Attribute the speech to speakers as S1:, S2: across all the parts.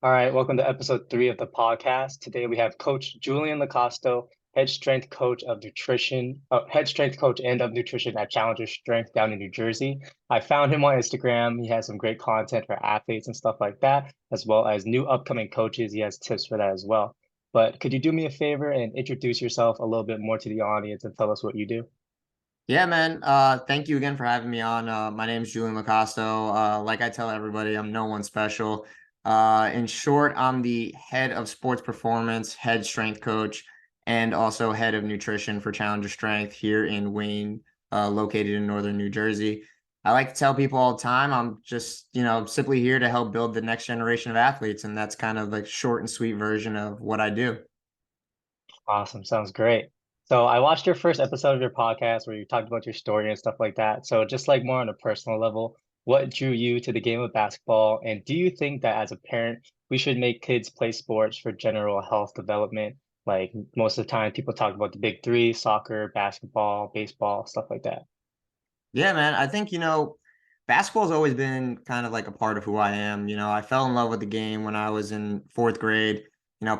S1: All right, welcome to episode 3 of the podcast. Today we have Coach Julian Locasto, head strength coach and of nutrition at Challenger Strength down in New Jersey. I found him on Instagram. He has some great content for athletes and stuff like that, as well as new upcoming coaches. He has tips for that as well. But could you do me a favor and introduce yourself a little bit more to the audience and tell us what you do?
S2: Yeah, man. Thank you again for having me on. My name is Julian Locasto. Like I tell everybody, I'm no one special. In short, I'm the head of sports performance, head strength coach, and also head of nutrition for Challenger Strength here in Wayne, located in northern New Jersey. I like to tell people all the time, I'm just, simply here to help build the next generation of athletes, and that's kind of like short and sweet version of what I do.
S1: Awesome. Sounds great. So I watched your first episode of your podcast where you talked about your story and stuff like that. So just like more on a personal level, what drew you to the game of basketball? And do you think that as a parent, we should make kids play sports for general health development? Like most of the time, people talk about the big three, soccer, basketball, baseball, stuff like that.
S2: Yeah, man. I think, basketball's always been kind of like a part of who I am. I fell in love with the game when I was in fourth grade,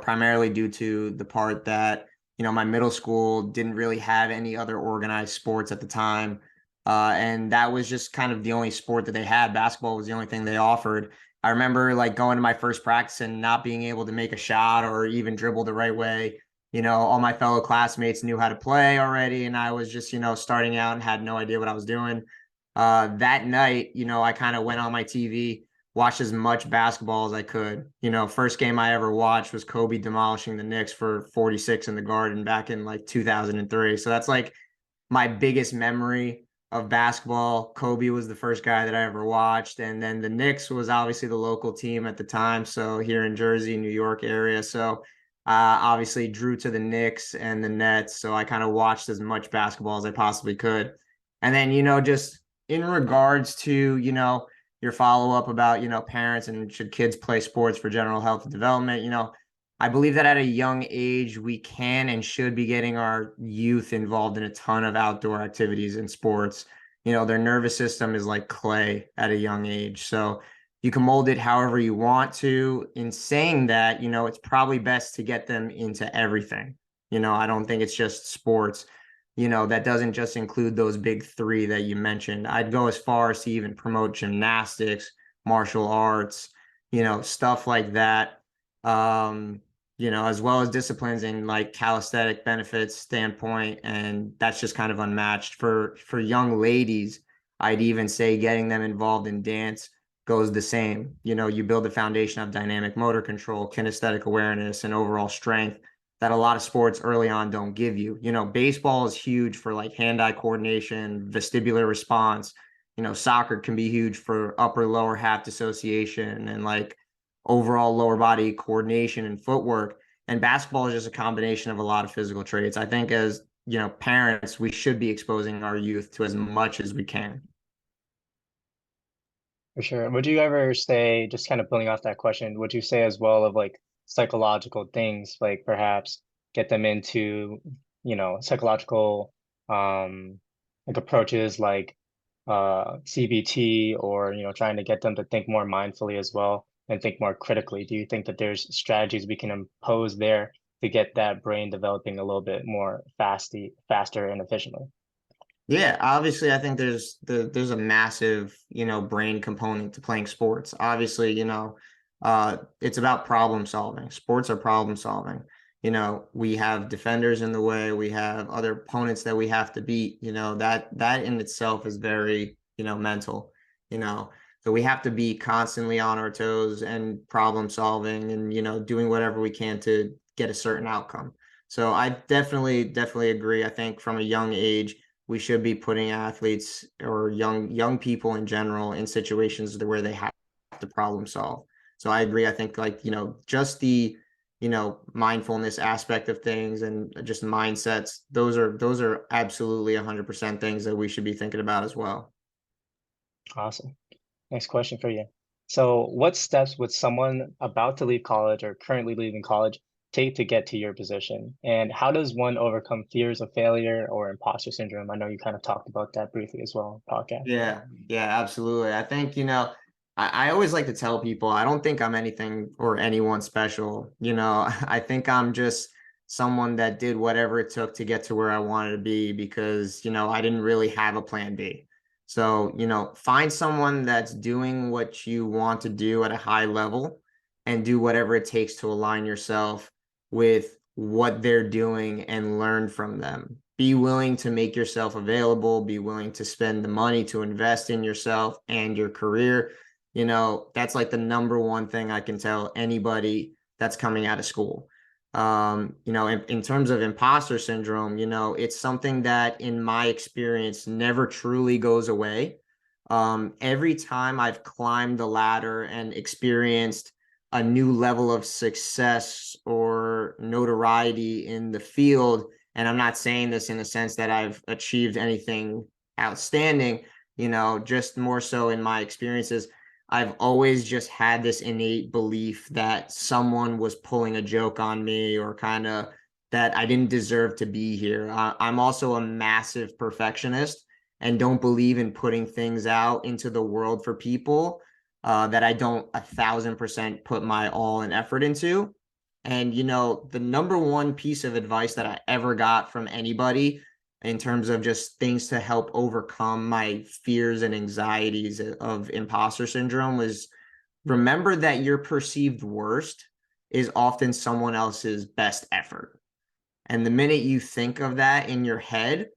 S2: primarily due to the part that, my middle school didn't really have any other organized sports at the time. And that was just kind of the only sport that they had. Basketball was the only thing they offered. I remember like going to my first practice and not being able to make a shot or even dribble the right way. All my fellow classmates knew how to play already, and I was just, starting out and had no idea what I was doing. That night, I kind of went on my TV, watched as much basketball as I could. First game I ever watched was Kobe demolishing the Knicks for 46 in the Garden back in like 2003. So that's like my biggest memory of basketball. Kobe was the first guy that I ever watched. And then the Knicks was obviously the local team at the time. So here in Jersey, New York area. So obviously drew to the Knicks and the Nets. So I kind of watched as much basketball as I possibly could. And then, just in regards to, your follow up about, parents and should kids play sports for general health and development, I believe that at a young age, we can and should be getting our youth involved in a ton of outdoor activities and sports. Their nervous system is like clay at a young age. So you can mold it however you want to. In saying that, it's probably best to get them into everything. I don't think it's just sports. That doesn't just include those big three that you mentioned. I'd go as far as to even promote gymnastics, martial arts, stuff like that. Um, as well as disciplines in like calisthenic benefits standpoint. And that's just kind of unmatched for young ladies. I'd even say getting them involved in dance goes the same. You build the foundation of dynamic motor control, kinesthetic awareness, and overall strength that a lot of sports early on don't give you. Baseball is huge for like hand-eye coordination, vestibular response. Soccer can be huge for upper lower half dissociation and like overall lower body coordination and footwork. And basketball is just a combination of a lot of physical traits. I think as parents, we should be exposing our youth to as much as we can.
S1: For sure. Would you ever say, just kind of building off that question, would you say as well of like psychological things, like perhaps get them into, psychological like approaches like CBT or, trying to get them to think more mindfully as well and think more critically? Do you think that there's strategies we can impose there to get that brain developing a little bit more faster and efficiently?
S2: Yeah, obviously, I think there's a massive, brain component to playing sports. Obviously, it's about problem solving. Sports are problem solving. We have defenders in the way, we have other opponents that we have to beat. That in itself is very, mental, you know. So we have to be constantly on our toes and problem solving and, doing whatever we can to get a certain outcome. So I definitely agree. I think from a young age we should be putting athletes or young people in general in situations where they have to problem solve. So I agree. I think like, just the, mindfulness aspect of things and just mindsets, those are absolutely 100% things that we should be thinking about as well.
S1: Awesome. Next question for you. So, what steps would someone about to leave college or currently leaving college take to get to your position? And how does one overcome fears of failure or imposter syndrome? I know you kind of talked about that briefly as well in the podcast.
S2: Yeah, absolutely. I think, I always like to tell people I don't think I'm anything or anyone special. I think I'm just someone that did whatever it took to get to where I wanted to be because, I didn't really have a plan B. So, find someone that's doing what you want to do at a high level and do whatever it takes to align yourself with what they're doing and learn from them. Be willing to make yourself available, be willing to spend the money to invest in yourself and your career. That's like the number one thing I can tell anybody that's coming out of school. In terms of imposter syndrome, it's something that in my experience never truly goes away. Every time I've climbed the ladder and experienced a new level of success or notoriety in the field, and I'm not saying this in the sense that I've achieved anything outstanding, just more so in my experiences, I've always just had this innate belief that someone was pulling a joke on me or kind of that I didn't deserve to be here. I'm also a massive perfectionist and don't believe in putting things out into the world for people that I don't 1,000% put my all and effort into. And, the number one piece of advice that I ever got from anybody in terms of just things to help overcome my fears and anxieties of imposter syndrome was remember that your perceived worst is often someone else's best effort. And the minute you think of that in your head,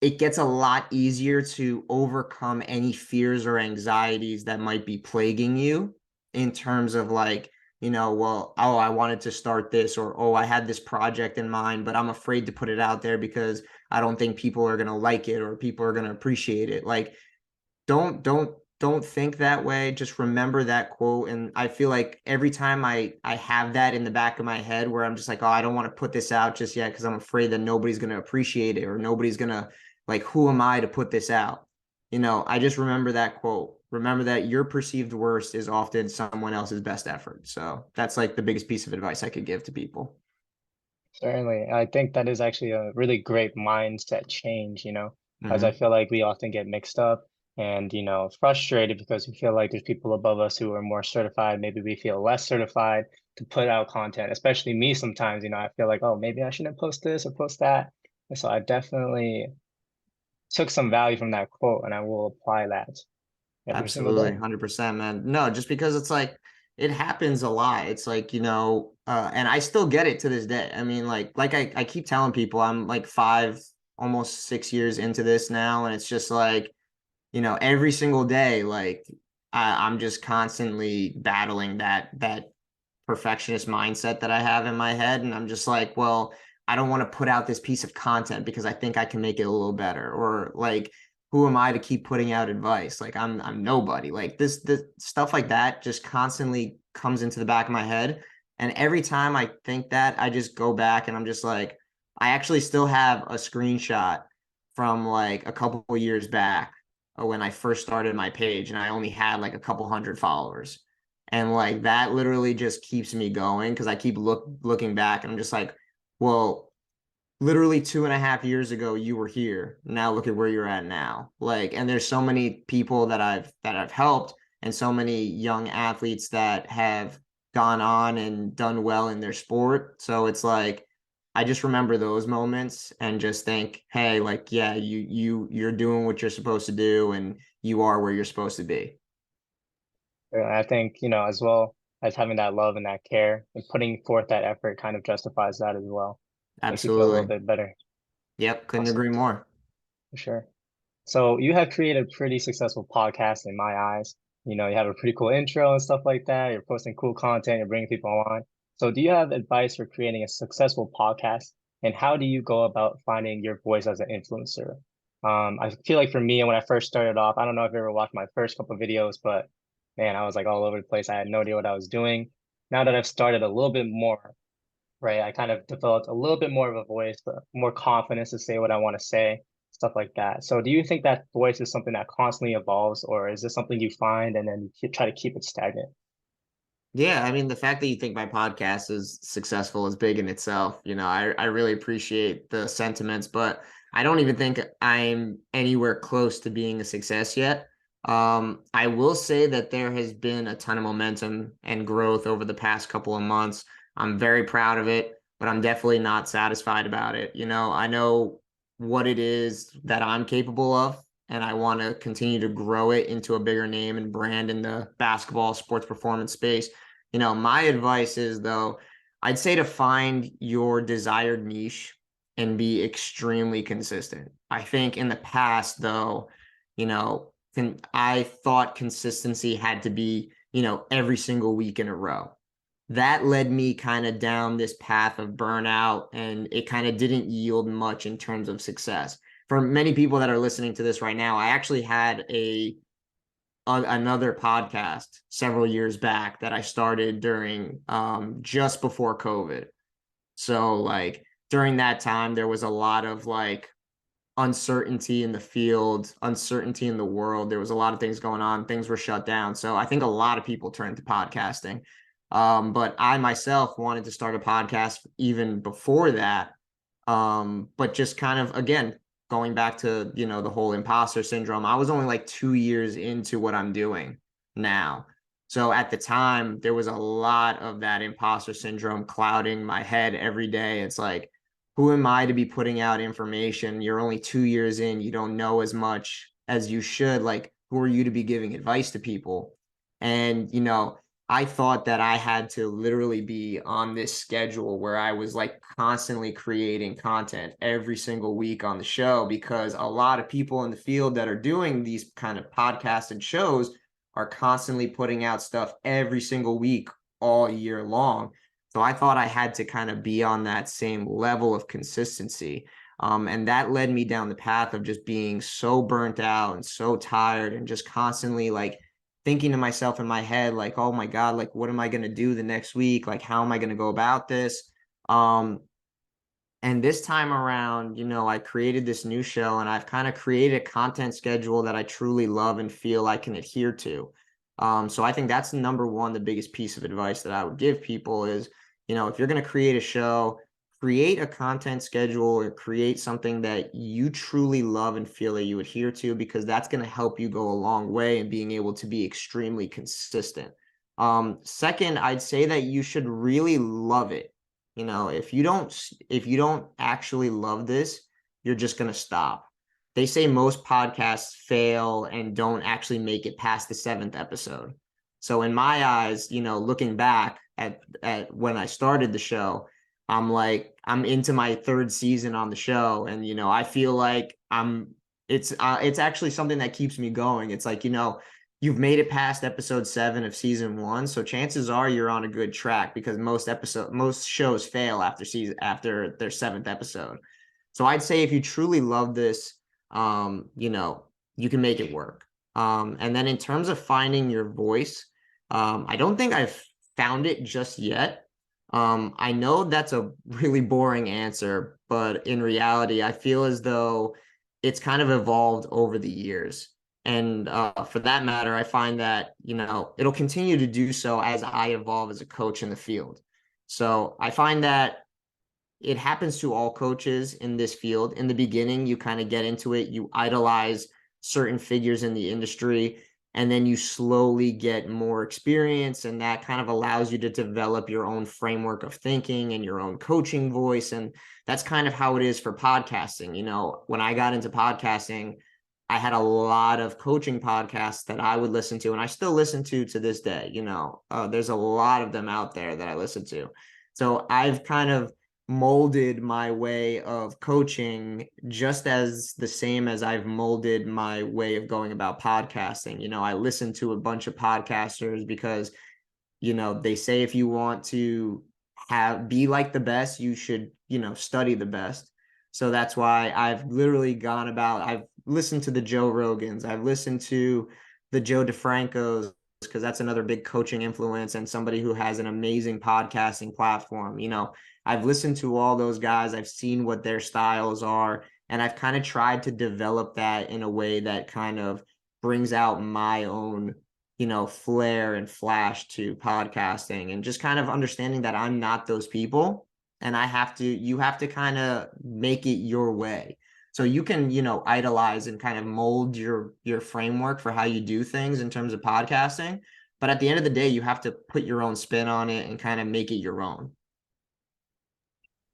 S2: it gets a lot easier to overcome any fears or anxieties that might be plaguing you in terms of like, well, oh, I wanted to start this, or oh, I had this project in mind, but I'm afraid to put it out there because I don't think people are going to like it or people are going to appreciate it. Like, don't think that way. Just remember that quote. And I feel like every time I have that in the back of my head where I'm just like, oh, I don't want to put this out just yet because I'm afraid that nobody's going to appreciate it or nobody's going to like, who am I to put this out? I just remember that quote. Remember that your perceived worst is often someone else's best effort. So that's like the biggest piece of advice I could give to people.
S1: Certainly. I think that is actually a really great mindset change, as I
S2: Hmm.
S1: feel like we often get mixed up and, frustrated because we feel like there's people above us who are more certified. Maybe we feel less certified to put out content, especially me sometimes, I feel like, oh, maybe I shouldn't post this or post that. And so I definitely took some value from that quote and I will apply that every single
S2: Absolutely,
S1: day.
S2: 100%, man. No, just because it's like it happens a lot. It's like, and I still get it to this day. I mean, like I keep telling people I'm like 5, almost 6 years into this now, and it's just like, every single day, like I'm just constantly battling that perfectionist mindset that I have in my head. And I'm just like, well, I don't want to put out this piece of content because I think I can make it a little better. Or like, who am I to keep putting out advice? Like I'm nobody. Like this stuff like that just constantly comes into the back of my head. And every time I think that, I just go back and I'm just like, I actually still have a screenshot from like a couple of years back when I first started my page and I only had like a couple hundred followers. And like that literally just keeps me going because I keep looking back and I'm just like, well, literally 2.5 years ago you were here. Now look at where you're at now. Like, and there's so many people that I've helped and so many young athletes that have gone on and done well in their sport. So it's like I just remember those moments and just think, hey, like, yeah, you're doing what you're supposed to do and you are where you're supposed to be.
S1: And I think, as well as having that love and that care and putting forth that effort kind of justifies that as well. Makes you feel a little
S2: Absolutely.
S1: bit better.
S2: Yep, couldn't
S1: Awesome,
S2: agree more.
S1: for sure. So you have created a pretty successful podcast in my eyes. You have a pretty cool intro and stuff like that. You're posting cool content, you're bringing people on. So do you have advice for creating a successful podcast? And how do you go about finding your voice as an influencer? I feel like for me, when I first started off, I don't know if you ever watched my first couple of videos, but man, I was like all over the place. I had no idea what I was doing. Now that I've started a little bit more, right? I kind of developed a little bit more of a voice, but more confidence to say what I want to say, stuff like that. So do you think that voice is something that constantly evolves, or is this something you find and then try to keep it stagnant?
S2: Yeah, I mean, the fact that you think my podcast is successful is big in itself. I really appreciate the sentiments, but I don't even think I'm anywhere close to being a success yet. I will say that there has been a ton of momentum and growth over the past couple of months. I'm very proud of it, but I'm definitely not satisfied about it. I know what it is that I'm capable of, and I want to continue to grow it into a bigger name and brand in the basketball sports performance space. My advice is, though, I'd say to find your desired niche and be extremely consistent. I think in the past, though, I thought consistency had to be, every single week in a row. That led me kind of down this path of burnout, and it kind of didn't yield much in terms of success. For many people that are listening to this right now, I actually had another podcast several years back that I started during just before COVID. So like during that time, there was a lot of like uncertainty in the field, uncertainty in the world. There was a lot of things going on. Things were shut down. So I think a lot of people turned to podcasting. But I myself wanted to start a podcast even before that. But just kind of, again, going back to, the whole imposter syndrome, I was only like 2 years into what I'm doing now. So at the time, there was a lot of that imposter syndrome clouding my head every day. It's like, who am I to be putting out information? You're only 2 years in, you don't know as much as you should. Like, who are you to be giving advice to people? And, I thought that I had to literally be on this schedule where I was like constantly creating content every single week on the show, because a lot of people in the field that are doing these kind of podcasts and shows are constantly putting out stuff every single week all year long. So I thought I had to kind of be on that same level of consistency. And that led me down the path of just being so burnt out and so tired and just constantly like thinking to myself in my head, like, oh my God, like, what am I going to do the next week? Like, how am I going to go about this? Um, and this time around, I created this new show, and I've kind of created a content schedule that I truly love and feel I can adhere to. So I think that's number one, the biggest piece of advice that I would give people is, if you're going to create a show, create a content schedule or create something that you truly love and feel that you adhere to, because that's going to help you go a long way in being able to be extremely consistent. Second, I'd say that you should really love it. If you don't actually love this, you're just going to stop. They say most podcasts fail and don't actually make it past the seventh episode. So in my eyes, looking back at when I started the show, I'm into my third season on the show, and I feel like it's actually something that keeps me going. It's like, you've made it past episode 7 of season 1, so chances are you're on a good track, because most shows fail after their 7th episode. So I'd say if you truly love this, you can make it work. And then in terms of finding your voice, I don't think I've found it just yet. I know that's a really boring answer, but in reality, I feel as though it's kind of evolved over the years. And for that matter, I find that, it'll continue to do so as I evolve as a coach in the field. So I find that it happens to all coaches in this field. In the beginning, you kind of get into it, you idolize certain figures in the industry, and then you slowly get more experience, and that kind of allows you to develop your own framework of thinking and your own coaching voice. And that's kind of how it is for podcasting. When I got into podcasting, I had a lot of coaching podcasts that I would listen to, and I still listen to this day. There's a lot of them out there that I listen to. So I've kind of molded my way of coaching just as the same as I've molded my way of going about podcasting. I listen to a bunch of podcasters because, they say if you want to be like the best, you should, study the best. So that's why I've listened to the Joe Rogans, I've listened to the Joe DeFrancos, because that's another big coaching influence and somebody who has an amazing podcasting platform. I've listened to all those guys, I've seen what their styles are, and I've kind of tried to develop that in a way that kind of brings out my own, flair and flash to podcasting, and just kind of understanding that I'm not those people, and you have to kind of make it your way. So you can, idolize and kind of mold your framework for how you do things in terms of podcasting. But at the end of the day, you have to put your own spin on it and kind of make it your own.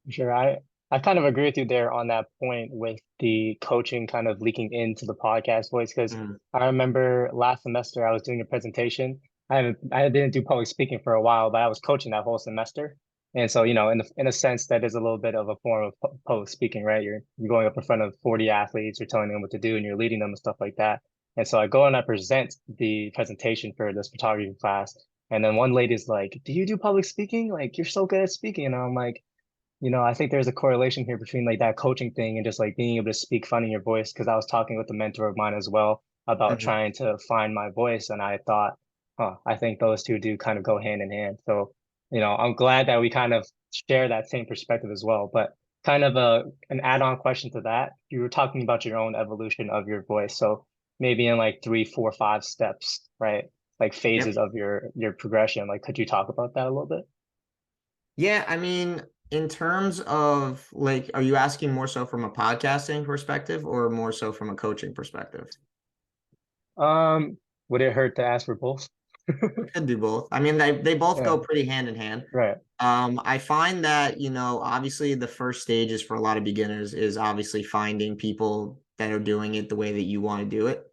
S1: Sure. I kind of agree with you there on that point with the coaching kind of leaking into the podcast voice because
S2: Mhm.
S1: I remember last semester I was doing a presentation. I didn't do public speaking for a while, but I was coaching that whole semester. And so, in a sense, that is a little bit of a form of public speaking, right? You're going up in front of 40 athletes, you're telling them what to do, and you're leading them and stuff like that. And so I go and I present the presentation for this photography class. And then one lady's like, "Do you do public speaking? Like, you're so good at speaking." And I'm like, I think there's a correlation here between like that coaching thing and just like being able to speak fun in your voice. Because I was talking with a mentor of mine as well about
S2: Mhm.
S1: trying to find my voice, and I thought, I think those two do kind of go hand in hand. So, I'm glad that we kind of share that same perspective as well. But kind of an add-on question to that, you were talking about your own evolution of your voice. So maybe in like three, four, five steps, right? Like phases
S2: Yep.
S1: of your progression. Like, could you talk about that a little bit?
S2: Yeah, I mean, in terms of like, are you asking more so from a podcasting perspective or more so from a coaching perspective?
S1: Um, would it hurt to ask for both?
S2: It could do both. I mean, they both
S1: Yeah,
S2: go pretty hand in hand.
S1: right.
S2: I find that, obviously the first stages for a lot of beginners is obviously finding people that are doing it the way that you want to do it.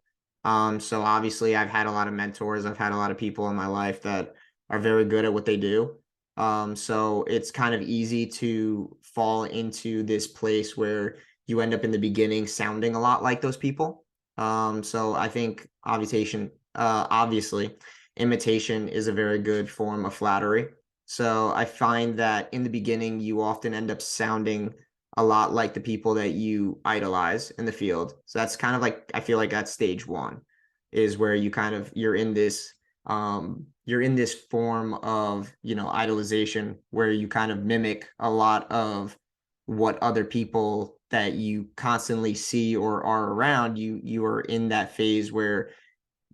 S2: So obviously I've had a lot of mentors, I've had a lot of people in my life that are very good at what they do. So it's kind of easy to fall into this place where you end up in the beginning sounding a lot like those people. So I think obviously imitation is a very good form of flattery. So I find that in the beginning, you often end up sounding a lot like the people that you idolize in the field. So that's kind of like, I feel like that's stage one, is where you're in this form of, idolization where you kind of mimic a lot of what other people that you constantly see or are around. You are in that phase where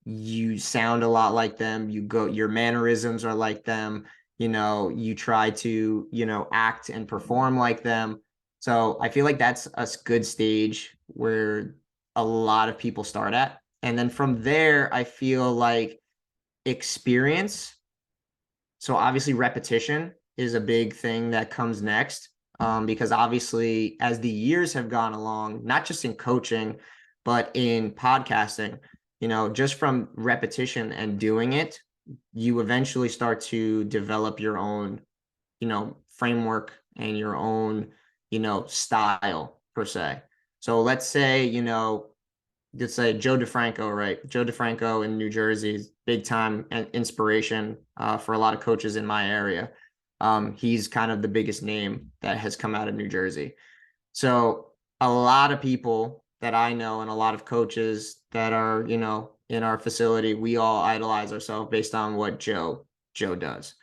S2: you sound a lot like them, your mannerisms are like them, you try to, act and perform like them. So I feel like that's a good stage where a lot of people start at. And then from there, I feel like experience, so obviously repetition is a big thing that comes next. Because obviously as the years have gone along, not just in coaching, but in podcasting, just from repetition and doing it, you eventually start to develop your own, framework and your own, style per se. So let's say Joe DeFranco, right? Joe DeFranco in New Jersey is big time and inspiration for a lot of coaches in my area. He's kind of the biggest name that has come out of New Jersey. So a lot of people that I know and a lot of coaches that are, in our facility, we all idolize ourselves based on what Joe does.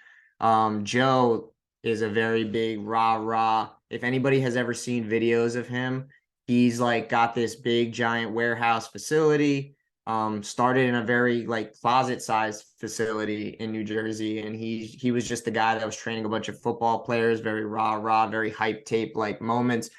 S2: Joe is a very big rah rah. If anybody has ever seen videos of him, he's like got this big giant warehouse facility. Started in a very like closet sized facility in New Jersey, and he was just the guy that was training a bunch of football players, very rah rah, very hype tape like moments.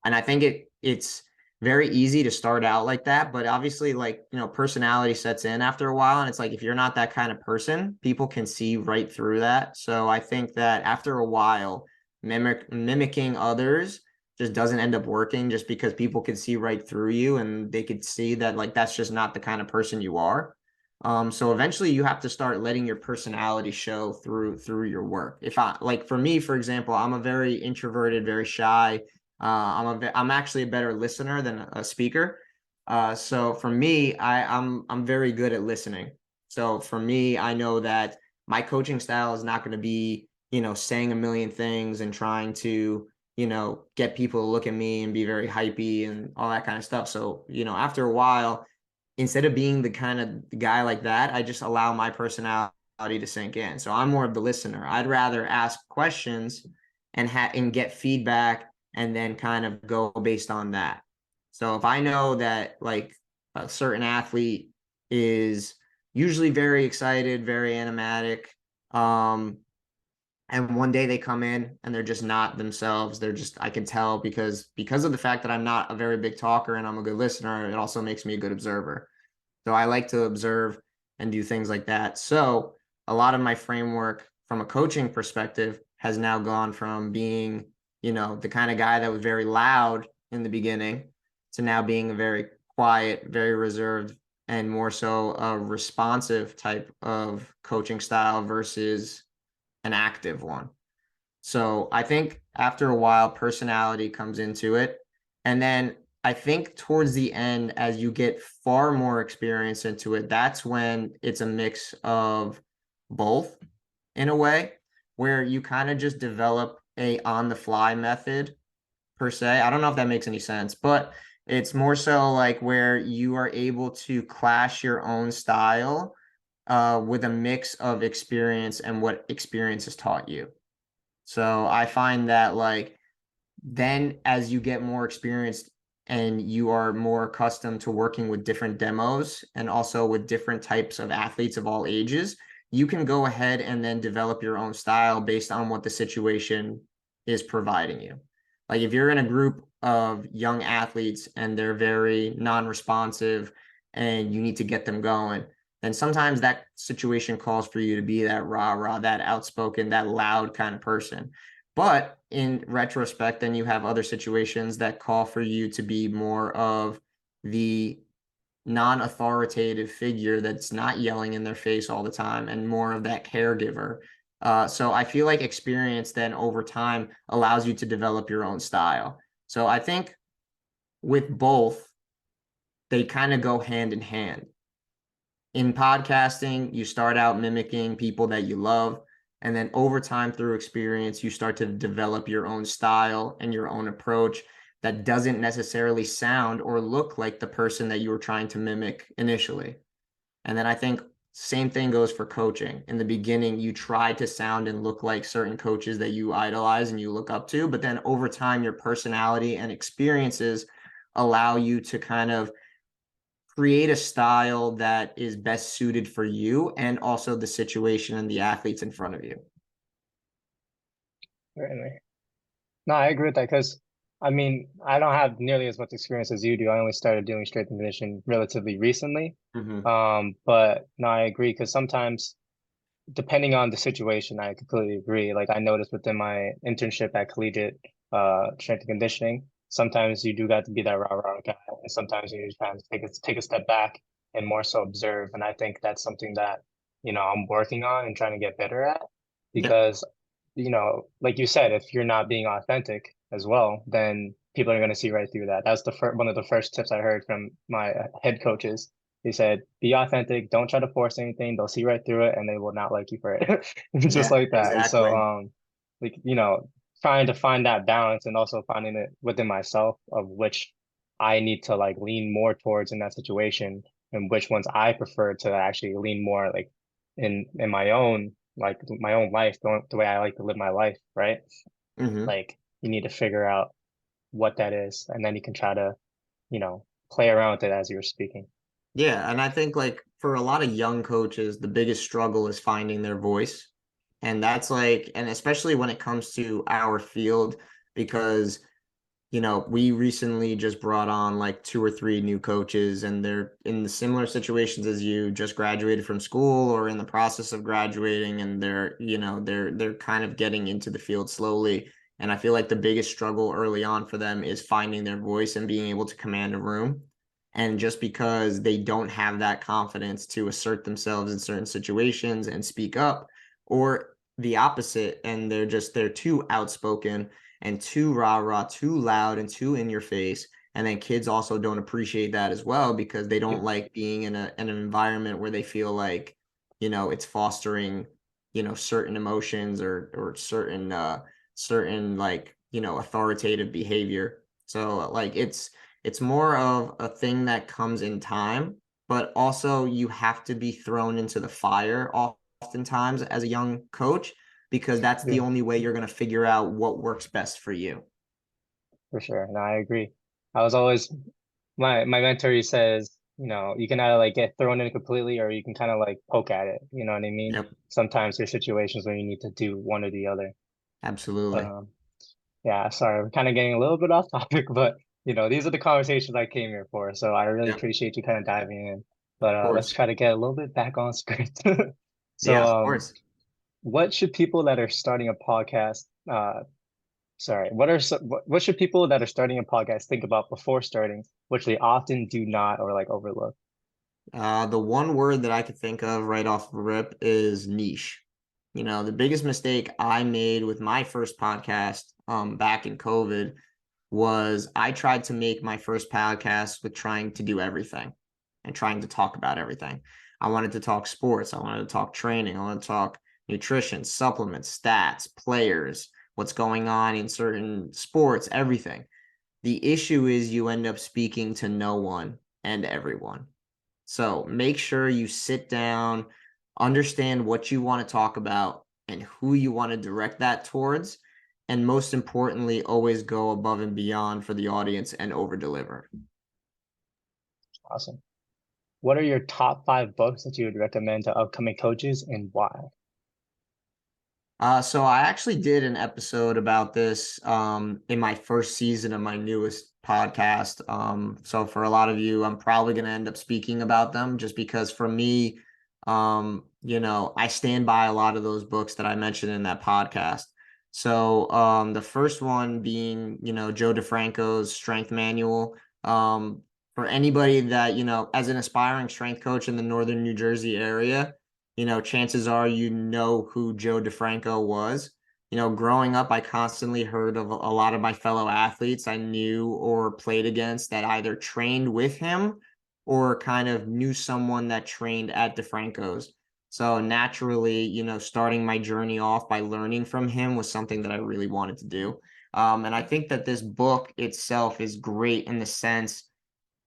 S2: And I think it's very easy to start out like that, but obviously like, personality sets in after a while. And it's like, if you're not that kind of person, people can see right through that. So I think that after a while, mimicking others just doesn't end up working just because people can see right through you and they could see that like, that's just not the kind of person you are. So eventually you have to start letting your personality show through your work. If I like for me, for example, I'm a very introverted, very shy. I'm actually a better listener than a speaker. So for me, I'm very good at listening. So for me, I know that my coaching style is not going to be, saying a million things and trying to, get people to look at me and be very hypey and all that kind of stuff. So, after a while, instead of being the kind of guy like that, I just allow my personality to sink in. So I'm more of the listener. I'd rather ask questions and get feedback and then kind of go based on that. So if I know that like a certain athlete is usually very excited, very animatic, um, And one day they come in and they're just not themselves. They're just, I can tell because of the fact that I'm not a very big talker and I'm a good listener, it also makes me a good observer. So I like to observe and do things like that. So a lot of my framework from a coaching perspective has now gone from being, the kind of guy that was very loud in the beginning to now being a very quiet, very reserved, and more so a responsive type of coaching style versus an active one. So I think after a while, personality comes into it. And then I think towards the end, as you get far more experience into it, that's when it's a mix of both in a way, where you kind of just develop a on the fly method per se. I don't know if that makes any sense, but it's more so like where you are able to clash your own style with a mix of experience and what experience has taught you. So I find that like then as you get more experienced and you are more accustomed to working with different demos and also with different types of athletes of all ages, you can go ahead and then develop your own style based on what the situation is providing you. Like if you're in a group of young athletes and they're very non-responsive and you need to get them going, then sometimes that situation calls for you to be that rah-rah, that outspoken, that loud kind of person. But in retrospect, then you have other situations that call for you to be more of the non-authoritative figure that's not yelling in their face all the time and more of that caregiver. So I feel like experience then over time allows you to develop your own style. So I think with both, they kind of go hand in hand. In podcasting, you start out mimicking people that you love. And then over time, through experience, you start to develop your own style and your own approach that doesn't necessarily sound or look like the person that you were trying to mimic initially. And then I think same thing goes for coaching. In the beginning, you try to sound and look like certain coaches that you idolize and you look up to, but then over time, your personality and experiences allow you to kind of create a style that is best suited for you and also the situation and the athletes in front of you.
S1: Certainly. No, I agree with that because I mean, I don't have nearly as much experience as you do. I only started doing strength and conditioning relatively recently.
S2: Mm-hmm.
S1: But no, I agree because sometimes depending on the situation, I completely agree. Like I noticed within my internship at collegiate strength and conditioning, sometimes you do got to be that rah-rah guy, and sometimes you just kind of take a step back and more so observe. And I think that's something that, I'm working on and trying to get better at
S2: Yep.
S1: because, like you said, if you're not being authentic as well, then people are going to see right through that. That's the one of the first tips I heard from my head coaches. He said, be authentic, don't try to force anything. They'll see right through it and they will not like you for it. Just
S2: Yeah,
S1: like that. And so,
S2: exactly.
S1: like, trying to find that balance and also finding it within myself of which I need to like lean more towards in that situation and which ones I prefer to actually lean more like in my own like my own life, the way I like to live my life, right?
S2: Mm-hmm.
S1: Like you need to figure out what that is and then you can try to, play around with it as you were speaking.
S2: Yeah, and I think like for a lot of young coaches, the biggest struggle is finding their voice. And that's like, and especially when it comes to our field, because we recently just brought on like two or three new coaches, and they're in the similar situations as you, just graduated from school or in the process of graduating, and they're kind of getting into the field slowly. And I feel like the biggest struggle early on for them is finding their voice and being able to command a room. And just because they don't have that confidence to assert themselves in certain situations and speak up, or the opposite, and they're too outspoken and too rah rah, too loud and too in your face. And then kids also don't appreciate that as well because they don't like being in an environment where they feel like, it's fostering, certain emotions or certain like, authoritative behavior. So like it's more of a thing that comes in time, but also you have to be thrown into the fire oftentimes as a young coach because that's the
S1: Yeah.
S2: only way you're going to figure out what works best for you.
S1: For sure. No, I agree. I was always my mentor he says, you can either like get thrown in completely or you can kind of like poke at it. You know what I mean?
S2: Yep,
S1: Sometimes there's situations where you need to do one or the other. But
S2: absolutely.
S1: yeah, sorry, we're kind of getting a little bit off topic, but these are the conversations I came here for. So I really
S2: Yep,
S1: appreciate you kind of diving in. But
S2: of
S1: let's
S2: course.
S1: try to get a little bit back on script.
S2: Yeah,
S1: So
S2: of course.
S1: what should people that are starting a podcast sorry, what should people that are starting a podcast think about before starting, which they often do not or like overlook?
S2: The one word that I could think of right off the rip is niche. The biggest mistake I made with my first podcast back in COVID was I tried to make my first podcast with trying to do everything and trying to talk about everything. I wanted to talk sports, I wanted to talk training, I wanted to talk nutrition, supplements, stats, players, what's going on in certain sports, everything. The issue is you end up speaking to no one and everyone. So make sure you sit down, understand what you want to talk about and who you want to direct that towards. And most importantly, always go above and beyond for the audience and over deliver.
S1: Awesome. What are your top 5 books that you would recommend to upcoming coaches and why?
S2: So I actually did an episode about this in my first season of my newest podcast. So for a lot of you, I'm probably going to end up speaking about them just because for me, I stand by a lot of those books that I mentioned in that podcast. So the first one being, Joe DeFranco's Strength Manual. For anybody that, as an aspiring strength coach in the northern New Jersey area, chances are who Joe DeFranco was. Growing up, I constantly heard of a lot of my fellow athletes I knew or played against that either trained with him or kind of knew someone that trained at DeFranco's. So naturally, starting my journey off by learning from him was something that I really wanted to do. And I think that this book itself is great in the sense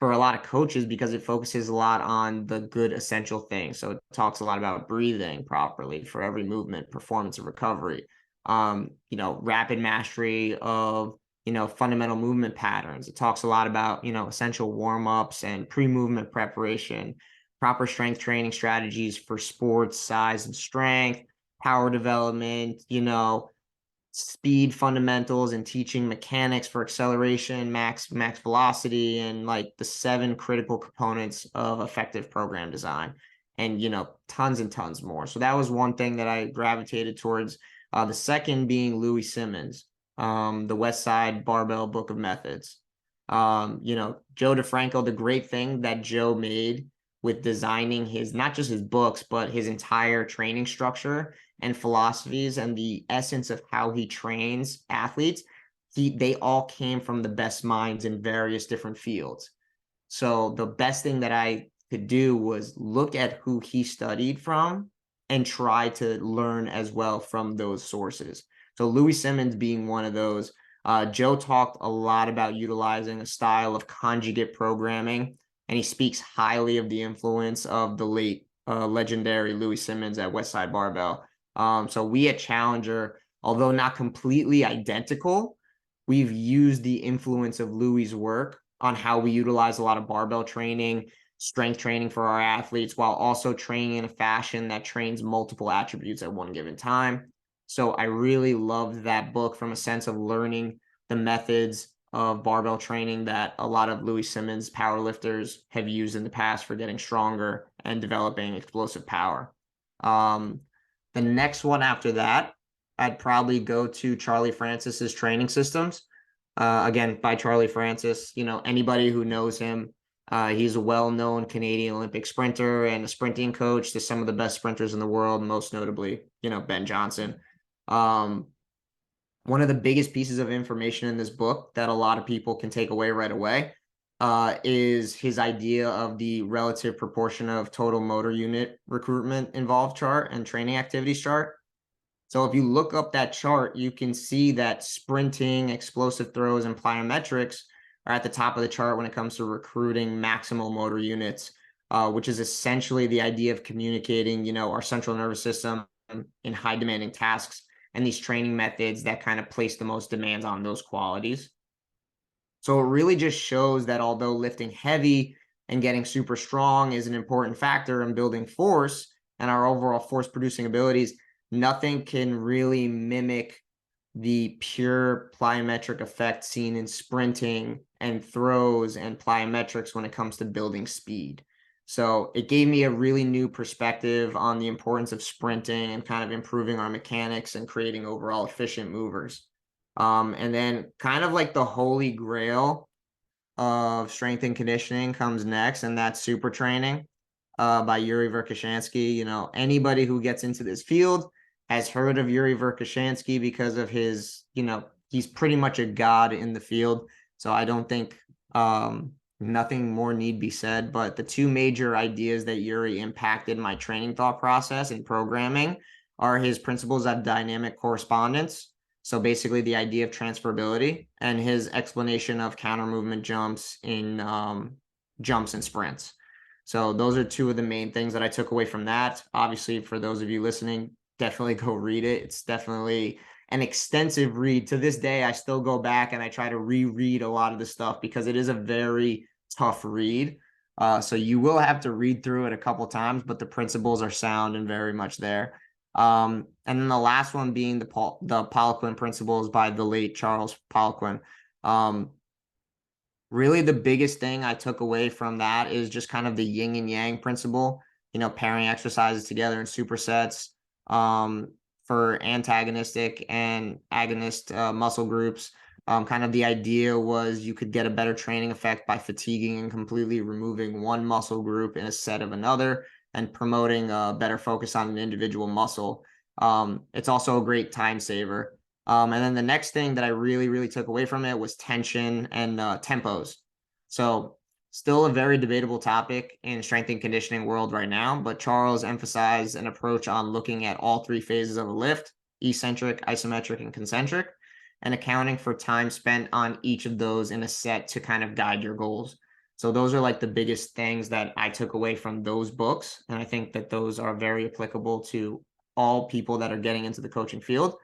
S2: for a lot of coaches because it focuses a lot on the good essential things. So it talks a lot about breathing properly for every movement, performance and recovery, rapid mastery of, fundamental movement patterns. It talks a lot about, essential warm-ups and pre-movement preparation, proper strength training strategies for sports, size and strength, power development, speed fundamentals and teaching mechanics for acceleration, max velocity, and like the 7 critical components of effective program design, and tons and tons more. So that was one thing that I gravitated towards. The second being Louis Simmons, the West Side Barbell Book of Methods. Joe DeFranco, the great thing that Joe made with designing his not just his books but his entire training structure and philosophies and the essence of how he trains athletes, they all came from the best minds in various different fields. So the best thing that I could do was look at who he studied from and try to learn as well from those sources. So Louis Simmons being one of those. Joe talked a lot about utilizing a style of conjugate programming, and he speaks highly of the influence of the late legendary Louis Simmons at Westside Barbell. So we at Challenger, although not completely identical, we've used the influence of Louis' work on how we utilize a lot of barbell training, strength training for our athletes, while also training in a fashion that trains multiple attributes at one given time. So I really loved that book from a sense of learning the methods of barbell training that a lot of Louis Simmons powerlifters have used in the past for getting stronger and developing explosive power. The next one after that, I'd probably go to Charlie Francis's Training Systems. Again, by Charlie Francis. Anybody who knows him, he's a well-known Canadian Olympic sprinter and a sprinting coach to some of the best sprinters in the world, most notably, Ben Johnson. Um, One of the biggest pieces of information in this book that a lot of people can take away right away is his idea of the relative proportion of total motor unit recruitment involved chart and training activities chart. So if you look up that chart, you can see that sprinting, explosive throws, and plyometrics are at the top of the chart when it comes to recruiting maximal motor units, which is essentially the idea of communicating, our central nervous system in high demanding tasks and these training methods that kind of place the most demands on those qualities. So it really just shows that although lifting heavy and getting super strong is an important factor in building force and our overall force producing abilities, nothing can really mimic the pure plyometric effect seen in sprinting and throws and plyometrics when it comes to building speed. So it gave me a really new perspective on the importance of sprinting and kind of improving our mechanics and creating overall efficient movers. And then kind of like the holy grail of strength and conditioning comes next, and that's super training by Yuri Verkhoshansky. You know, anybody who gets into this field has heard of Yuri Verkhoshansky because of his, you know, he's pretty much a god in the field. So I don't think nothing more need be said. But the two major ideas that Yuri impacted my training thought process and programming are his principles of dynamic correspondence. So basically the idea of transferability and his explanation of counter movement jumps in jumps and sprints. So those are two of the main things that I took away from that. Obviously, for those of you listening, definitely go read it. It's definitely an extensive read. To this day, I still go back and I try to reread a lot of the stuff because it is a very tough read. So you will have to read through it a couple times, but the principles are sound and very much there. And then the last one being the Poliquin principles by the late Charles Poliquin. Really the biggest thing I took away from that is just kind of the yin and yang principle, you know, pairing exercises together in supersets for antagonistic and agonist muscle groups. Kind of the idea was you could get a better training effect by fatiguing and completely removing one muscle group in a set of another and promoting a better focus on an individual muscle. It's also a great time saver. And then the next thing that I really, really took away from it was tension and tempos. So still a very debatable topic in strength and conditioning world right now, but Charles emphasized an approach on looking at all three phases of a lift, eccentric, isometric, and concentric, and accounting for time spent on each of those in a set to kind of guide your goals. So those are like the biggest things that I took away from those books. And I think that those are very applicable to all people that are getting into the coaching field.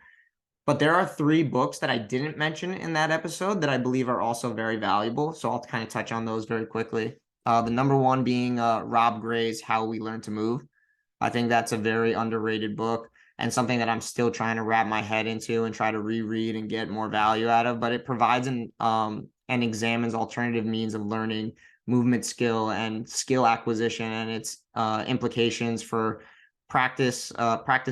S2: But there are three books that I didn't mention in that episode that I believe are also very valuable. So I'll kind of touch on those very quickly. The number one being Rob Gray's How We Learn to Move. I think that's a very underrated book and something that I'm still trying to wrap my head into and try to reread and get more value out of. But it provides and examines alternative means of learning movement skill and skill acquisition and its implications for practice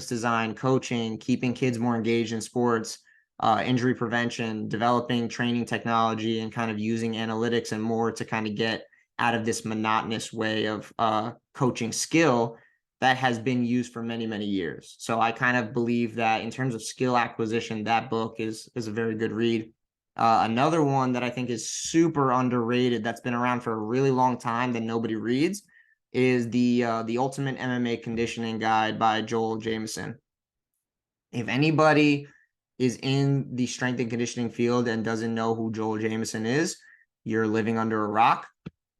S2: design, coaching, keeping kids more engaged in sports, injury prevention, developing training technology, and kind of using analytics and more to kind of get out of this monotonous way of coaching skill that has been used for many, many years. So I kind of believe that in terms of skill acquisition, that book is a very good read. Another one that I think is super underrated that's been around for a really long time that nobody reads is the Ultimate MMA Conditioning Guide by Joel Jameson. If anybody is in the strength and conditioning field and doesn't know who Joel Jameson is, you're living under a rock.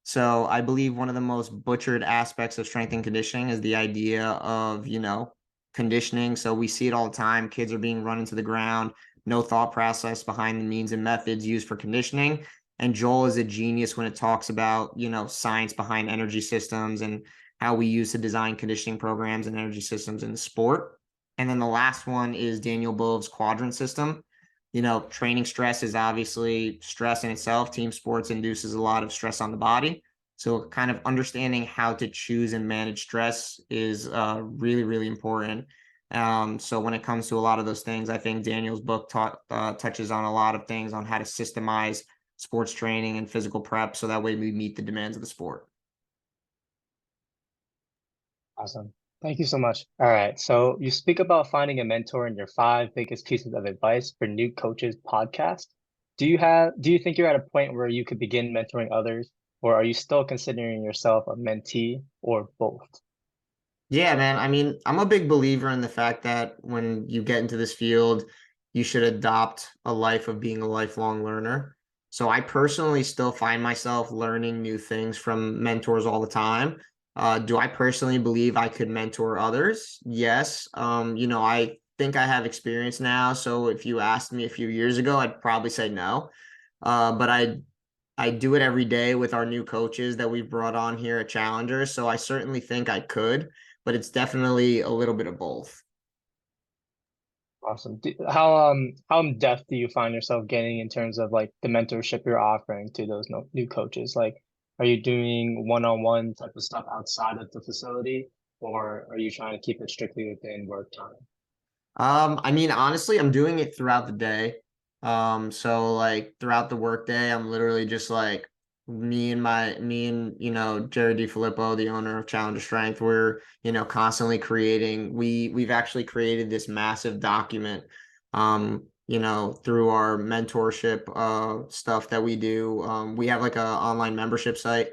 S2: So I believe one of the most butchered aspects of strength and conditioning is the idea of, you know, conditioning. So we see it all the time. Kids are being run into the ground, no thought process behind the means and methods used for conditioning. And Joel is a genius when it talks about, you know, science behind energy systems and how we use to design conditioning programs and energy systems in the sport. And then the last one is Daniel Bove's quadrant system. You know, training stress is obviously stress in itself. Team sports induces a lot of stress on the body. So kind of understanding how to choose and manage stress is really, really important. So when it comes to a lot of those things, I think Daniel's book touches on a lot of things on how to systemize sports training and physical prep so that way we meet the demands of the sport.
S1: Awesome. Thank you so much. All right. So you speak about finding a mentor in your five biggest pieces of advice for new coaches podcast. Do you think you're at a point where you could begin mentoring others, or are you still considering yourself a mentee or both?
S2: Yeah, man. I mean, I'm a big believer in the fact that when you get into this field, you should adopt a life of being a lifelong learner. So I personally still find myself learning new things from mentors all the time. Do I personally believe I could mentor others? Yes. You know, I think I have experience now. So if you asked me a few years ago, I'd probably say no. But I do it every day with our new coaches that we've brought on here at Challenger. So I certainly think I could, but it's definitely a little bit of both.
S1: Awesome. How in depth do you find yourself getting in terms of like the mentorship you're offering to those new coaches? Like, are you doing one-on-one type of stuff outside of the facility, or are you trying to keep it strictly within work time?
S2: I mean, honestly, I'm doing it throughout the day. So like throughout the workday, I'm literally just like me and Jerry DiFilippo, the owner of Challenger Strength, we're constantly creating. We've actually created this massive document, through our mentorship stuff that we do. We have like a online membership site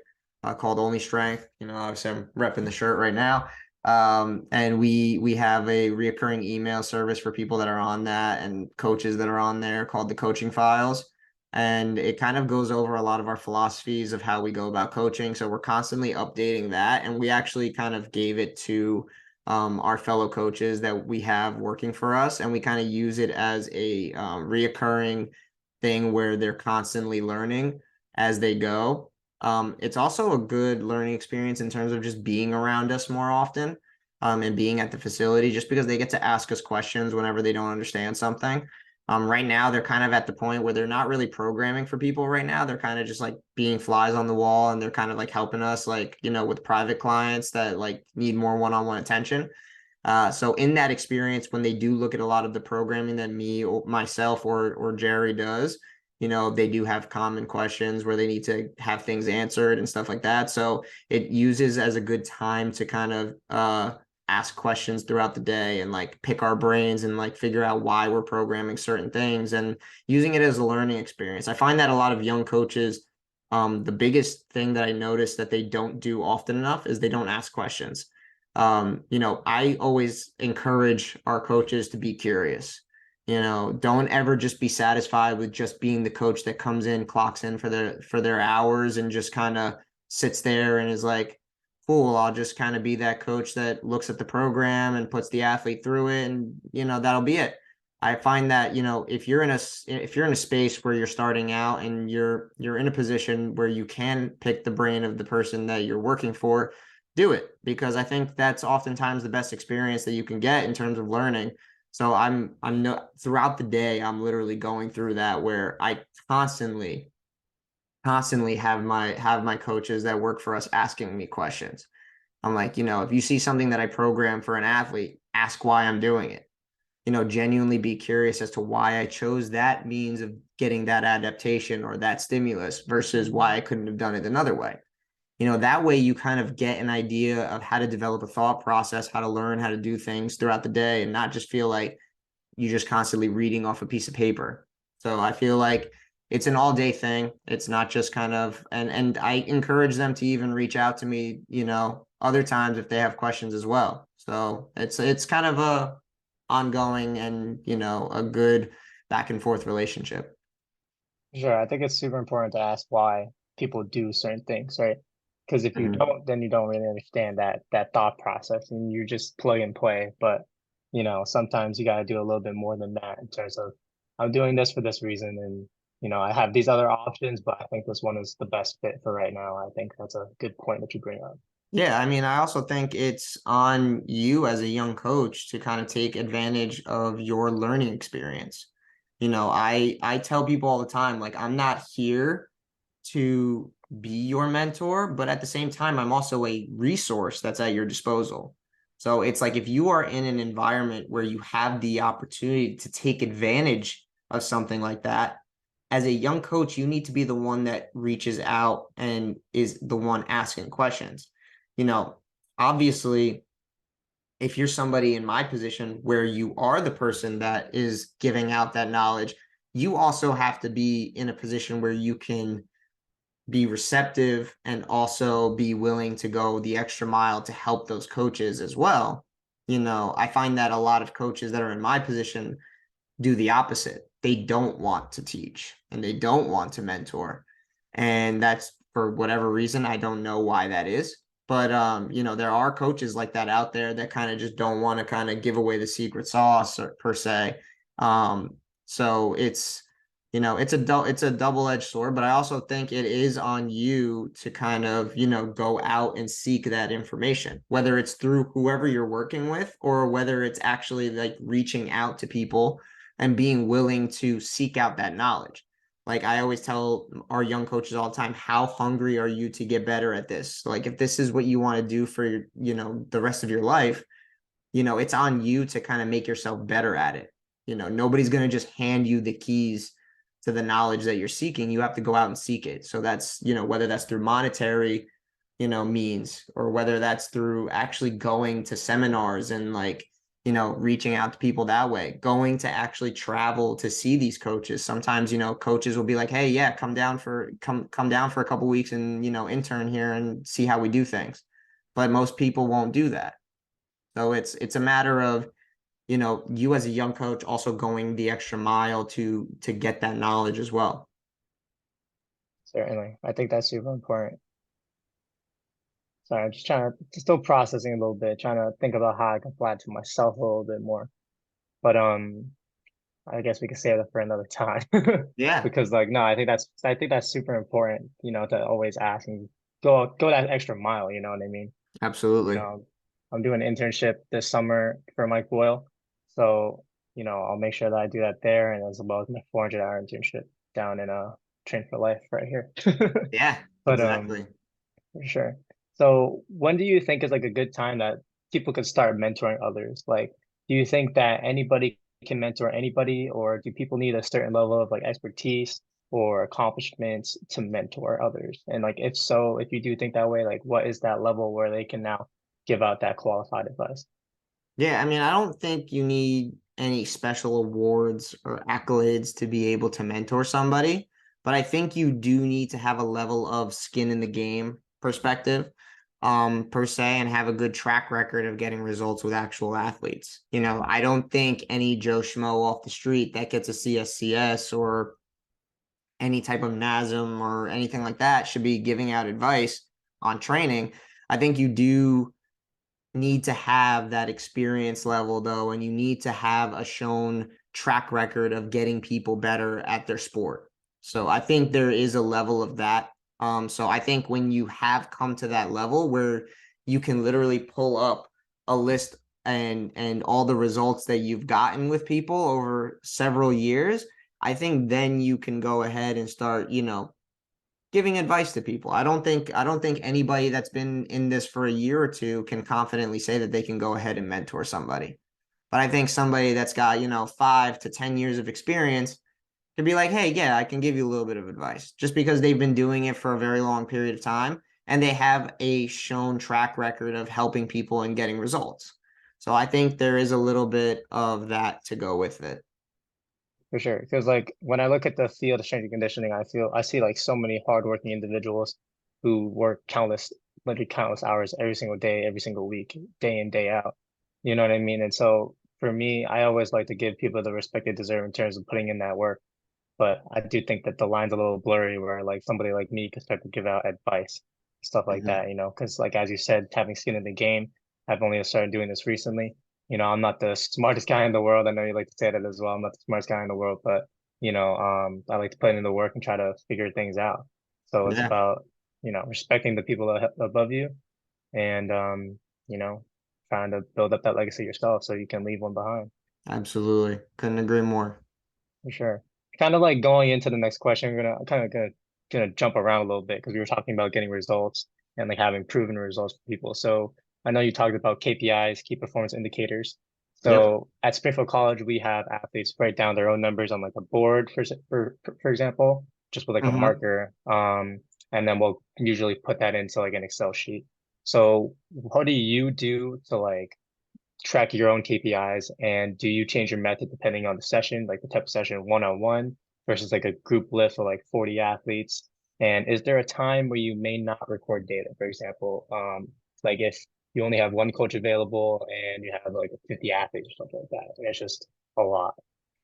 S2: called Only Strength. Obviously I'm repping the shirt right now. And we have a reoccurring email service for people that are on that and coaches that are on there called the coaching files. And it kind of goes over a lot of our philosophies of how we go about coaching. So we're constantly updating that. And we actually kind of gave it to our fellow coaches that we have working for us. And we kind of use it as a reoccurring thing where they're constantly learning as they go. It's also a good learning experience in terms of just being around us more often, and being at the facility, just because they get to ask us questions whenever they don't understand something. Right now, they're kind of at the point where they're not really programming for people right now. They're kind of just like being flies on the wall, and they're kind of like helping us, like, with private clients that like need more one-on-one attention. So in that experience, when they do look at a lot of the programming that me or myself or Jerry does, they do have common questions where they need to have things answered and stuff like that. So it uses as a good time to kind of ask questions throughout the day and like pick our brains and like figure out why we're programming certain things and using it as a learning experience. I find that a lot of young coaches, the biggest thing that I notice that they don't do often enough is they don't ask questions. I always encourage our coaches to be curious. Don't ever just be satisfied with just being the coach that comes in, clocks in for their hours and just kind of sits there and is like, cool, I'll just kind of be that coach that looks at the program and puts the athlete through it, and that'll be it. I find that, if you're in a space where you're starting out and you're in a position where you can pick the brain of the person that you're working for, do it, because I think that's oftentimes the best experience that you can get in terms of learning. So I'm no throughout the day, I'm literally going through that where I constantly have my coaches that work for us asking me questions. I'm like, if you see something that I program for an athlete, ask why I'm doing it. Genuinely be curious as to why I chose that means of getting that adaptation or that stimulus versus why I couldn't have done it another way. That way you kind of get an idea of how to develop a thought process, how to learn how to do things throughout the day, and not just feel like you just constantly reading off a piece of paper. So I feel like it's an all day thing. It's not just kind of, and I encourage them to even reach out to me, other times if they have questions as well. So it's kind of a ongoing and, a good back and forth relationship.
S1: Sure, I think it's super important to ask why people do certain things, right? Because if you
S2: Mhm.
S1: don't, then you don't really understand that thought process, and you just plug and play. But sometimes you got to do a little bit more than that in terms of I'm doing this for this reason, and I have these other options, but I think this one is the best fit for right now. I think that's a good point that you bring up.
S2: Yeah, I mean, I also think it's on you as a young coach to kind of take advantage of your learning experience. I tell people all the time, like, I'm not here to be your mentor, but at the same time, I'm also a resource that's at your disposal. So it's like if you are in an environment where you have the opportunity to take advantage of something like that, as a young coach, you need to be the one that reaches out and is the one asking questions. You know, Obviously, if you're somebody in my position where you are the person that is giving out that knowledge, you also have to be in a position where you can be receptive and also be willing to go the extra mile to help those coaches as well. I find that a lot of coaches that are in my position do the opposite. They don't want to teach and they don't want to mentor. And that's for whatever reason. I don't know why that is. But there are coaches like that out there that kind of just don't want to kind of give away the secret sauce or, per se. So it's a double-edged sword, but I also think it is on you to kind of, go out and seek that information, whether it's through whoever you're working with or whether it's actually like reaching out to people and being willing to seek out that knowledge. Like I always tell our young coaches all the time, how hungry are you to get better at this? Like if this is what you want to do for the rest of your life, it's on you to kind of make yourself better at it. Nobody's going to just hand you the keys to the knowledge that you're seeking. You have to go out and seek it. So that's, whether that's through monetary, means, or whether that's through actually going to seminars and like, reaching out to people that way, going to actually travel to see these coaches. Sometimes, coaches will be like, hey, yeah, come down for a couple weeks and, intern here and see how we do things. But most people won't do that. So it's a matter of, you as a young coach also going the extra mile to get that knowledge as well.
S1: Certainly. I think that's super important. Sorry, I'm just trying to still processing a little bit, trying to think about how I can apply it to myself a little bit more. But I guess we can save that for another time.
S2: Yeah,
S1: Because like no, I think that's super important, to always ask and go that extra mile, you know what I mean? You
S2: absolutely.
S1: know, I'm doing an internship this summer for Mike Boyle. So, I'll make sure that I do that there and as well as my 400-hour internship down in Train for Life right here.
S2: Yeah,
S1: But
S2: exactly.
S1: for sure. So when do you think is like a good time that people could start mentoring others? Like, do you think that anybody can mentor anybody, or do people need a certain level of like expertise or accomplishments to mentor others? And like, if so, if you do think that way, like, what is that level where they can now give out that qualified advice?
S2: Yeah, I mean, I don't think you need any special awards or accolades to be able to mentor somebody, but I think you do need to have a level of skin in the game perspective, per se, and have a good track record of getting results with actual athletes. I don't think any Joe Schmo off the street that gets a CSCS or any type of NASM or anything like that should be giving out advice on training. I think you do need to have that experience level though, and you need to have a shown track record of getting people better at their sport. So I think there is a level of that. So I think when you have come to that level where you can literally pull up a list and all the results that you've gotten with people over several years, I think then you can go ahead and start, giving advice to people. I don't think anybody that's been in this for a year or two can confidently say that they can go ahead and mentor somebody. But I think somebody that's got, 5 to 10 years of experience can be like, hey, yeah, I can give you a little bit of advice just because they've been doing it for a very long period of time and they have a shown track record of helping people and getting results. So I think there is a little bit of that to go with it.
S1: For sure. Because like when I look at the field of strength and conditioning, I see like so many hardworking individuals who work literally countless hours every single day, every single week, day in, day out. You know what I mean? And so for me, I always like to give people the respect they deserve in terms of putting in that work. But I do think that the line's a little blurry where like somebody like me could start to give out advice, stuff like
S2: Mhm.
S1: that, because like as you said, having skin in the game, I've only started doing this recently. I'm not the smartest guy in the world. I know you like to say that as well. I'm not the smartest guy in the world, but I like to put in the work and try to figure things out. So it's
S2: Yeah,
S1: about, respecting the people above you and you know, trying to build up that legacy yourself so you can leave one behind.
S2: absolutely. Couldn't agree more.
S1: For sure. Kind of like going into the next question, we're gonna kind of gonna jump around a little bit because we were talking about getting results and like having proven results for people. So I know you talked about KPIs, key performance indicators.
S2: Yep.
S1: So at Springfield College, we have athletes write down their own numbers on like a board, for example, just with like a
S2: Hmm.
S1: marker. And then we'll usually put that into like an Excel sheet. So what do you do to like track your own KPIs? And do you change your method depending on the session, like the type of session, one-on-one versus like a group lift of like 40 athletes? And is there a time where you may not record data? For example, like if you only have one coach available and you have like 50 athletes or something like that, and it's just a lot.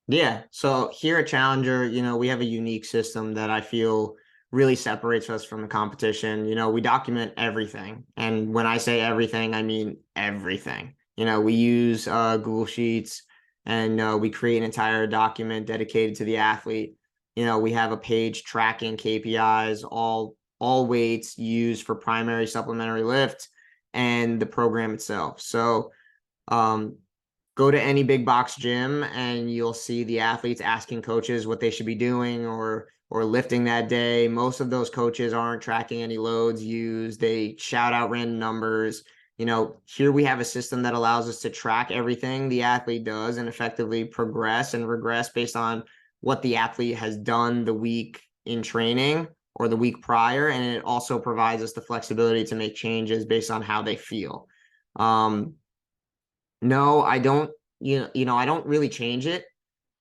S2: Yeah. So here at Challenger, we have a unique system that I feel really separates us from the competition. We document everything. And when I say everything, I mean everything. We use Google Sheets and we create an entire document dedicated to the athlete. We have a page tracking KPIs, all weights used for primary, supplementary lift, and the program itself. So um, go to any big box gym and you'll see the athletes asking coaches what they should be doing or lifting that day. Most of those coaches aren't tracking any loads used. They shout out random numbers. Here we have a system that allows us to track everything the athlete does and effectively progress and regress based on what the athlete has done the week in training or the week prior. And it also provides us the flexibility to make changes based on how they feel. No, I don't, I don't really change it.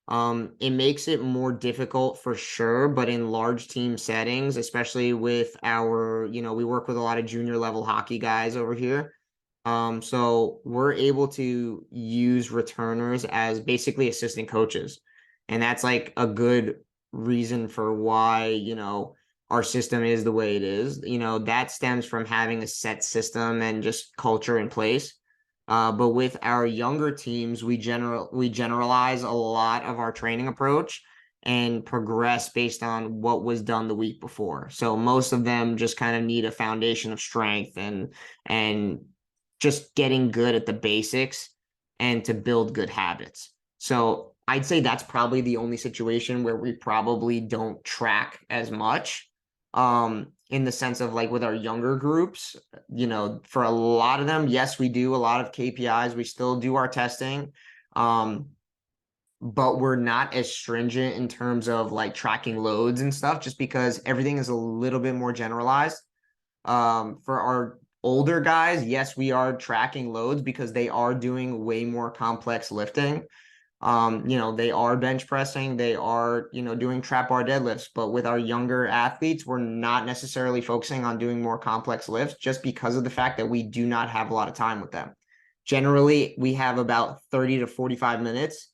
S2: It makes it more difficult for sure, but in large team settings, especially with we work with a lot of junior level hockey guys over here. So we're able to use returners as basically assistant coaches. And that's like a good reason for why, our system is the way it is. That stems from having a set system and just culture in place. But with our younger teams, we generalize a lot of our training approach and progress based on what was done the week before. So most of them just kind of need a foundation of strength and just getting good at the basics and to build good habits. So I'd say that's probably the only situation where we probably don't track as much. In the sense of like with our younger groups, for a lot of them, yes, we do a lot of KPIs. We still do our testing. But we're not as stringent in terms of like tracking loads and stuff, just because everything is a little bit more generalized. For our older guys, yes, we are tracking loads because they are doing way more complex lifting. They are bench pressing, they are, doing trap bar deadlifts, but with our younger athletes, we're not necessarily focusing on doing more complex lifts just because of the fact that we do not have a lot of time with them. Generally, we have about 30 to 45 minutes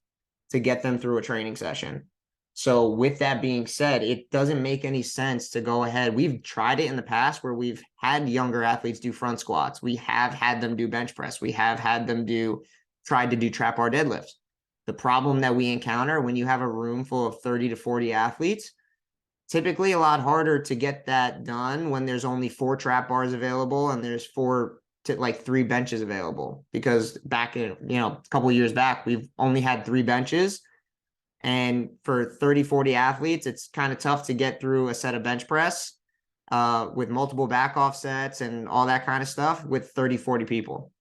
S2: to get them through a training session. So with that being said, it doesn't make any sense to go ahead. We've tried it in the past where we've had younger athletes do front squats. We have had them do bench press. We have had them tried to do trap bar deadlifts. The problem that we encounter when you have a room full of 30 to 40 athletes, typically a lot harder to get that done when there's only 4 trap bars available and there's 3 benches available. Because back in, a couple of years back, we've only had 3 benches. And for 30, 40 athletes, it's kind of tough to get through a set of bench press with multiple back off sets and all that kind of stuff with 30, 40 people.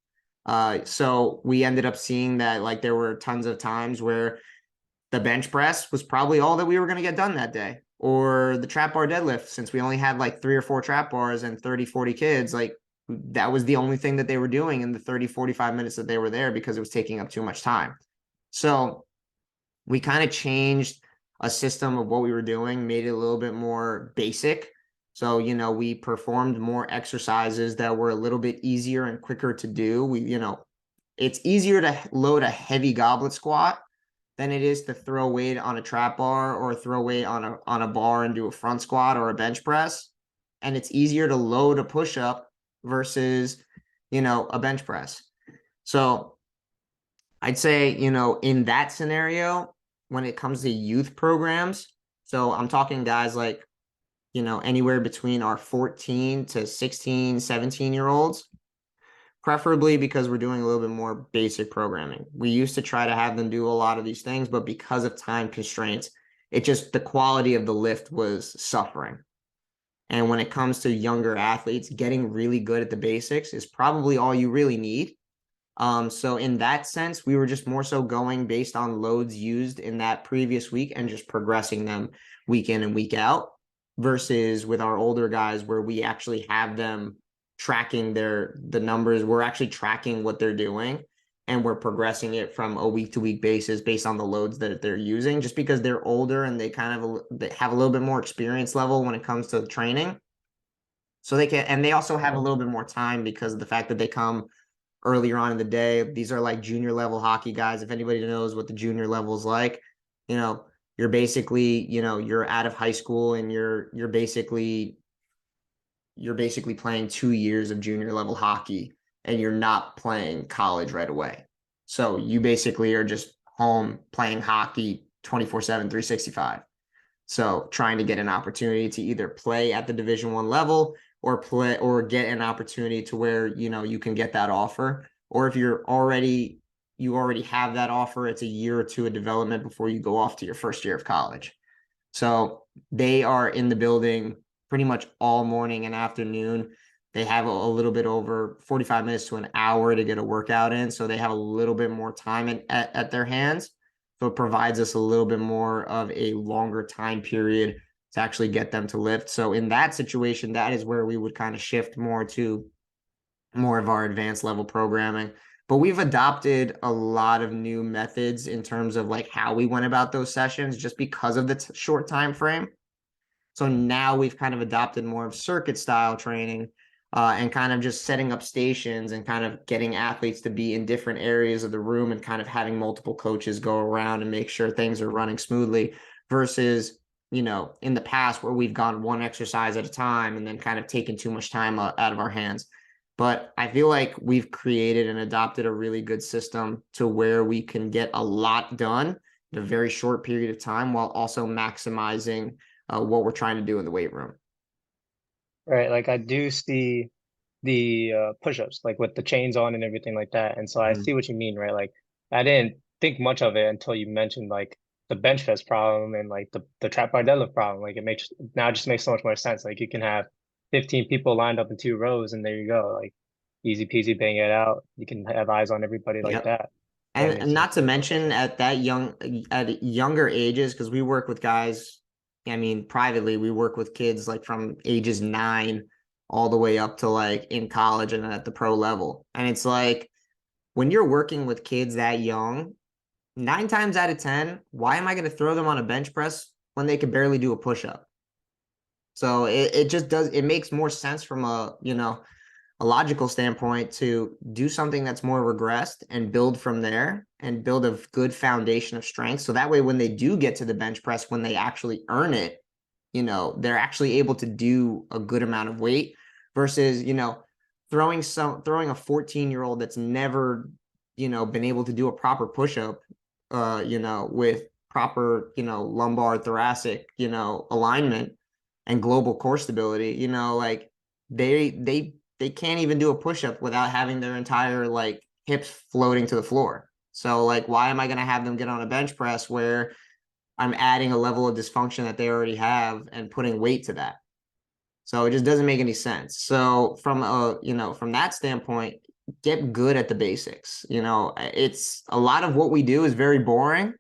S2: So we ended up seeing that like there were tons of times where the bench press was probably all that we were going to get done that day, or the trap bar deadlift, since we only had like 3 or 4 trap bars and 30, 40 kids, like that was the only thing that they were doing in the 30, 45 minutes that they were there because it was taking up too much time. So we kind of changed a system of what we were doing, made it a little bit more basic. So, we performed more exercises that were a little bit easier and quicker to do. It's easier to load a heavy goblet squat than it is to throw weight on a trap bar or throw weight on a bar and do a front squat or a bench press. And it's easier to load a push up versus, a bench press. So I'd say, in that scenario, when it comes to youth programs, so I'm talking guys like, anywhere between our 14 to 16, 17-year-olds, preferably because we're doing a little bit more basic programming. We used to try to have them do a lot of these things, but because of time constraints, the quality of the lift was suffering. And when it comes to younger athletes, getting really good at the basics is probably all you really need. So in that sense, we were just more so going based on loads used in that previous week and just progressing them week in and week out, versus with our older guys where we actually have them tracking the numbers. We're actually tracking what they're doing and we're progressing it from a week to week basis based on the loads that they're using, just because they're older and they have a little bit more experience level when it comes to training. So they also have a little bit more time because of the fact that they come earlier on in the day. These are like junior level hockey guys. If anybody knows what the junior level is like, you're basically, you're out of high school and you're basically playing 2 years of junior level hockey and you're not playing college right away. So you basically are just home playing hockey 24/7, 365. So trying to get an opportunity to either play at the Division 1 level or play or get an opportunity to where, you can get that offer. Or if you already have that offer, it's a year or two of development before you go off to your first year of college. So they are in the building pretty much all morning and afternoon. They have a little bit over 45 minutes to an hour to get a workout in. So they have a little bit more time at their hands. So it provides us a little bit more of a longer time period to actually get them to lift. So in that situation, that is where we would kind of shift more to more of our advanced level programming. But we've adopted a lot of new methods in terms of like how we went about those sessions just because of the short time frame. So now we've kind of adopted more of circuit style training, and kind of just setting up stations and kind of getting athletes to be in different areas of the room and kind of having multiple coaches go around and make sure things are running smoothly versus, in the past where we've gone one exercise at a time and then kind of taken too much time out of our hands. But I feel like we've created and adopted a really good system to where we can get a lot done in a very short period of time while also maximizing what we're trying to do in the weight room.
S1: Right. Like I do see the push-ups, like with the chains on and everything like that. And so I
S2: Mhm.
S1: see what you mean, right? Like I didn't think much of it until you mentioned like the bench press problem and like the trap bar deadlift problem. Like it makes now it just makes so much more sense. Like you can have 15 people lined up in two rows and there you go. Like easy peasy, bang it out. You can have eyes on everybody like
S2: Yep.
S1: that. That
S2: And
S1: makes
S2: not
S1: sense.
S2: to mention at younger ages, because we work with guys, I mean, privately, we work with kids like from ages 9 all the way up to like in college and at the pro level. And it's like when you're working with kids that young, 9 times out of 10, why am I going to throw them on a bench press when they could barely do a push up? So it just does, it makes more sense from a logical standpoint to do something that's more regressed and build from there and build a good foundation of strength. So that way, when they do get to the bench press, when they actually earn it, they're actually able to do a good amount of weight versus, throwing a 14-year-old that's never, been able to do a proper push-up, with proper, lumbar thoracic, alignment and global core stability, like they can't even do a push-up without having their entire like hips floating to the floor. So like why am I going to have them get on a bench press where I'm adding a level of dysfunction that they already have and putting weight to that? So it just doesn't make any sense. So from that standpoint, get good at the basics. It's a lot of what we do is very boring,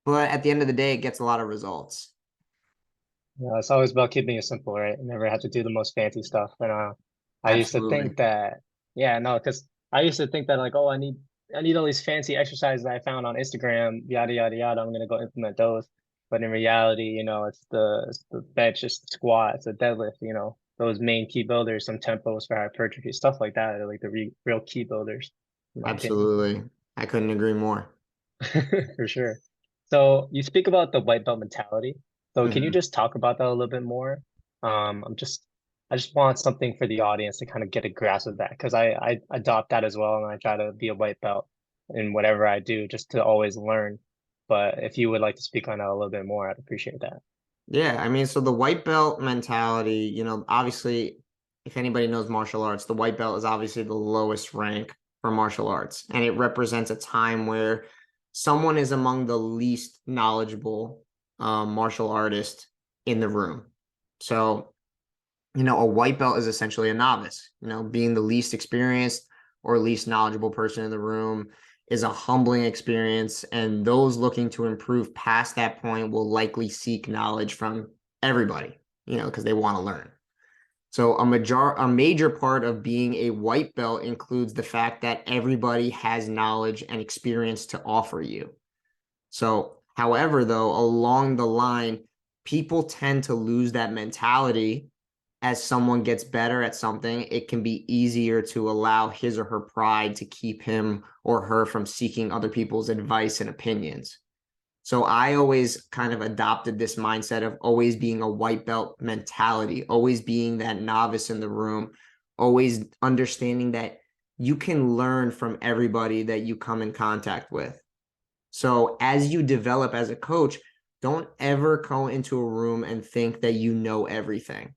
S2: but at the end of the day it gets a lot of results.
S1: Yeah, it's always about keeping it simple, right? Never have to do the most fancy stuff. And I used to
S2: Absolutely.
S1: think that, yeah, no, because I used to think that like, oh, I need all these fancy exercises that I found on Instagram, yada yada yada. I'm gonna go implement those. But in reality, it's the bench, it's the squat, it's the deadlift, those main key builders, some tempos for hypertrophy, stuff like that are like the re real key builders, in my opinion.
S2: Absolutely. I couldn't agree more.
S1: For sure. So you speak about the white belt mentality. So can you
S2: Mhm.
S1: just talk about that a little bit more? I just want something for the audience to kind of get a grasp of that because I adopt that as well and I try to be a white belt in whatever I do just to always learn. But if you would like to speak on that a little bit more, I'd appreciate that.
S2: Yeah, I mean, so the white belt mentality, obviously, if anybody knows martial arts, the white belt is obviously the lowest rank for martial arts, and it represents a time where someone is among the least knowledgeable martial artists in the room. So, a white belt is essentially a novice, being the least experienced or least knowledgeable person in the room is a humbling experience. And those looking to improve past that point will likely seek knowledge from everybody, because they want to learn. So a major part of being a white belt includes the fact that everybody has knowledge and experience to offer you. So, however, though, along the line, people tend to lose that mentality as someone gets better at something, it can be easier to allow his or her pride to keep him or her from seeking other people's advice and opinions. So I always kind of adopted this mindset of always being a white belt mentality, always being that novice in the room, always understanding that you can learn from everybody that you come in contact with. So as you develop as a coach, Don't ever go into a room and think that you know everything,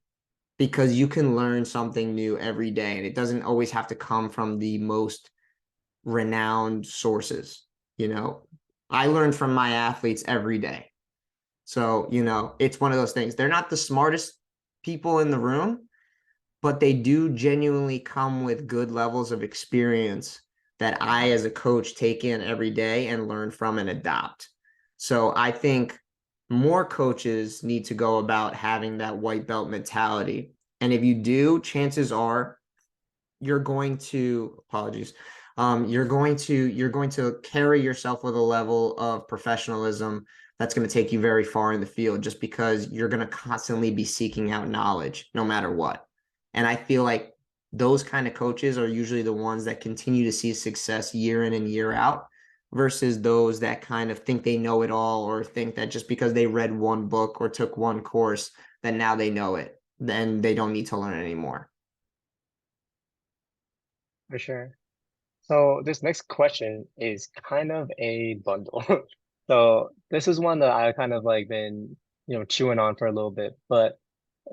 S2: because you can learn something new every day, and it doesn't always have to come from the most renowned sources. You know, I learn from my athletes every day. So, it's one of those things. They're not the smartest people in the room, but they do genuinely come with good levels of experience that I, as a coach, take in every day and learn from and adopt. So I think more coaches need to go about having that white belt mentality. And if you do, chances are you're going to, apologies, you're going to carry yourself with a level of professionalism that's going to take you very far in the field, just because you're going to constantly be seeking out knowledge no matter what. And I feel like those kind of coaches are usually the ones that continue to see success year in and year out, versus those that kind of think they know it all, or think that just because they read one book or took one course, that now they know it, then they don't need to learn anymore.
S1: For sure. So this next question is kind of a bundle. So this is one that I kind of like been, chewing on for a little bit, but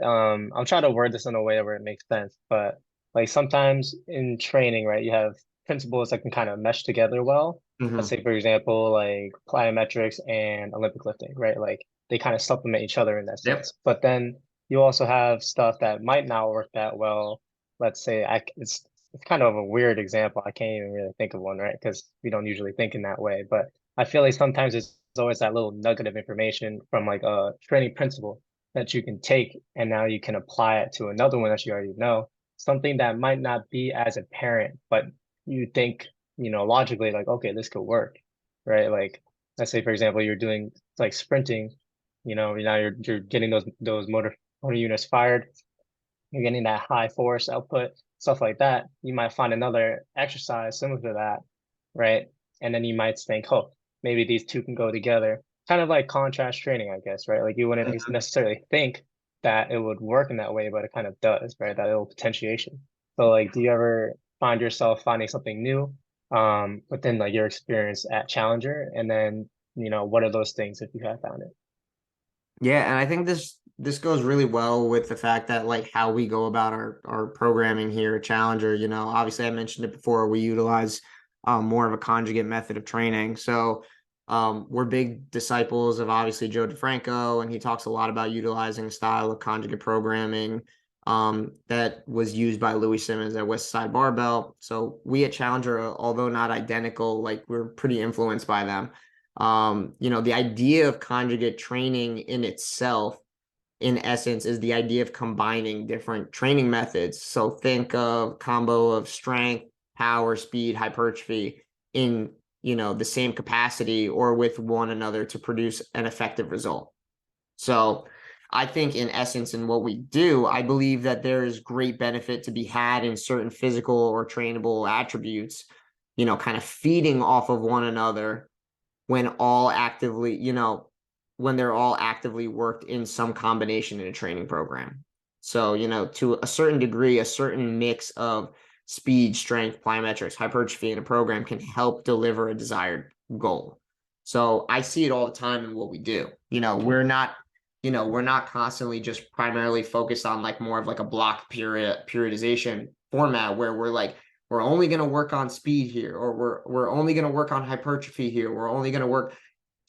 S1: I'm trying to word this in a way where it makes sense. But like sometimes in training, right, you have principles that can kind of mesh together well. Let's
S2: Mm-hmm.
S1: say, for example, like plyometrics and Olympic lifting, right? Like they kind of supplement each other in that
S2: Yep.
S1: sense. But then you also have stuff that might not work that well. Let's say it's kind of a weird example. I can't even really think of one, right? Because we don't usually think in that way. But I feel like sometimes it's always that little nugget of information from like a training principle that you can take and now you can apply it to another one that you already know. Something that might not be as apparent, but you think, logically like, okay, this could work, right? Like, let's say, for example, you're doing like sprinting, now you're getting those motor units fired, you're getting that high force output, stuff like that. You might find another exercise similar to that, right? And then you might think, oh, maybe these two can go together. Kind of like contrast training, I guess, right? Like you wouldn't necessarily think that it would work in that way, but it kind of does, right? That little potentiation. So like, do you ever find yourself finding something new within like your experience at Challenger? And then, what are those things if you have found it?
S2: Yeah, and I think this goes really well with the fact that, like, how we go about our programming here at Challenger. Obviously I mentioned it before, we utilize more of a conjugate method of training. So we're big disciples of, obviously, Joe DeFranco, and he talks a lot about utilizing a style of conjugate programming that was used by Louis Simmons at West Side Barbell. So we at Challenger, although not identical, like, we're pretty influenced by them. The idea of conjugate training in itself, in essence, is the idea of combining different training methods. So think of combo of strength, power, speed, hypertrophy in, the same capacity or with one another to produce an effective result. So I think, in essence, in what we do, I believe that there is great benefit to be had in certain physical or trainable attributes, kind of feeding off of one another when all actively, when they're all actively worked in some combination in a training program. So, to a certain degree, a certain mix of speed, strength, plyometrics, hypertrophy in a program can help deliver a desired goal. So I see it all the time in what we do. We're not constantly just primarily focused on, like, more of like a block periodization format where we're only going to work on speed here, or we're only going to work on hypertrophy here. We're only going to work,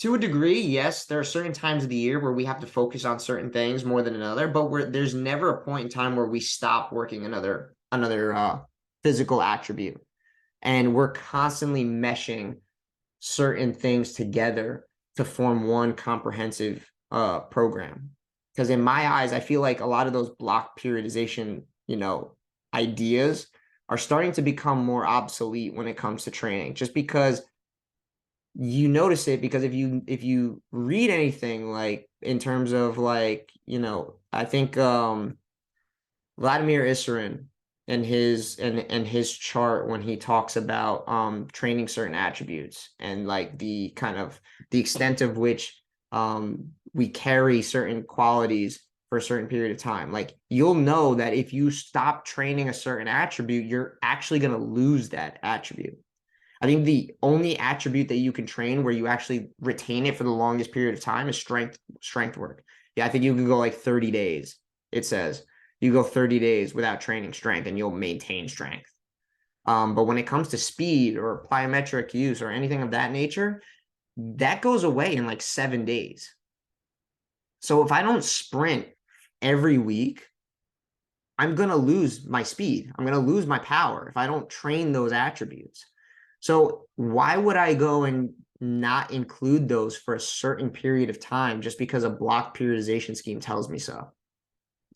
S2: to a degree. Yes, there are certain times of the year where we have to focus on certain things more than another, but there's never a point in time where we stop working another physical attribute, and we're constantly meshing certain things together to form one comprehensive program. Because in my eyes, I feel like a lot of those block periodization, ideas are starting to become more obsolete when it comes to training, just because you notice it. Because if you read anything, like, in terms of, like, I think Vladimir Isrin and his chart, when he talks about training certain attributes, and, like, the extent of which we carry certain qualities for a certain period of time. Like, you'll know that if you stop training a certain attribute, you're actually going to lose that attribute. I think the only attribute that you can train where you actually retain it for the longest period of time is strength work. Yeah, I think you can go like 30 days. It says you go 30 days without training strength and you'll maintain strength. But when it comes to speed or plyometric use or anything of that nature, that goes away in like 7 days. So if I don't sprint every week, I'm going to lose my speed. I'm going to lose my power if I don't train those attributes. So why would I go and not include those for a certain period of time just because a block periodization scheme tells me so?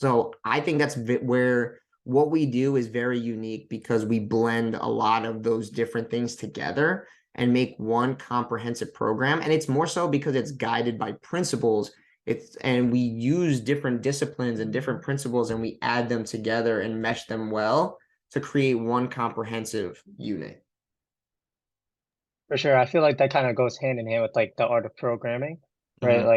S2: So I think that's where what we do is very unique because we blend a lot of those different things together and make one comprehensive program. And it's more so because it's guided by principles. And we use different disciplines and different principles and we add them together and mesh them well to create one comprehensive unit.
S1: For sure. I feel like that kind of goes hand in hand with like the art of programming, right?
S2: Mm-hmm.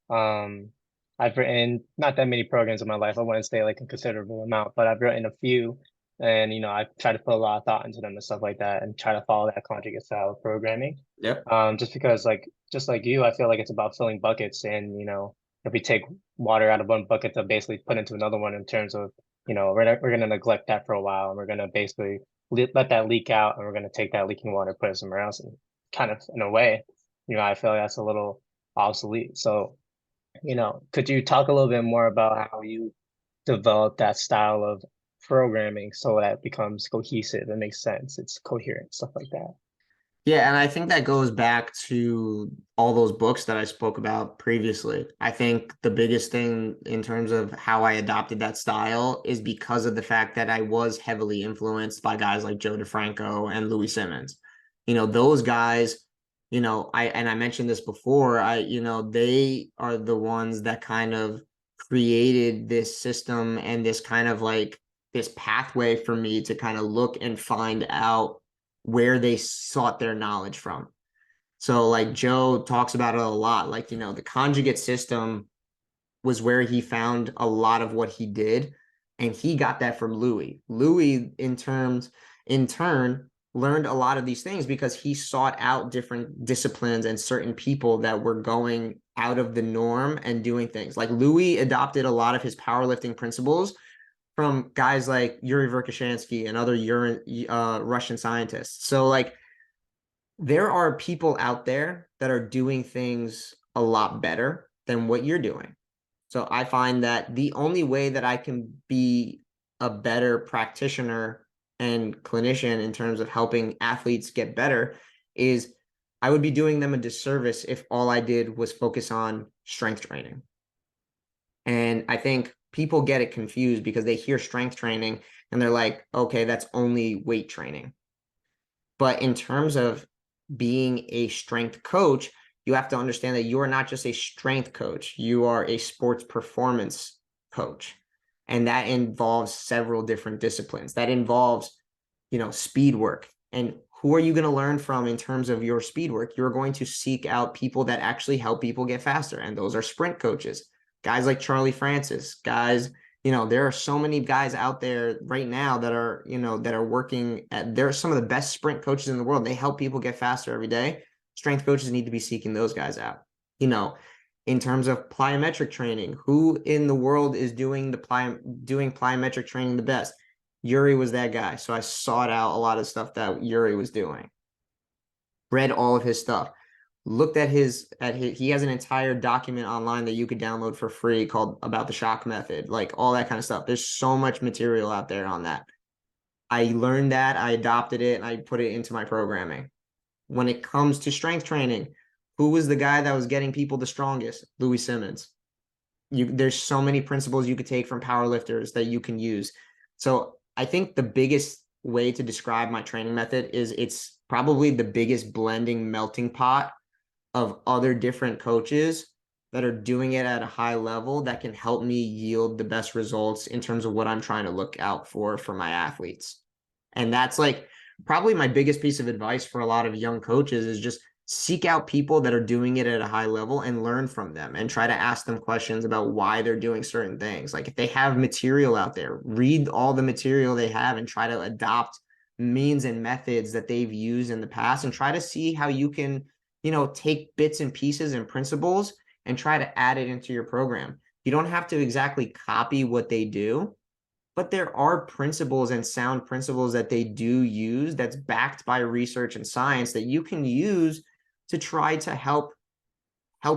S1: Like, I've written not that many programs in my life. I wouldn't say like a considerable amount, but I've written a few and, I try to put a lot of thought into them and stuff like that and try to follow that conjugate style of programming.
S2: Yep.
S1: Just because like, just like you, I feel like it's about filling buckets and, if we take water out of one bucket to basically put into another one in terms of, we're going to neglect that for a while and we're going to basically let that leak out and we're going to take that leaking water, put it somewhere else. And kind of in a way, I feel like that's a little obsolete. So, could you talk a little bit more about how you develop that style of programming so that it becomes cohesive, it makes sense, it's coherent, stuff like that?
S2: Yeah, and I think that goes back to all those books that I spoke about previously. I think the biggest thing in terms of how I adopted that style is because of the fact that I was heavily influenced by guys like Joe DeFranco and Louis Simmons. Those guys, I mentioned this before, they are the ones that kind of created this system and this kind of like this pathway for me to kind of look and find out where they sought their knowledge from. So like Joe talks about it a lot, like, the conjugate system was where he found a lot of what he did. And he got that from Louis. Louis, in turn, learned a lot of these things because he sought out different disciplines and certain people that were going out of the norm and doing things. Like Louis adopted a lot of his powerlifting principles from guys like Yuri Verkhoshansky and other Russian scientists. So like there are people out there that are doing things a lot better than what you're doing. So I find that the only way that I can be a better practitioner and clinician in terms of helping athletes get better is I would be doing them a disservice if all I did was focus on strength training. And I think people get it confused because they hear strength training and they're like, okay, that's only weight training. But in terms of being a strength coach, you have to understand that you are not just a strength coach, you are a sports performance coach. And that involves several different disciplines. That involves, speed work. And who are you going to learn from in terms of your speed work? You're going to seek out people that actually help people get faster. And those are sprint coaches, guys like Charlie Francis, guys, there are so many guys out there right now that are, that are working at, they're some of the best sprint coaches in the world. They help people get faster every day. Strength coaches need to be seeking those guys out. In terms of plyometric training, who in the world is doing doing plyometric training the best? Yuri was that guy. So I sought out a lot of stuff that Yuri was doing, read all of his stuff, looked at he has an entire document online that you could download for free called About the Shock Method, like all that kind of stuff. There's so much material out there on that. I learned that, I adopted it, and I put it into my programming. When it comes to strength training, who was the guy that was getting people the strongest? Louis Simmons. There's so many principles you could take from powerlifters that you can use. So I think the biggest way to describe my training method is it's probably the biggest blending melting pot of other different coaches that are doing it at a high level that can help me yield the best results in terms of what I'm trying to look out for my athletes. And that's like probably my biggest piece of advice for a lot of young coaches is just seek out people that are doing it at a high level and learn from them and try to ask them questions about why they're doing certain things. Like if they have material out there, read all the material they have and try to adopt means and methods that they've used in the past and try to see how you can, take bits and pieces and principles and try to add it into your program. You don't have to exactly copy what they do, but there are principles and sound principles that they do use that's backed by research and science that you can use to try to help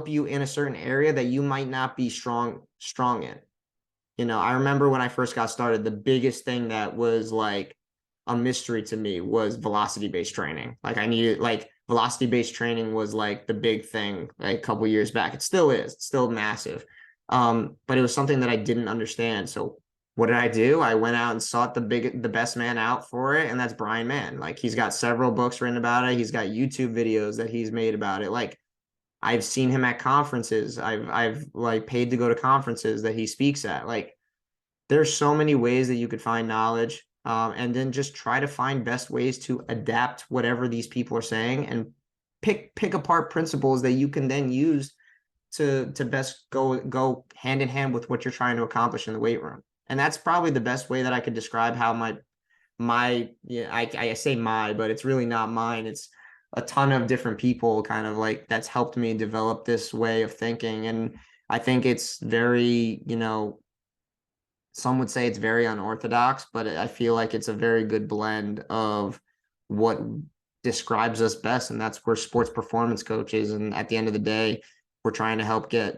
S2: you in a certain area that you might not be strong in. I remember when I first got started, the biggest thing that was like a mystery to me was velocity based training. Like I needed like velocity based training was like the big thing like a couple years back. It still is, it's still massive. But it was something that I didn't understand. So what did I do? I went out and sought the best man out for it, and that's Brian Mann. Like he's got several books written about it. He's got YouTube videos that he's made about it. Like I've seen him at conferences. I've like paid to go to conferences that he speaks at. Like there's so many ways that you could find knowledge, and then just try to find best ways to adapt whatever these people are saying and pick apart principles that you can then use to best go hand in hand with what you're trying to accomplish in the weight room. And that's probably the best way that I could describe how my yeah, I say my, but it's really not mine. It's a ton of different people kind of like that's helped me develop this way of thinking. And I think it's very, some would say it's very unorthodox, but I feel like it's a very good blend of what describes us best. And that's where sports performance coaches. And at the end of the day, we're trying to help get,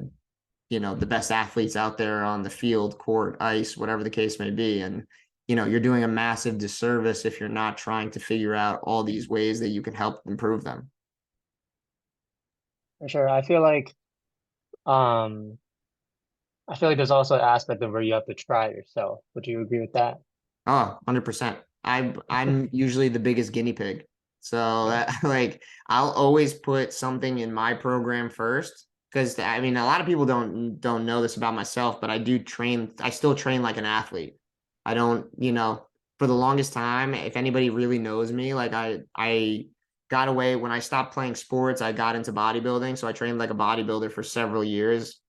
S2: the best athletes out there on the field, court, ice, whatever the case may be. And, you're doing a massive disservice if you're not trying to figure out all these ways that you can help improve them.
S1: For sure. Um I feel like there's also an aspect of where you have to try yourself. Would you agree with that?
S2: Oh, 100%. I'm usually the biggest guinea pig. So
S1: Yeah.
S2: that like I'll always put something in my program first because I mean a lot of people don't know this about myself, but I still train like an athlete. I don't, for the longest time, if anybody really knows me, like I got away when I stopped playing sports, I got into bodybuilding. So I trained like a bodybuilder for several years.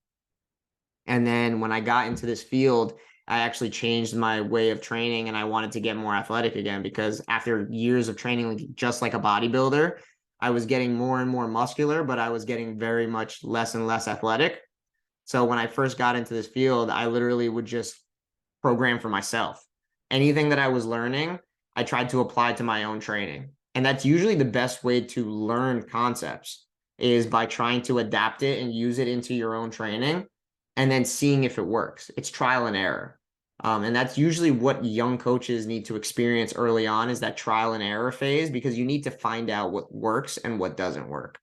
S2: And then when I got into this field, I actually changed my way of training and I wanted to get more athletic again because after years of training just like a bodybuilder, I was getting more and more muscular, but I was getting very much less and less athletic. So when I first got into this field, I literally would just program for myself. Anything that I was learning, I tried to apply to my own training. And that's usually the best way to learn concepts is by trying to adapt it and use it into your own training and then seeing if it works. It's trial and error. And that's usually what young coaches need to experience early on is that trial and error phase because you need to find out what works and what doesn't work.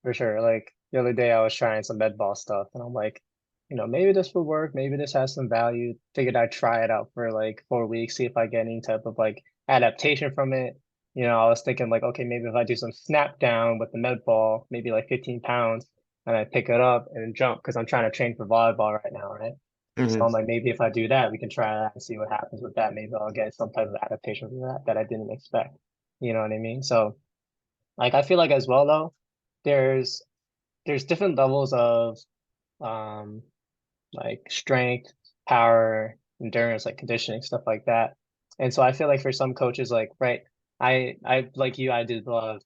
S1: For sure. Like the other day I was trying some med ball stuff and I'm like, maybe this will work, maybe this has some value. Figured I'd try it out for like 4 weeks, see if I get any type of like adaptation from it. I was thinking like, okay, maybe if I do some snap down with the med ball, maybe like 15 pounds, and I pick it up and jump because I'm trying to train for volleyball right now, right? So
S2: Mhm.
S1: I'm like, maybe if I do that, we can try that and see what happens with that. Maybe I'll get some type of adaptation from that I didn't expect. You know what I mean? So like I feel like as well though, there's there's different levels of um like strength, power, endurance, like conditioning, stuff like that. And so I feel like for some coaches, like, right, I like you, I did a lot of,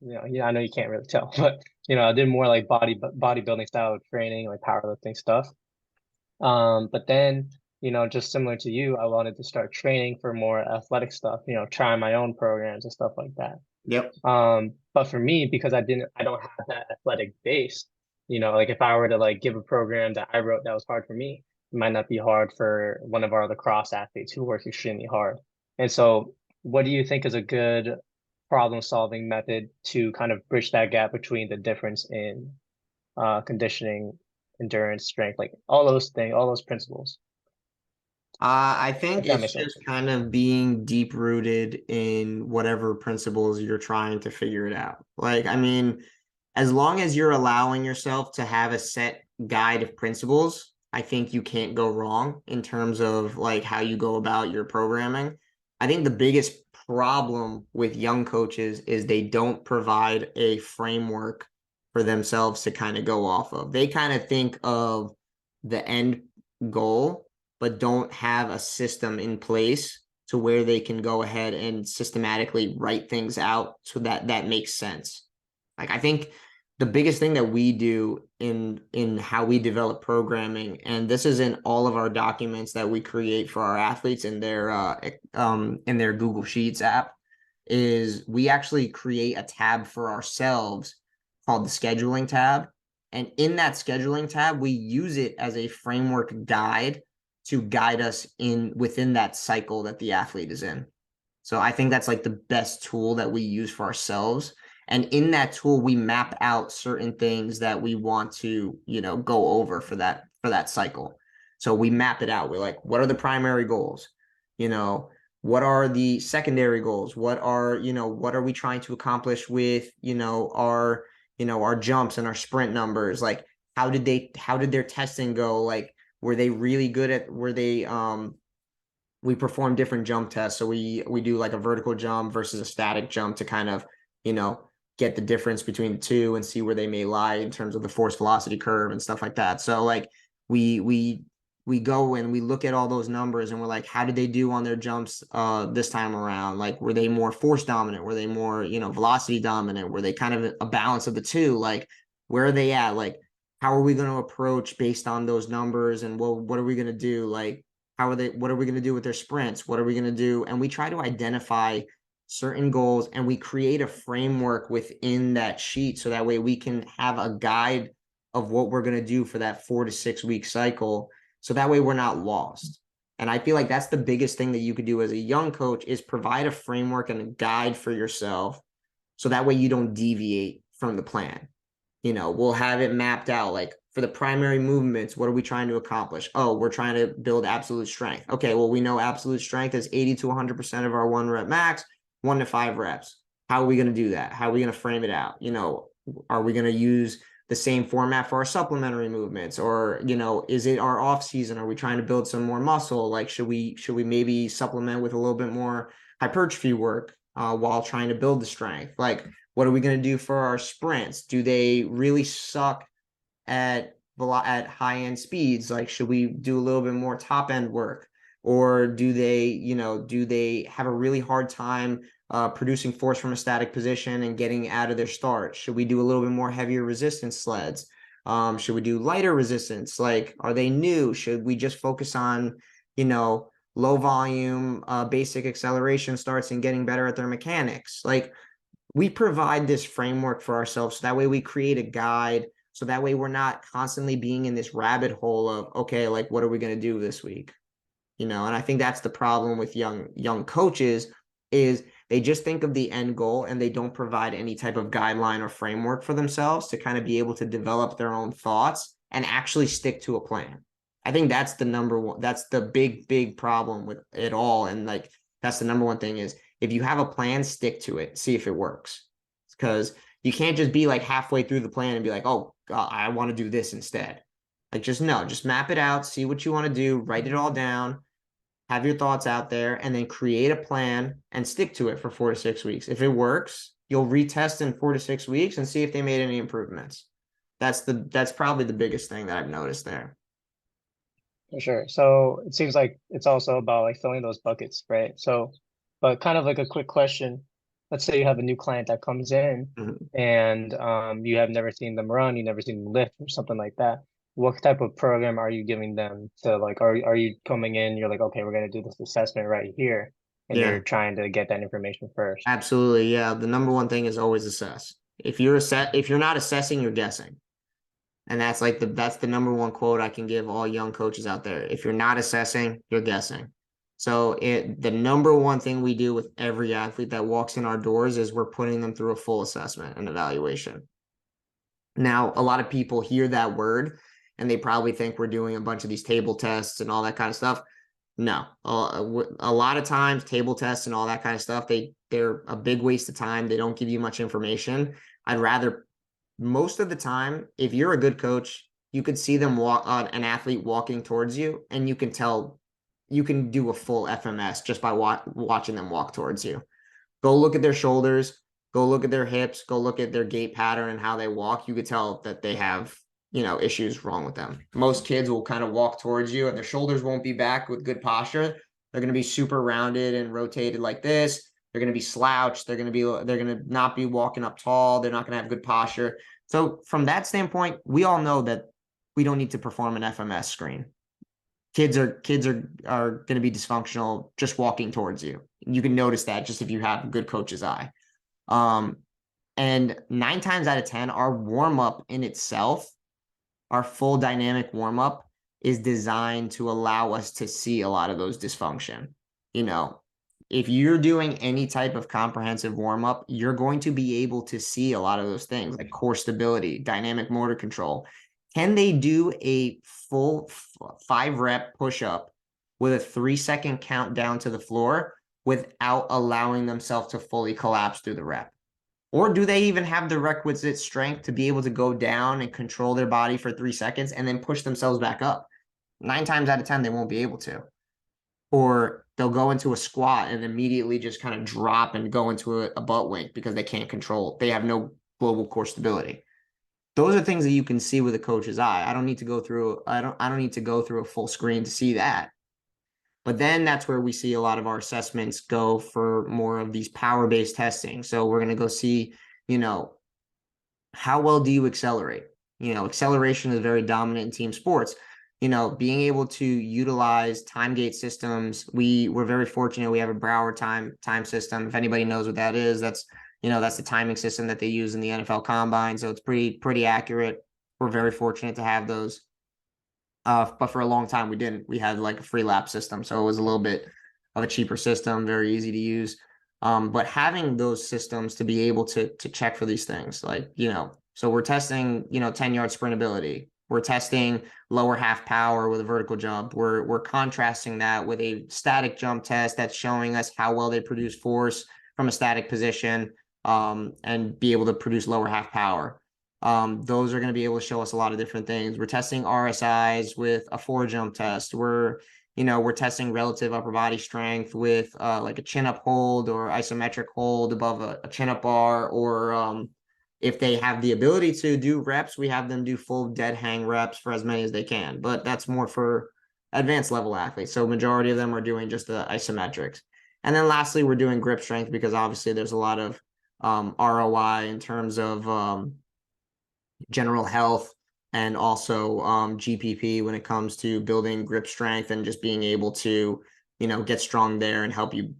S1: yeah, I know you can't really tell, but I did more like bodybuilding style of training, like powerlifting stuff. But then, just similar to you, I wanted to start training for more athletic stuff, trying my own programs and stuff like that.
S2: Yep.
S1: But for me, because I don't have that athletic base, like if I were to like give a program that I wrote that was hard for me, it might not be hard for one of our other cross athletes who work extremely hard. And so, what do you think is a good problem solving method to kind of bridge that gap between the difference in conditioning, endurance, strength, like all those things, all those principles,
S2: I think
S1: if that
S2: it's
S1: makes sense?
S2: just kind of being deep rooted in whatever principles you're trying to figure it out. Like, I mean, as long as you're allowing yourself to have a set guide of principles, I think you can't go wrong in terms of like how you go about your programming. I think the biggest problem with young coaches is they don't provide a framework for themselves to kind of go off of. They kind of think of the end goal but don't have a system in place to where they can go ahead and systematically write things out so that that makes sense. Like I think the biggest thing that we do in how we develop programming, and this is in all of our documents that we create for our athletes in their Google Sheets app, is we actually create a tab for ourselves called the scheduling tab. And in that scheduling tab, we use it as a framework guide to guide us in within that cycle that the athlete is in. So I think that's like the best tool that we use for ourselves. And in that tool, we map out certain things that we want to, go over for that cycle. So we map it out. We're like, what are the primary goals? You know, what are the secondary goals? What are we trying to accomplish with, our jumps and our sprint numbers? Like, how did their testing go? Like, were they really good at, we perform different jump tests. So we do like a vertical jump versus a static jump to kind of, get the difference between the two and see where they may lie in terms of the force velocity curve and stuff like that. So like we go and we look at all those numbers and we're like, how did they do on their jumps this time around? Like, were they more force dominant? Were they more, velocity dominant? Were they kind of a balance of the two? Like, where are they at? Like, how are we going to approach based on those numbers? And what are we going to do? Like, what are we going to do with their sprints? What are we going to do? And we try to identify certain goals and we create a framework within that sheet. So that way we can have a guide of what we're going to do for that 4 to 6 week cycle. So that way we're not lost. And I feel like that's the biggest thing that you could do as a young coach is provide a framework and a guide for yourself. So that way you don't deviate from the plan. We'll have it mapped out. Like for the primary movements, what are we trying to accomplish? Oh, we're trying to build absolute strength. Okay, well, we know absolute strength is 80 to 100% of our 1 rep max, 1 to 5 reps. How are we going to do that? How are we going to frame it out? Are we going to use the same format for our supplementary movements? Or, is it our off season? Are we trying to build some more muscle? Like, should we maybe supplement with a little bit more hypertrophy work while trying to build the strength? Like, what are we going to do for our sprints? Do they really suck at high end speeds? Like, should we do a little bit more top end work? Or do they have a really hard time producing force from a static position and getting out of their start? Should we do a little bit more heavier resistance sleds? Should we do lighter resistance? Like, are they new? Should we just focus on, low volume, basic acceleration starts and getting better at their mechanics? Like, we provide this framework for ourselves. So that way we create a guide. So that way we're not constantly being in this rabbit hole of, okay, like, what are we going to do this week? And I think that's the problem with young coaches is they just think of the end goal and they don't provide any type of guideline or framework for themselves to kind of be able to develop their own thoughts and actually stick to a plan. I think that's the number one, that's the big problem with it all. And like, that's the number one thing is if you have a plan, stick to it, see if it works. Because you can't just be like halfway through the plan and be like, oh, God, I want to do this instead. Like, just map it out, see what you want to do, write it all down, have your thoughts out there, and then create a plan and stick to it for 4 to 6 weeks. If it works, you'll retest in 4 to 6 weeks and see if they made any improvements. That's probably the biggest thing that I've noticed there.
S1: For sure. So it seems like it's also about like filling those buckets, right? So, but kind of like a quick question. Let's say you have a new client that comes in
S2: Mhm.
S1: and you have never seen them run, you never seen them lift or something like that. What type of program are you giving them to like, are you coming in, you're like, okay, we're gonna do this assessment right here, and
S2: Yeah,
S1: you're trying to get that information first.
S2: absolutely. Yeah, the number one thing is always assess. If you're not assessing, you're guessing. And that's the number one quote I can give all young coaches out there. If you're not assessing, you're guessing. So the number one thing we do with every athlete that walks in our doors is we're putting them through a full assessment and evaluation. Now, a lot of people hear that word and they probably think we're doing a bunch of these table tests and all that kind of stuff. No, a lot of times table tests and all that kind of stuff, they're a big waste of time. They don't give you much information. I'd rather most of the time, if you're a good coach, you could see them walk an athlete walking towards you, and you can tell you can do a full FMS just by watching them walk towards you. Go look at their shoulders, go look at their hips, go look at their gait pattern and how they walk. You could tell that they have, issues wrong with them. Most kids will kind of walk towards you and their shoulders won't be back with good posture. They're going to be super rounded and rotated like this. They're going to be slouched. They're going to not be walking up tall. They're not going to have good posture. So from that standpoint, we all know that we don't need to perform an FMS screen. Kids are going to be dysfunctional just walking towards you. You can notice that just if you have a good coach's eye. Um, and 9 times out of 10, our warm up in itself, our full dynamic warm up, is designed to allow us to see a lot of those dysfunction. You know, if you're doing any type of comprehensive warm up, you're going to be able to see a lot of those things like core stability, dynamic motor control. Can they do a full 5 rep push up with a 3 second count down to the floor without allowing themselves to fully collapse through the rep? Or do they even have the requisite strength to be able to go down and control their body for 3 seconds and then push themselves back up? 9 times out of 10, they won't be able to. Or they'll go into a squat and immediately just kind of drop and go into a butt wink because they can't control. They have no global core stability. Those are things that you can see with a coach's eye. I don't need to go through. I don't need to go through a full screen to see that. But then that's where we see a lot of our assessments go for more of these power-based testing. So we're going to go see, you know, how well do you accelerate? You know, acceleration is very dominant in team sports. You know, being able to utilize time gate systems. We're very fortunate. We have a Brower time system. If anybody knows what that is, that's that's the timing system that they use in the NFL Combine. So it's pretty accurate. We're very fortunate to have those. But for a long time, we didn't. We had like a free lap system. So it was a little bit of a cheaper system, very easy to use. But having those systems to be able to check for these things, like, so we're testing, 10-yard sprintability. We're testing lower half power with a vertical jump. We're contrasting that with a static jump test that's showing us how well they produce force from a static position, and be able to produce lower half power. Those are going to be able to show us a lot of different things. We're testing RSIs with a 4-jump test. We're testing relative upper body strength with like a chin up hold or isometric hold above a chin up bar, or if they have the ability to do reps, we have them do full dead hang reps for as many as they can. But that's more for advanced level athletes. So majority of them are doing just the isometrics. And then lastly, we're doing grip strength because obviously there's a lot of ROI in terms of general health and also GPP when it comes to building grip strength and just being able to, get strong there and help you,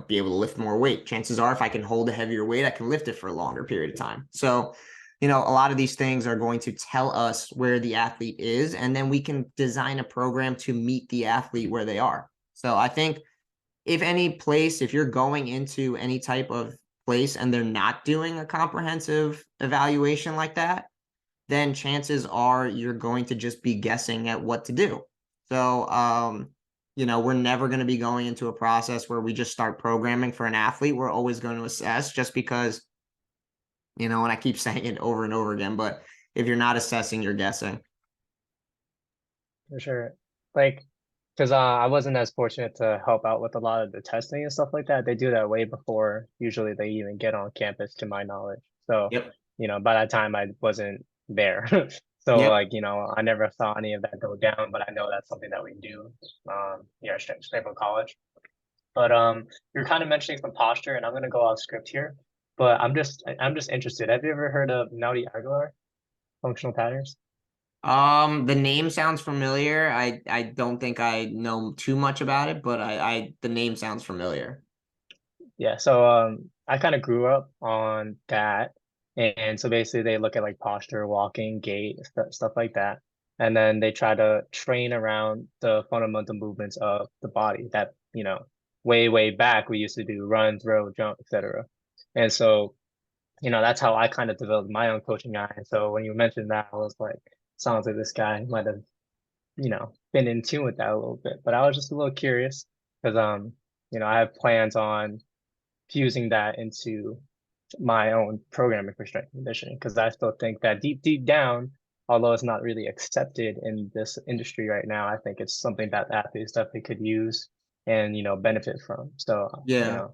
S2: be able to lift more weight. Chances are if I can hold a heavier weight, I can lift it for a longer period of time. So, a lot of these things are going to tell us where the athlete is, and then we can design a program to meet the athlete where they are. So I think if you're going into any type of place and they're not doing a comprehensive evaluation like that, then chances are you're going to just be guessing at what to do. So, we're never going to be going into a process where we just start programming for an athlete. We're always going to assess, just because, and I keep saying it over and over again, but if you're not assessing, you're guessing.
S1: For sure. Like, because I wasn't as fortunate to help out with a lot of the testing and stuff like that. They do that way before usually they even get on campus, to my knowledge. So,
S2: Yep.
S1: by that time I wasn't there. So
S2: Yep.
S1: like, I never saw any of that go down, but I know that's something that we do here at Strength College. But you're kind of mentioning some posture, and I'm gonna go off script here, but I'm just interested. Have you ever heard of Naudi Aguilar, functional patterns?
S2: The name sounds familiar. I don't think I know too much about it, but the name sounds familiar.
S1: Yeah, so I kind of grew up on that. And so basically they look at like posture, walking, gait, stuff like that. And then they try to train around the fundamental movements of the body that, way, way back we used to do run, throw, jump, etc. And so, that's how I kind of developed my own coaching eye. And so when you mentioned that, I was like, sounds like this guy might have, been in tune with that a little bit. But I was just a little curious because I have plans on fusing that into my own programming for strength and conditioning, because I still think that deep down, although it's not really accepted in this industry right now, I think it's something that athletes definitely could use and benefit from. So
S2: Yeah,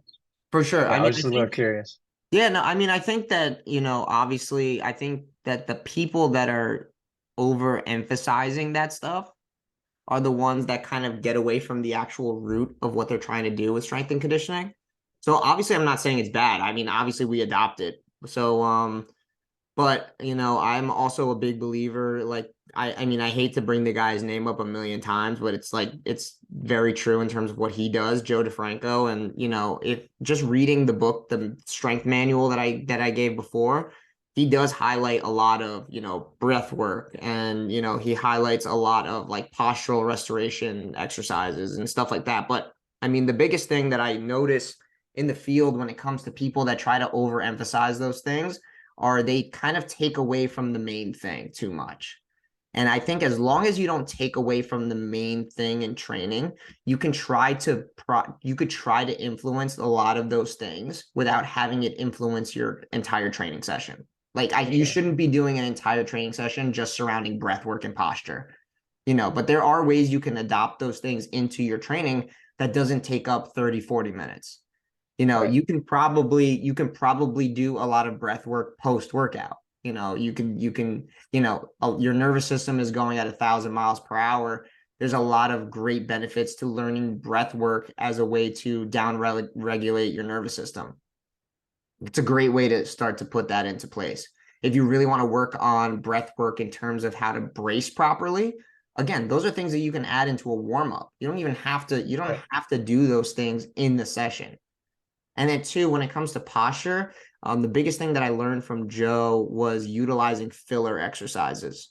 S2: for sure.
S1: yeah, I was just a little curious.
S2: Yeah, no, I mean, I think that, obviously, I think that the people that are overemphasizing that stuff are the ones that kind of get away from the actual root of what they're trying to do with strength and conditioning. So obviously I'm not saying it's bad. I mean, obviously we adopt it. So but I'm also a big believer. Like I mean, I hate to bring the guy's name up a million times, but it's like it's very true in terms of what he does, Joe DeFranco. And if just reading the book, the strength manual that I gave before, he does highlight a lot of breath work, and he highlights a lot of like postural restoration exercises and stuff like that. But I mean, the biggest thing that I notice in the field when it comes to people that try to overemphasize those things are they kind of take away from the main thing too much. And I think as long as you don't take away from the main thing in training, you could try to influence a lot of those things without having it influence your entire training session. Like
S1: For
S2: you
S1: sure.
S2: shouldn't be doing an entire training session just surrounding breath work and posture. But there are ways you can adopt those things into your training that doesn't take up 30, 40 minutes.
S1: Right.
S2: You can probably do a lot of breath work post workout. Your nervous system is going at 1,000 miles per hour. There's a lot of great benefits to learning breath work as a way to down regulate your nervous system. It's a great way to start to put that into place. If you really want to work on breath work in terms of how to brace properly, again, those are things that you can add into a warm up. You don't
S1: Right.
S2: have to do those things in the session. And then two, when it comes to posture, the biggest thing that I learned from Joe was utilizing filler exercises.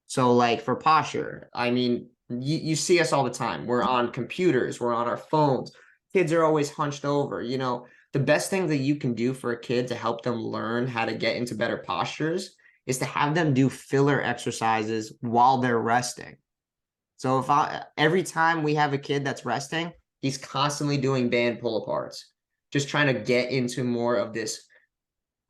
S2: So like for posture, I mean, you see us all the time. We're on computers, we're on our phones. Kids are always hunched over. The best thing that you can do for a kid to help them learn how to get into better postures is to have them do filler exercises while they're resting. So every time we have a kid that's resting, he's constantly doing band pull aparts, just trying to get into more of this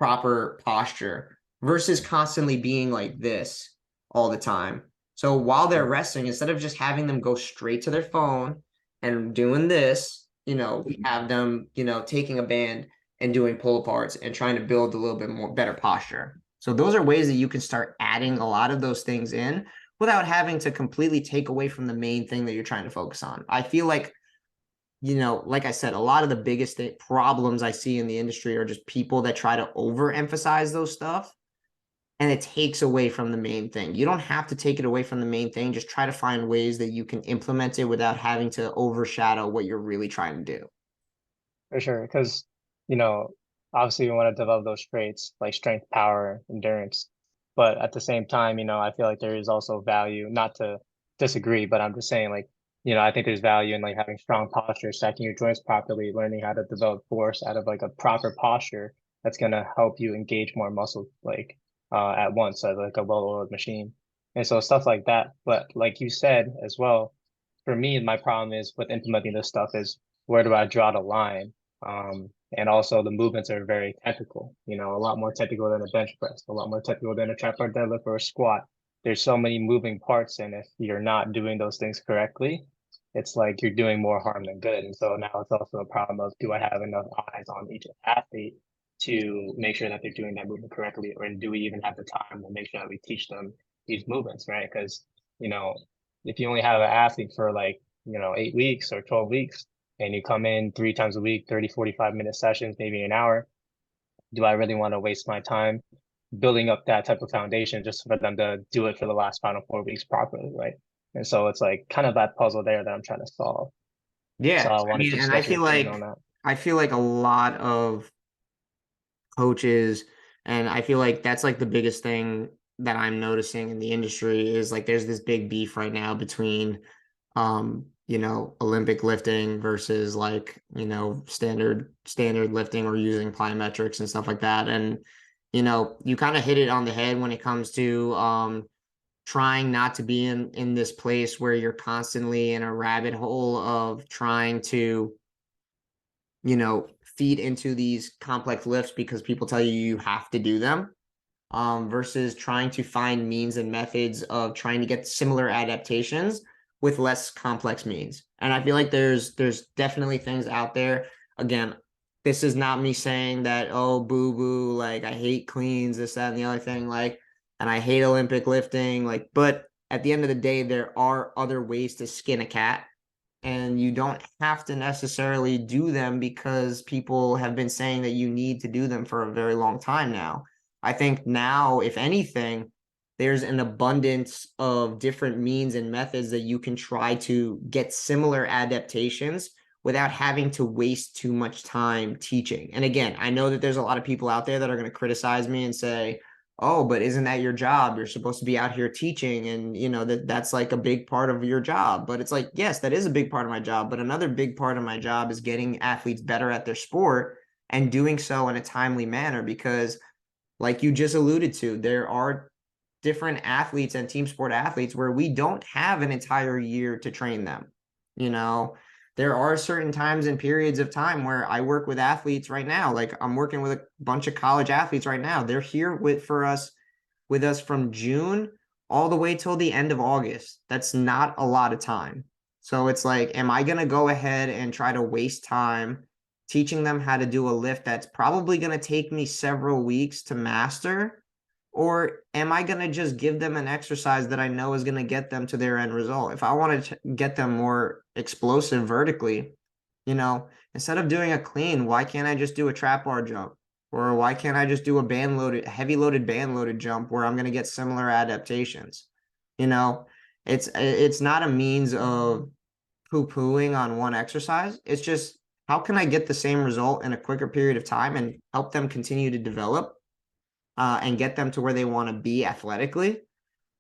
S2: proper posture versus constantly being like this all the time. So while they're
S1: Right.
S2: resting, instead of just having them go straight to their phone and doing this, we have them, taking a band and doing pull aparts and trying to build a little bit more better posture. So those are ways that you can start adding a lot of those things in without having to completely take away from the main thing that you're trying to focus on. I feel like like I said, a lot of the biggest problems I see in the industry are just people that try to overemphasize those stuff, and it takes away from the main thing. You don't have to take it away from the main thing. Just try to find ways that you can implement it without having to overshadow what you're really trying to do.
S1: For sure. Because, you know, obviously we want to develop those traits like strength, power, endurance. But at the same time, I feel like there is also value, not to disagree, but I'm just saying like, I think there's value in like having strong posture, stacking your joints properly, learning how to develop force out of like a proper posture that's gonna help you engage more muscle like at once as like a well-oiled machine. And so stuff like that. But like you said as well, for me, my problem is with implementing this stuff is where do I draw the line? And also the movements are very technical, a lot more technical than a bench press, a lot more technical than a trap bar deadlift or a squat. There's so many moving parts, and if you're not doing those things correctly, it's like you're doing more harm than good. And so now it's also a problem of do I have enough eyes on each athlete to make sure that they're doing that movement correctly, or do we even have the time to make sure that we teach them these movements, right? Because, you know, if you only have an athlete for like, 8 weeks or 12 weeks, and you come in 3 times a week, 30, 45-minute sessions, maybe an hour, do I really want to waste my time building up that type of foundation just for them to do it for the last final 4 weeks properly, right? And so it's like kind of that puzzle there that I'm trying to solve. So
S2: Yeah,
S1: I
S2: I
S1: wanted
S2: mean,
S1: to just
S2: and I
S1: get your
S2: feel
S1: opinion
S2: like
S1: on that.
S2: I feel like a lot of coaches, and I feel like that's like the biggest thing that I'm noticing in the industry is like there's this big beef right now between Olympic lifting versus like, standard lifting or using plyometrics and stuff like that. And, you kind of hit it on the head when it comes to trying not to be in this place where you're constantly in a rabbit hole of trying to, feed into these complex lifts because people tell you you have to do them, versus trying to find means and methods of trying to get similar adaptations with less complex means. And I feel like there's definitely things out there. Again, this is not me saying that, oh, boo boo, like I hate cleans, this, that, and the other thing, like, and I hate Olympic lifting, like, but at the end of the day, there are other ways to skin a cat, and you don't have to necessarily do them because people have been saying that you need to do them for a very long time now. I think now, if anything, there's an abundance of different means and methods that you can try to get similar adaptations without having to waste too much time teaching. And again, I know that there's a lot of people out there that are going to criticize me and say, oh, but isn't that your job? You're supposed to be out here teaching, and you know that's like a big part of your job. But it's like, yes, that is a big part of my job, but another big part of my job is getting athletes better at their sport and doing so in a timely manner, because like you just alluded to, there are different athletes and team sport athletes where we don't have an entire year to train them. You know, there are certain times and periods of time where I work with athletes right now. Like I'm working with a bunch of college athletes right now. They're here with us from June all the way till the end of August. That's not a lot of time. So it's like, am I going to go ahead and try to waste time teaching them how to do a lift that's probably going to take me several weeks to master? Or am I going to just give them an exercise that I know is going to get them to their end result? If I want to get them more explosive vertically, you know, instead of doing a clean, why can't I just do a trap bar jump? Or why can't I just do a heavy loaded band loaded jump where I'm going to get similar adaptations? You know, it's not a means of poo-pooing on one exercise. It's just, how can I get the same result in a quicker period of time and help them continue to develop and get them to where they want to be athletically,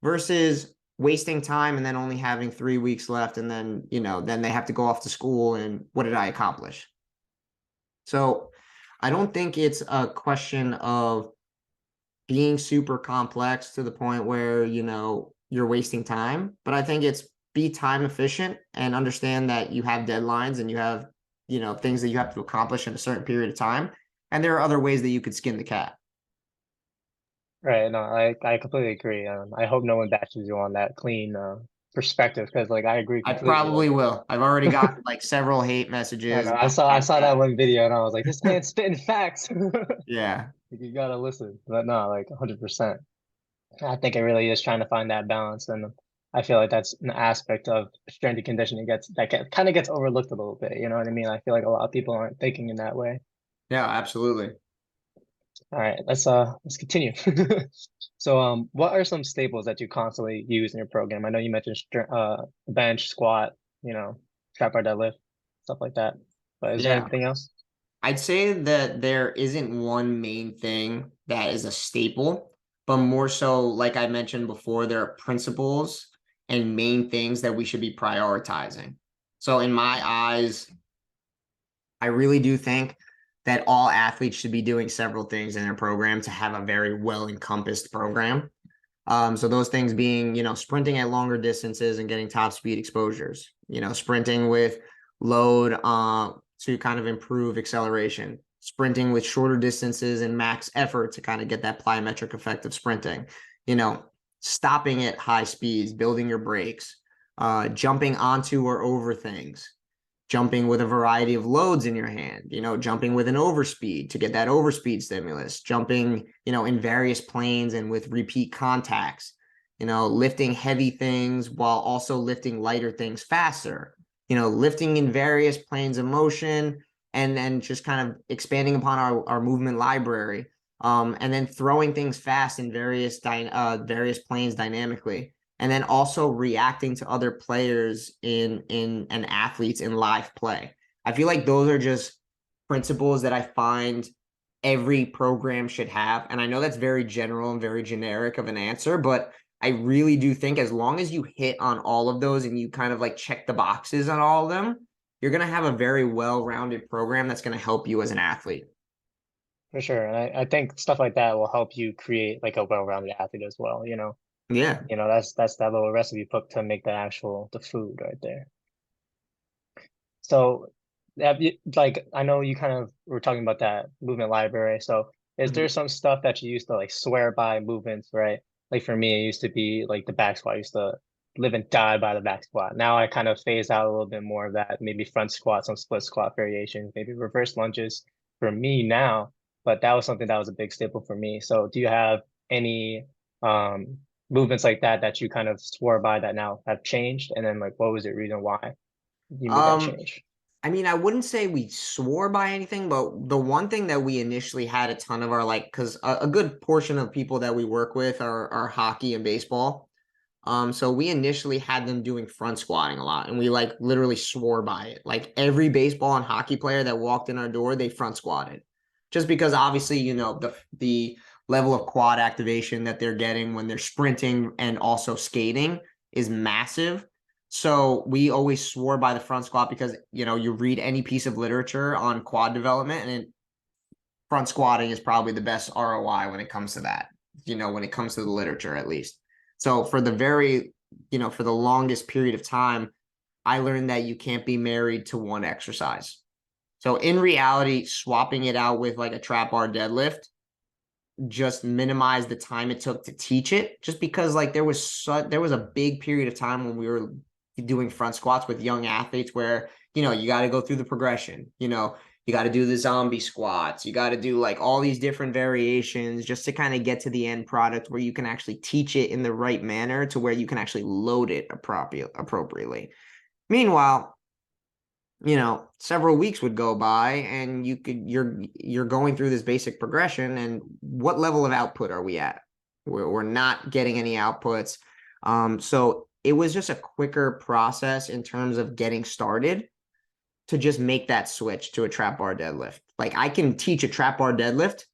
S2: versus wasting time and then only having 3 weeks left, and then then they have to go off to school, and what did I accomplish? So I don't think it's a question of being super complex to the point where you're wasting time, but I think it's be time efficient and understand that you have deadlines and you have things that you have to accomplish in a certain period of time, and there are other ways that you could skin the cat.
S1: Right. No, I completely agree. I hope no one bashes you on that clean perspective because like I agree
S2: I
S1: completely.
S2: probably
S1: Like
S2: will. I've already gotten like several hate
S1: I
S2: messages
S1: know
S2: about
S1: I
S2: that
S1: saw that
S2: fact.
S1: one video and I was like, this man's spitting facts.
S2: Yeah.
S1: You gotta listen. But no, like 100%. I think it really is trying to find that balance, and I feel like that's an aspect of strength and conditioning kind of gets overlooked a little bit. You know what I mean? I feel like a lot of people aren't thinking in that way.
S2: Yeah, absolutely.
S1: All right, let's continue. So what are some staples that you constantly use in your program? I know you mentioned bench, squat, trap bar deadlift, stuff like that. But is there
S2: Yeah.
S1: anything else?
S2: I'd say that there isn't one main thing that is a staple, but more so, like I mentioned before, there are principles and main things that we should be prioritizing. So, in my eyes, I really do think that all athletes should be doing several things in their program to have a very well encompassed program. So those things being, sprinting at longer distances and getting top speed exposures, sprinting with load to kind of improve acceleration, sprinting with shorter distances and max effort to kind of get that plyometric effect of sprinting, you know, stopping at high speeds, building your brakes, jumping onto or over things, jumping with a variety of loads in your hand, jumping with an overspeed to get that overspeed stimulus, jumping, in various planes and with repeat contacts, lifting heavy things while also lifting lighter things faster, lifting in various planes of motion, and then just kind of expanding upon our movement library. And then throwing things fast in various planes dynamically, and then also reacting to other players and athletes in live play. I feel like those are just principles that I find every program should have. And I know that's very general and very generic of an answer, but I really do think as long as you hit on all of those and you kind of like check the boxes on all of them, you're going to have a very well-rounded program that's going to help you as an athlete.
S1: For sure. And I think stuff like that will help you create like a well-rounded athlete as well,
S2: Yeah.
S1: That's that little recipe book to make the food right there. So like I know you kind of were talking about that movement library. So is there
S2: Mhm.
S1: some stuff that you used to like swear by movements, right? Like for me, it used to be like the back squat. I used to live and die by the back squat. Now I kind of phase out a little bit more of that, maybe front squat, some split squat variations, maybe reverse lunges for me now. But that was something that was a big staple for me. So do you have any movements like that that you kind of swore by that now have changed? And then like what was the reason why you made that
S2: Um,
S1: change?
S2: I mean, I wouldn't say we swore by anything, but the one thing that we initially had a ton of our like, because a good portion of people that we work with are hockey and baseball. So we initially had them doing front squatting a lot, and we like literally swore by it. Like every baseball and hockey player that walked in our door, they front squatted, just because obviously the level of quad activation that they're getting when they're sprinting and also skating is massive. So we always swore by the front squat because you read any piece of literature on quad development, and front squatting is probably the best ROI when it comes to that. When it comes to the literature, at least. So for the longest period of time, I learned that you can't be married to one exercise. So in reality, swapping it out with like a trap bar deadlift just minimized the time it took to teach it, just because like there was a big period of time when we were doing front squats with young athletes where you got to go through the progression. You got to do the zombie squats, you got to do like all these different variations just to kind of get to the end product where you can actually teach it in the right manner to where you can actually load it appropriately. Meanwhile, several weeks would go by and you're going through this basic progression, and what level of output are we at? We're not getting any outputs. So it was just a quicker process in terms of getting started to just make that switch to a trap bar deadlift. Like I can teach a trap bar deadlift.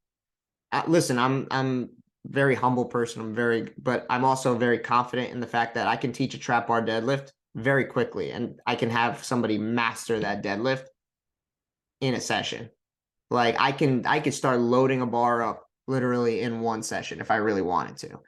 S2: Listen, I'm very humble person. But I'm also very confident in the fact that I can teach a trap bar deadlift very quickly, and I can have somebody master that deadlift in a session. Like I could start loading a bar up literally in one session if I really wanted to.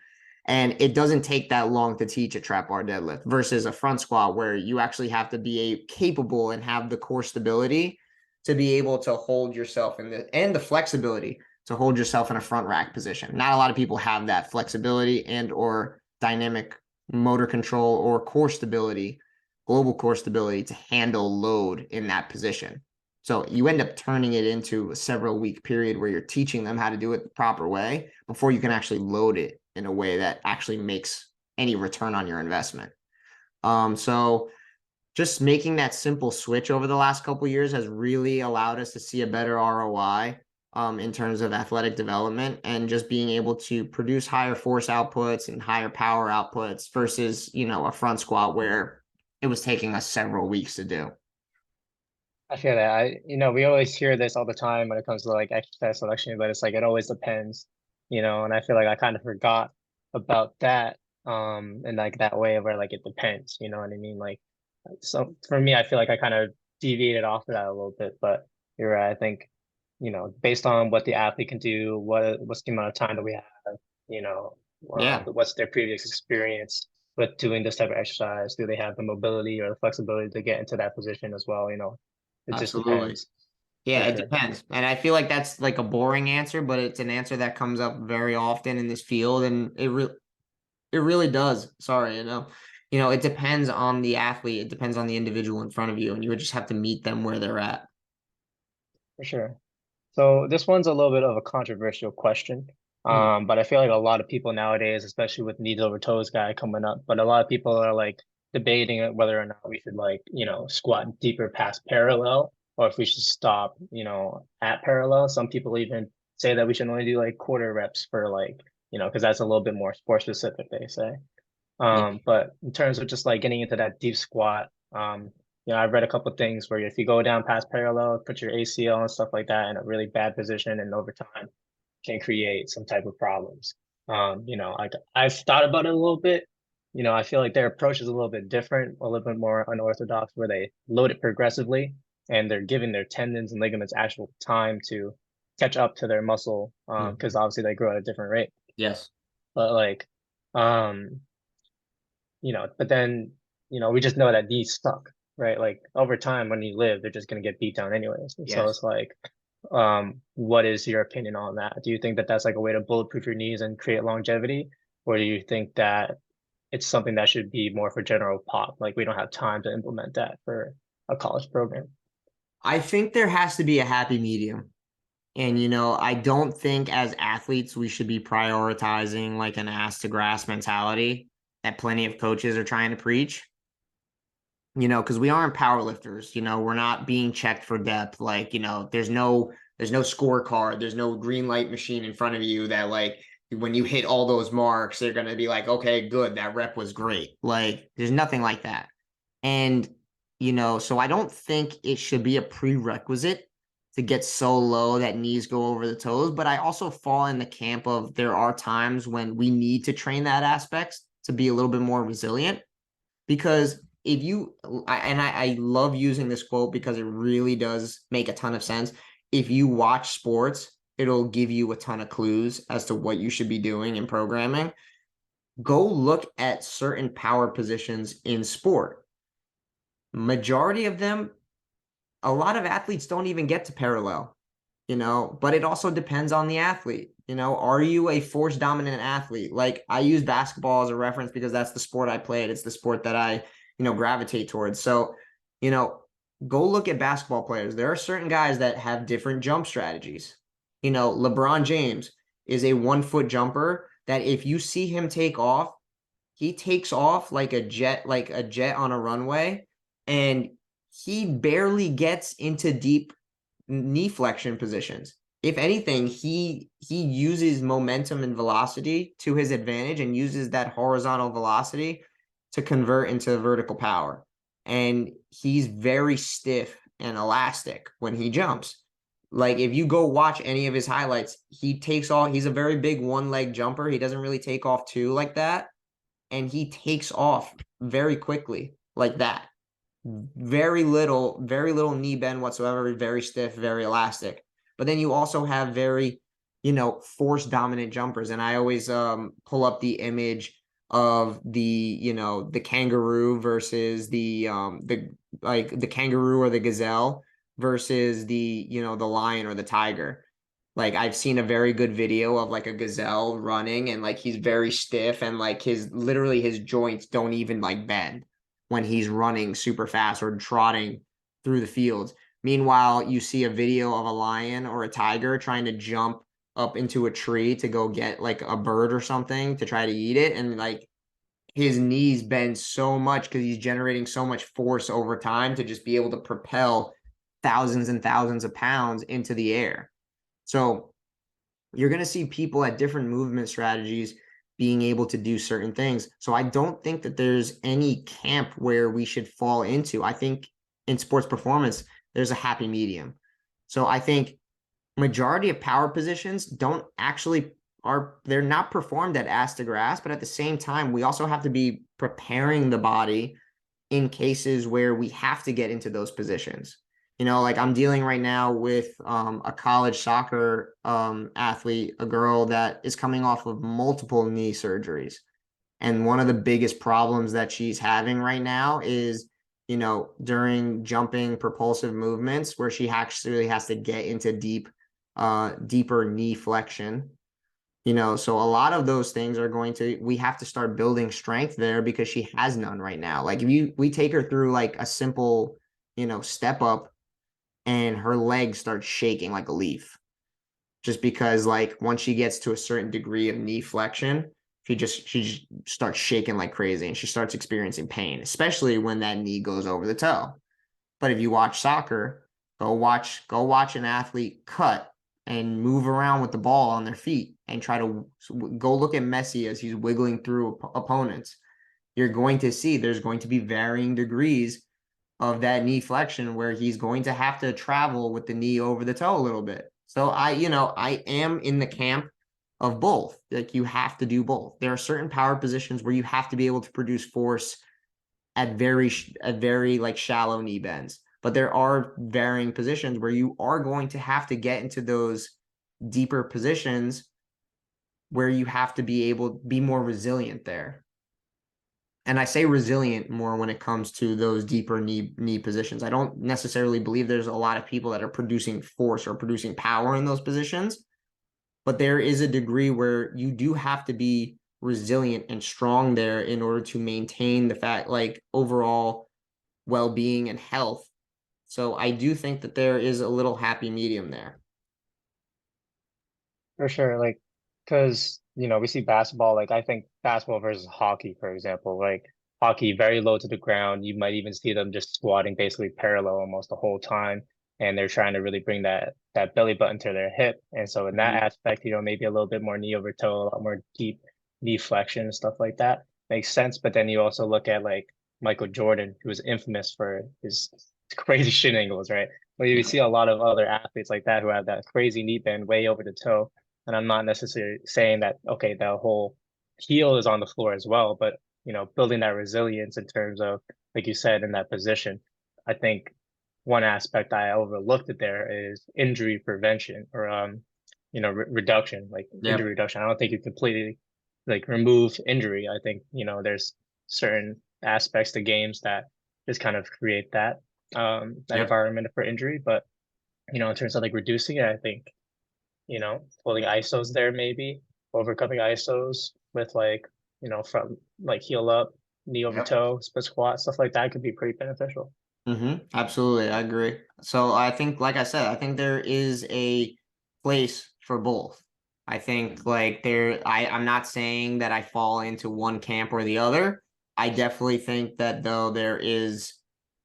S2: And it doesn't take that long to teach a trap bar deadlift versus a front squat where you actually have to be capable and have the core stability to be able to hold yourself and the flexibility to hold yourself in a front rack position. Not a lot of people have that flexibility and or dynamic motor control or core stability, global core stability to handle load in that position. So you end up turning it into a several week period where you're teaching them how to do it the proper way before you can actually load it in a way that actually makes any return on your investment. So just making that simple switch over the last couple of years has really allowed us to see a better ROI in terms of athletic development and just being able to produce higher force outputs and higher power outputs versus, a front squat where it was taking us several weeks to do.
S1: I feel that we always hear this all the time when it comes to like exercise selection, but it's like it always depends, and I feel like I kind of forgot about that, and like that way where like it depends, you know what I mean? Like, so for me, I feel like I kind of deviated off of that a little bit, but you're right. I think, based on what the athlete can do, what's the amount of time that we have,
S2: Yeah,
S1: what's their previous experience with doing this type of exercise? Do they have the mobility or the flexibility to get into that position as well? It just
S2: absolutely.
S1: depends
S2: Yeah,
S1: for
S2: it
S1: sure.
S2: depends. And I feel like that's like a boring answer, but it's an answer that comes up very often in this field and it really does. Sorry, it depends on the athlete, it depends on the individual in front of you, and you would just have to meet them where they're at.
S1: For sure. So this one's a little bit of a controversial question.
S2: Hmm.
S1: But I feel like a lot of people nowadays, especially with knees over toes guy coming up, but a lot of people are like debating whether or not we should like, squat deeper past parallel or if we should stop, at parallel. Some people even say that we should only do like quarter reps for like, because that's a little bit more sport specific, they say.
S2: Yeah,
S1: But in terms of just like getting into that deep squat, I've read a couple of things where if you go down past parallel, put your ACL and stuff like that in a really bad position, and over time can create some type of problems. I've thought about it a little bit. I feel like their approach is a little bit different, a little bit more unorthodox, where they load it progressively and they're giving their tendons and ligaments actual time to catch up to their muscle,
S2: hmm.
S1: because obviously they grow at a different rate.
S2: Yes.
S1: But like, um, but then, we just know that these stuck, right? Like over time when you live, they're just gonna get beat down anyways. And so
S2: Yes.
S1: it's like, what is your opinion on that? Do you think that that's like a way to bulletproof your knees and create longevity? Or do you think that it's something that should be more for general pop? Like we don't have time to implement that for a college program.
S2: I think there has to be a happy medium. And, I don't think as athletes we should be prioritizing like an ass to grass mentality that plenty of coaches are trying to preach, because we aren't power lifters, we're not being checked for depth. Like, there's no scorecard, there's no green light machine in front of you that like when you hit all those marks, they're gonna be like, okay, good, that rep was great. Like, there's nothing like that. And, so I don't think it should be a prerequisite to get so low that knees go over the toes. But I also fall in the camp of there are times when we need to train that aspect to be a little bit more resilient. Because if you, I love using this quote because it really does make a ton of sense. If you watch sports, it'll give you a ton of clues as to what you should be doing in programming. Go look at certain power positions in sport. Majority of them, a lot of athletes don't even get to parallel, but it also depends on the athlete. Are you a force dominant athlete? Like, I use basketball as a reference because that's the sport I played. It's the sport that I, gravitate towards. So, you know, go look at basketball players. There are certain guys that have different jump strategies. LeBron James is a 1 foot jumper that if you see him take off, he takes off like a jet on a runway, and he barely gets into deep knee flexion positions. If anything, he uses momentum and velocity to his advantage and uses that horizontal velocity to convert into vertical power. And he's very stiff and elastic when he jumps. Like, if you go watch any of his highlights, he takes off. He's a very big one leg jumper. He doesn't really take off two like that. And he takes off very quickly like that. Very little knee bend whatsoever, very stiff, very elastic. But then you also have very, force dominant jumpers. And I always pull up the image of the kangaroo versus the kangaroo or the gazelle versus the lion or the tiger. Like, I've seen a very good video of like a gazelle running, and like he's very stiff, and like his joints don't even like bend when he's running super fast or trotting through the fields. Meanwhile, you see a video of a lion or a tiger trying to jump up into a tree to go get like a bird or something to try to eat it. And like his knees bend so much because he's generating so much force over time to just be able to propel thousands and thousands of pounds into the air. So you're going to see people at different movement strategies being able to do certain things. So I don't think that there's any camp where we should fall into. I think in sports performance, there's a happy medium. So I think majority of power positions don't actually they're not performed at ass to grass, but at the same time, we also have to be preparing the body in cases where we have to get into those positions. Like, I'm dealing right now with a college soccer athlete, a girl that is coming off of multiple knee surgeries. And one of the biggest problems that she's having right now is, during jumping propulsive movements where she actually has to get into deeper knee flexion. So a lot of those things we have to start building strength there because she has none right now. Like, if we take her through like a simple, step up, and her legs start shaking like a leaf, just because like once she gets to a certain degree of knee flexion, she just starts shaking like crazy and she starts experiencing pain, especially when that knee goes over the toe. But if you watch soccer, go watch an athlete cut and move around with the ball on their feet and try to go look at Messi as he's wiggling through opponents. You're going to see there's going to be varying degrees of that knee flexion where he's going to have to travel with the knee over the toe a little bit. So I am in the camp of both. Like, you have to do both. There are certain power positions where you have to be able to produce force at very like shallow knee bends. But there are varying positions where you are going to have to get into those deeper positions where you have to be more resilient there. And I say resilient more when it comes to those deeper knee positions. I don't necessarily believe there's a lot of people that are producing force or producing power in those positions, but there is a degree where you do have to be resilient and strong there in order to maintain the fact like overall well-being and health. So I do think that there is a little happy medium there.
S1: For sure, like, because we see basketball. Like, I think basketball versus hockey, for example. Like, hockey very low to the ground. You might even see them just squatting basically parallel almost the whole time, and they're trying to really bring that belly button to their hip. And so in that
S2: Mhm.
S1: aspect, maybe a little bit more knee over toe, a lot more deep knee flexion and stuff like that makes sense. But then you also look at like Michael Jordan, who was infamous for his crazy shin angles, right? But you
S2: Yeah.
S1: see a lot of other athletes like that who have that crazy knee bend way over the toe, and I'm not necessarily saying that, okay, the whole heel is on the floor as well, but building that resilience in terms of, like you said, in that position. I think one aspect I overlooked it there is injury prevention or reduction, like injury
S2: Yep.
S1: reduction. I don't think you completely like remove injury. I think, there's certain aspects to games that just kind of create that
S2: Yep.
S1: environment for injury. But, in terms of like reducing it, I think pulling ISOs there maybe, overcoming ISOs with like, from like heel up, knee over
S2: Yep.
S1: toe, split squat, stuff like that could be pretty beneficial.
S2: Absolutely, I agree. So I think, like I said, I think there is a place for both. I think like I'm not saying that I fall into one camp or the other. I definitely think that though there is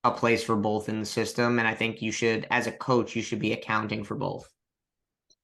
S2: a place for both in the system, and I think you should, as a coach, you should be accounting for both.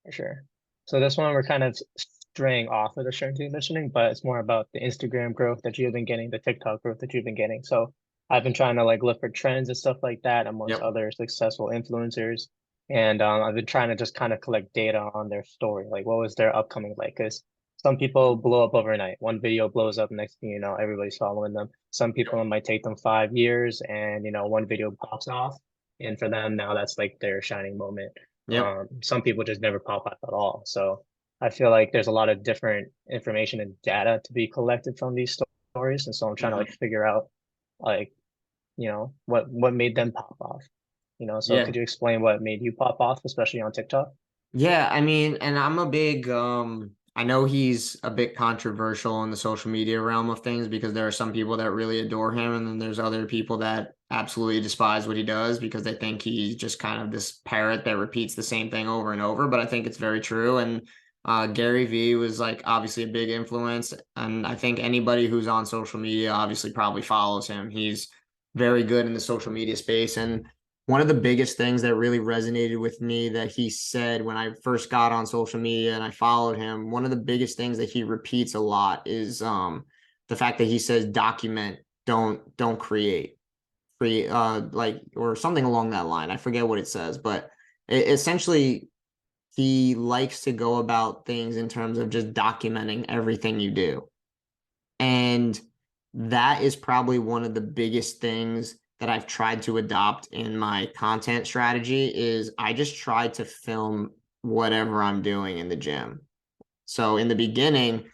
S1: For sure. So this one we're kind of straying off of the strength and conditioning, but it's more about the Instagram growth that you've been getting, the TikTok growth that you've been getting. So I've been trying to like look for trends and stuff like that amongst
S2: Yep.
S1: other successful influencers. And I've been trying to just kind of collect data on their story, like what was their upcoming like? Because some people blow up overnight. One video blows up, next thing you know, everybody's following them. Some people it might take them 5 years, and one video pops off, and for them now that's like their shining moment.
S2: Yep.
S1: Some people just never pop up at all. So I feel like there's a lot of different information and data to be collected from these stories. And so I'm trying to like
S2: Mhm.
S1: figure out like, what made them pop off. So
S2: Yeah.
S1: could you explain what made you pop off, especially on TikTok?
S2: Yeah, I mean, and I'm a big I know he's a bit controversial in the social media realm of things because there are some people that really adore him and then there's other people that absolutely despise what he does because they think he's just kind of this parrot that repeats the same thing over and over, but I think it's very true and Gary Vee was like obviously a big influence and I think anybody who's on social media obviously probably follows him. He's very good in the social media space and one of the biggest things that really resonated with me that he said when I first got on social media and I followed him, one of the biggest things that he repeats a lot is the fact that he says document, don't create. Create like or something along that line. I forget what it says, but essentially he likes to go about things in terms of just documenting everything you do. And that is probably one of the biggest things that I've tried to adopt in my content strategy is I just try to film whatever I'm doing in the gym. So in the beginning,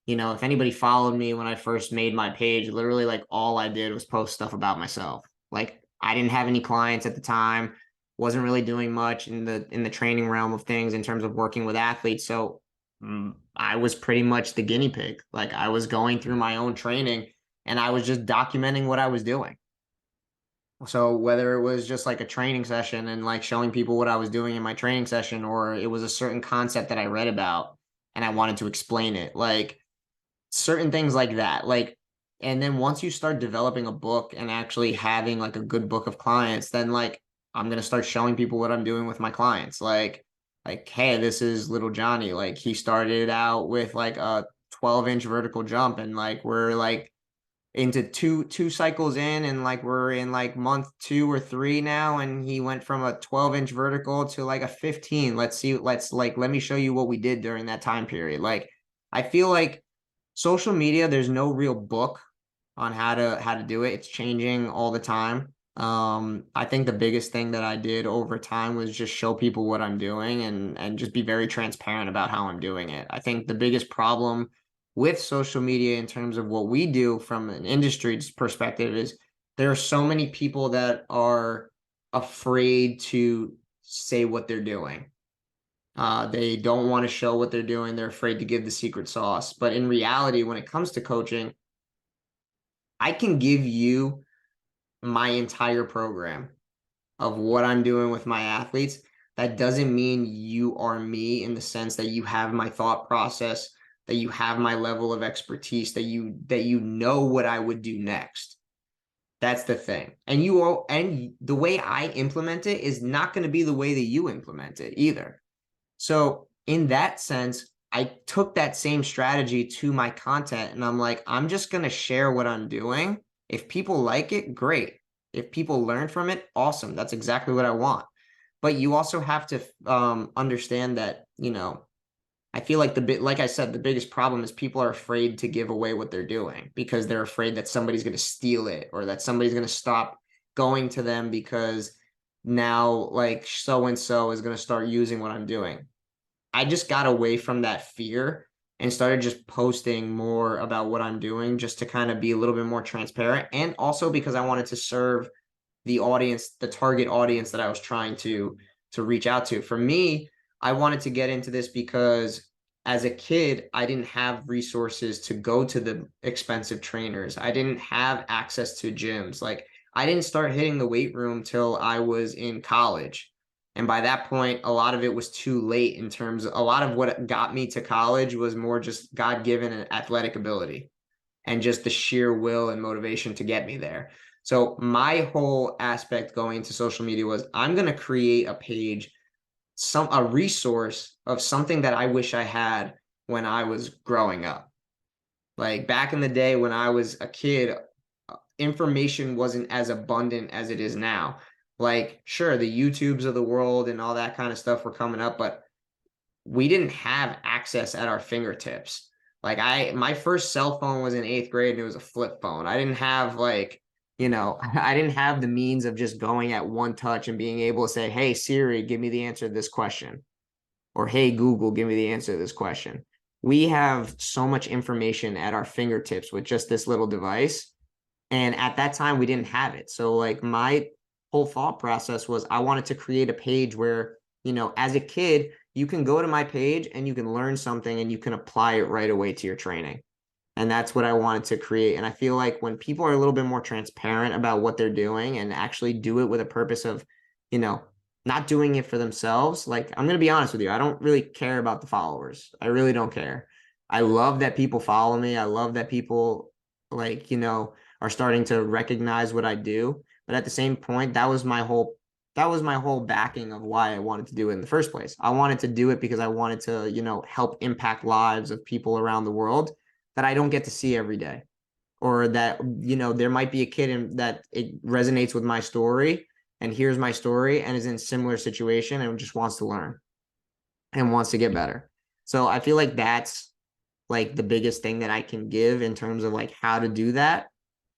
S2: if anybody followed me when I first made my page, literally like all I did was post stuff about myself. Like I didn't have any clients at the time, wasn't really doing much in the training realm of things in terms of working with athletes. So I was pretty much the guinea pig. Like I was going through my own training and I was just documenting what I was doing. So whether it was just like a training session and like showing people what I was doing in my training session, or it was a certain concept that I read about and I wanted to explain it, like certain things like that. Like, and then once you start developing a book and actually having like a good book of clients, then like I'm gonna start showing people what I'm doing with my clients. Like, hey, this is little Johnny. Like he started out with like a 12-inch vertical jump, and like we're like into two cycles in and like we're in like month 2 or 3 now and he went from a 12-inch vertical to like a 15. Let me show you what we did during that time period. Like I feel like social media there's no real book on how to do it. It's changing all the time. I think the biggest thing that I did over time was just show people what I'm doing and just be very transparent about how I'm doing it. I think the biggest problem with social media in terms of what we do from an industry perspective is there are so many people that are afraid to say what they're doing. They don't want to show what they're doing. They're afraid to give the secret sauce. But in reality, when it comes to coaching, I can give you my entire program of what I'm doing with my athletes. That doesn't mean you are me in the sense that you have my thought process, that you have my level of expertise, that you know what I would do next. That's the thing. And the way I implement it is not going to be the way that you implement it either. So in that sense, I took that same strategy to my content and I'm like, I'm just going to share what I'm doing. If people like it, great. If people learn from it, awesome. That's exactly what I want. But you also have to understand that, I feel like like I said, the biggest problem is people are afraid to give away what they're doing because they're afraid that somebody's going to steal it or that somebody's going to stop going to them because now like so and so is going to start using what I'm doing. I just got away from that fear and started just posting more about what I'm doing just to kind of be a little bit more transparent. And also because I wanted to serve the audience, the target audience that I was trying to reach out to. For me, I wanted to get into this because as a kid, I didn't have resources to go to the expensive trainers. I didn't have access to gyms. Like I didn't start hitting the weight room till I was in college. And by that point, a lot of it was too late in terms of a lot of what got me to college was more just God given athletic ability and just the sheer will and motivation to get me there. So my whole aspect going into social media was I'm going to create a page, a resource of something that I wish I had when I was growing up. Like back in the day when I was a kid, information wasn't as abundant as it is now. Like sure, the YouTubes of the world and all that kind of stuff were coming up, but we didn't have access at our fingertips. Like my first cell phone was in eighth grade and it was a flip phone. I didn't have like, I didn't have the means of just going at one touch and being able to say, hey, Siri, give me the answer to this question. Or hey, Google, give me the answer to this question. We have so much information at our fingertips with just this little device. And at that time, we didn't have it. So like my whole thought process was I wanted to create a page where, as a kid, you can go to my page and you can learn something and you can apply it right away to your training. And that's what I wanted to create. And I feel like when people are a little bit more transparent about what they're doing and actually do it with a purpose of, you know, not doing it for themselves, like I'm going to be honest with you, I don't really care about the followers. I really don't care. I love that people follow me. I love that people like, are starting to recognize what I do. But at the same point, that was my whole backing of why I wanted to do it in the first place. I wanted to do it because I wanted to, help impact lives of people around the world that I don't get to see every day. Or that, there might be a kid that it resonates with my story and hears my story and is in a similar situation and just wants to learn and wants to get better. So I feel like that's like the biggest thing that I can give in terms of like how to do that.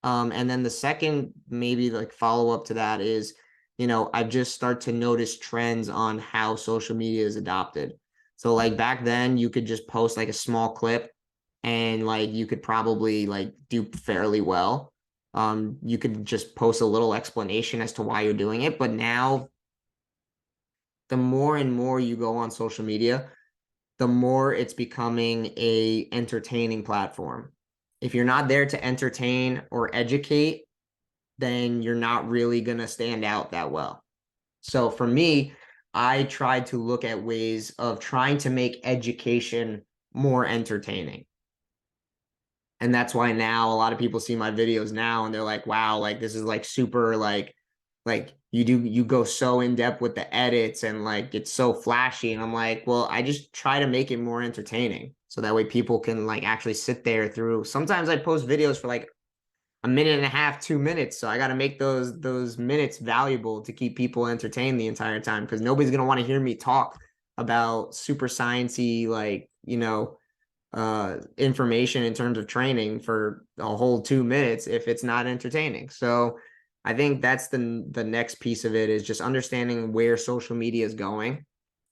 S2: And then the second maybe like follow up to that is, I've just start to notice trends on how social media is adopted. So like back then you could just post like a small clip and like you could probably like do fairly well. You could just post a little explanation as to why you're doing it. But now the more and more you go on social media, the more it's becoming a entertaining platform. If you're not there to entertain or educate, then you're not really going to stand out that well. So for me, I tried to look at ways of trying to make education more entertaining. And that's why now a lot of people see my videos now and they're like, wow, like this is like super like you go so in depth with the edits and like it's so flashy. And I'm like, well, I just try to make it more entertaining. So that way people can like actually sit there through. Sometimes I post videos for like a minute and a half, 2 minutes. So I got to make those minutes valuable to keep people entertained the entire time because nobody's gonna want to hear me talk about super sciencey like information in terms of training for a whole 2 minutes if it's not entertaining. So I think that's the next piece of it is just understanding where social media is going,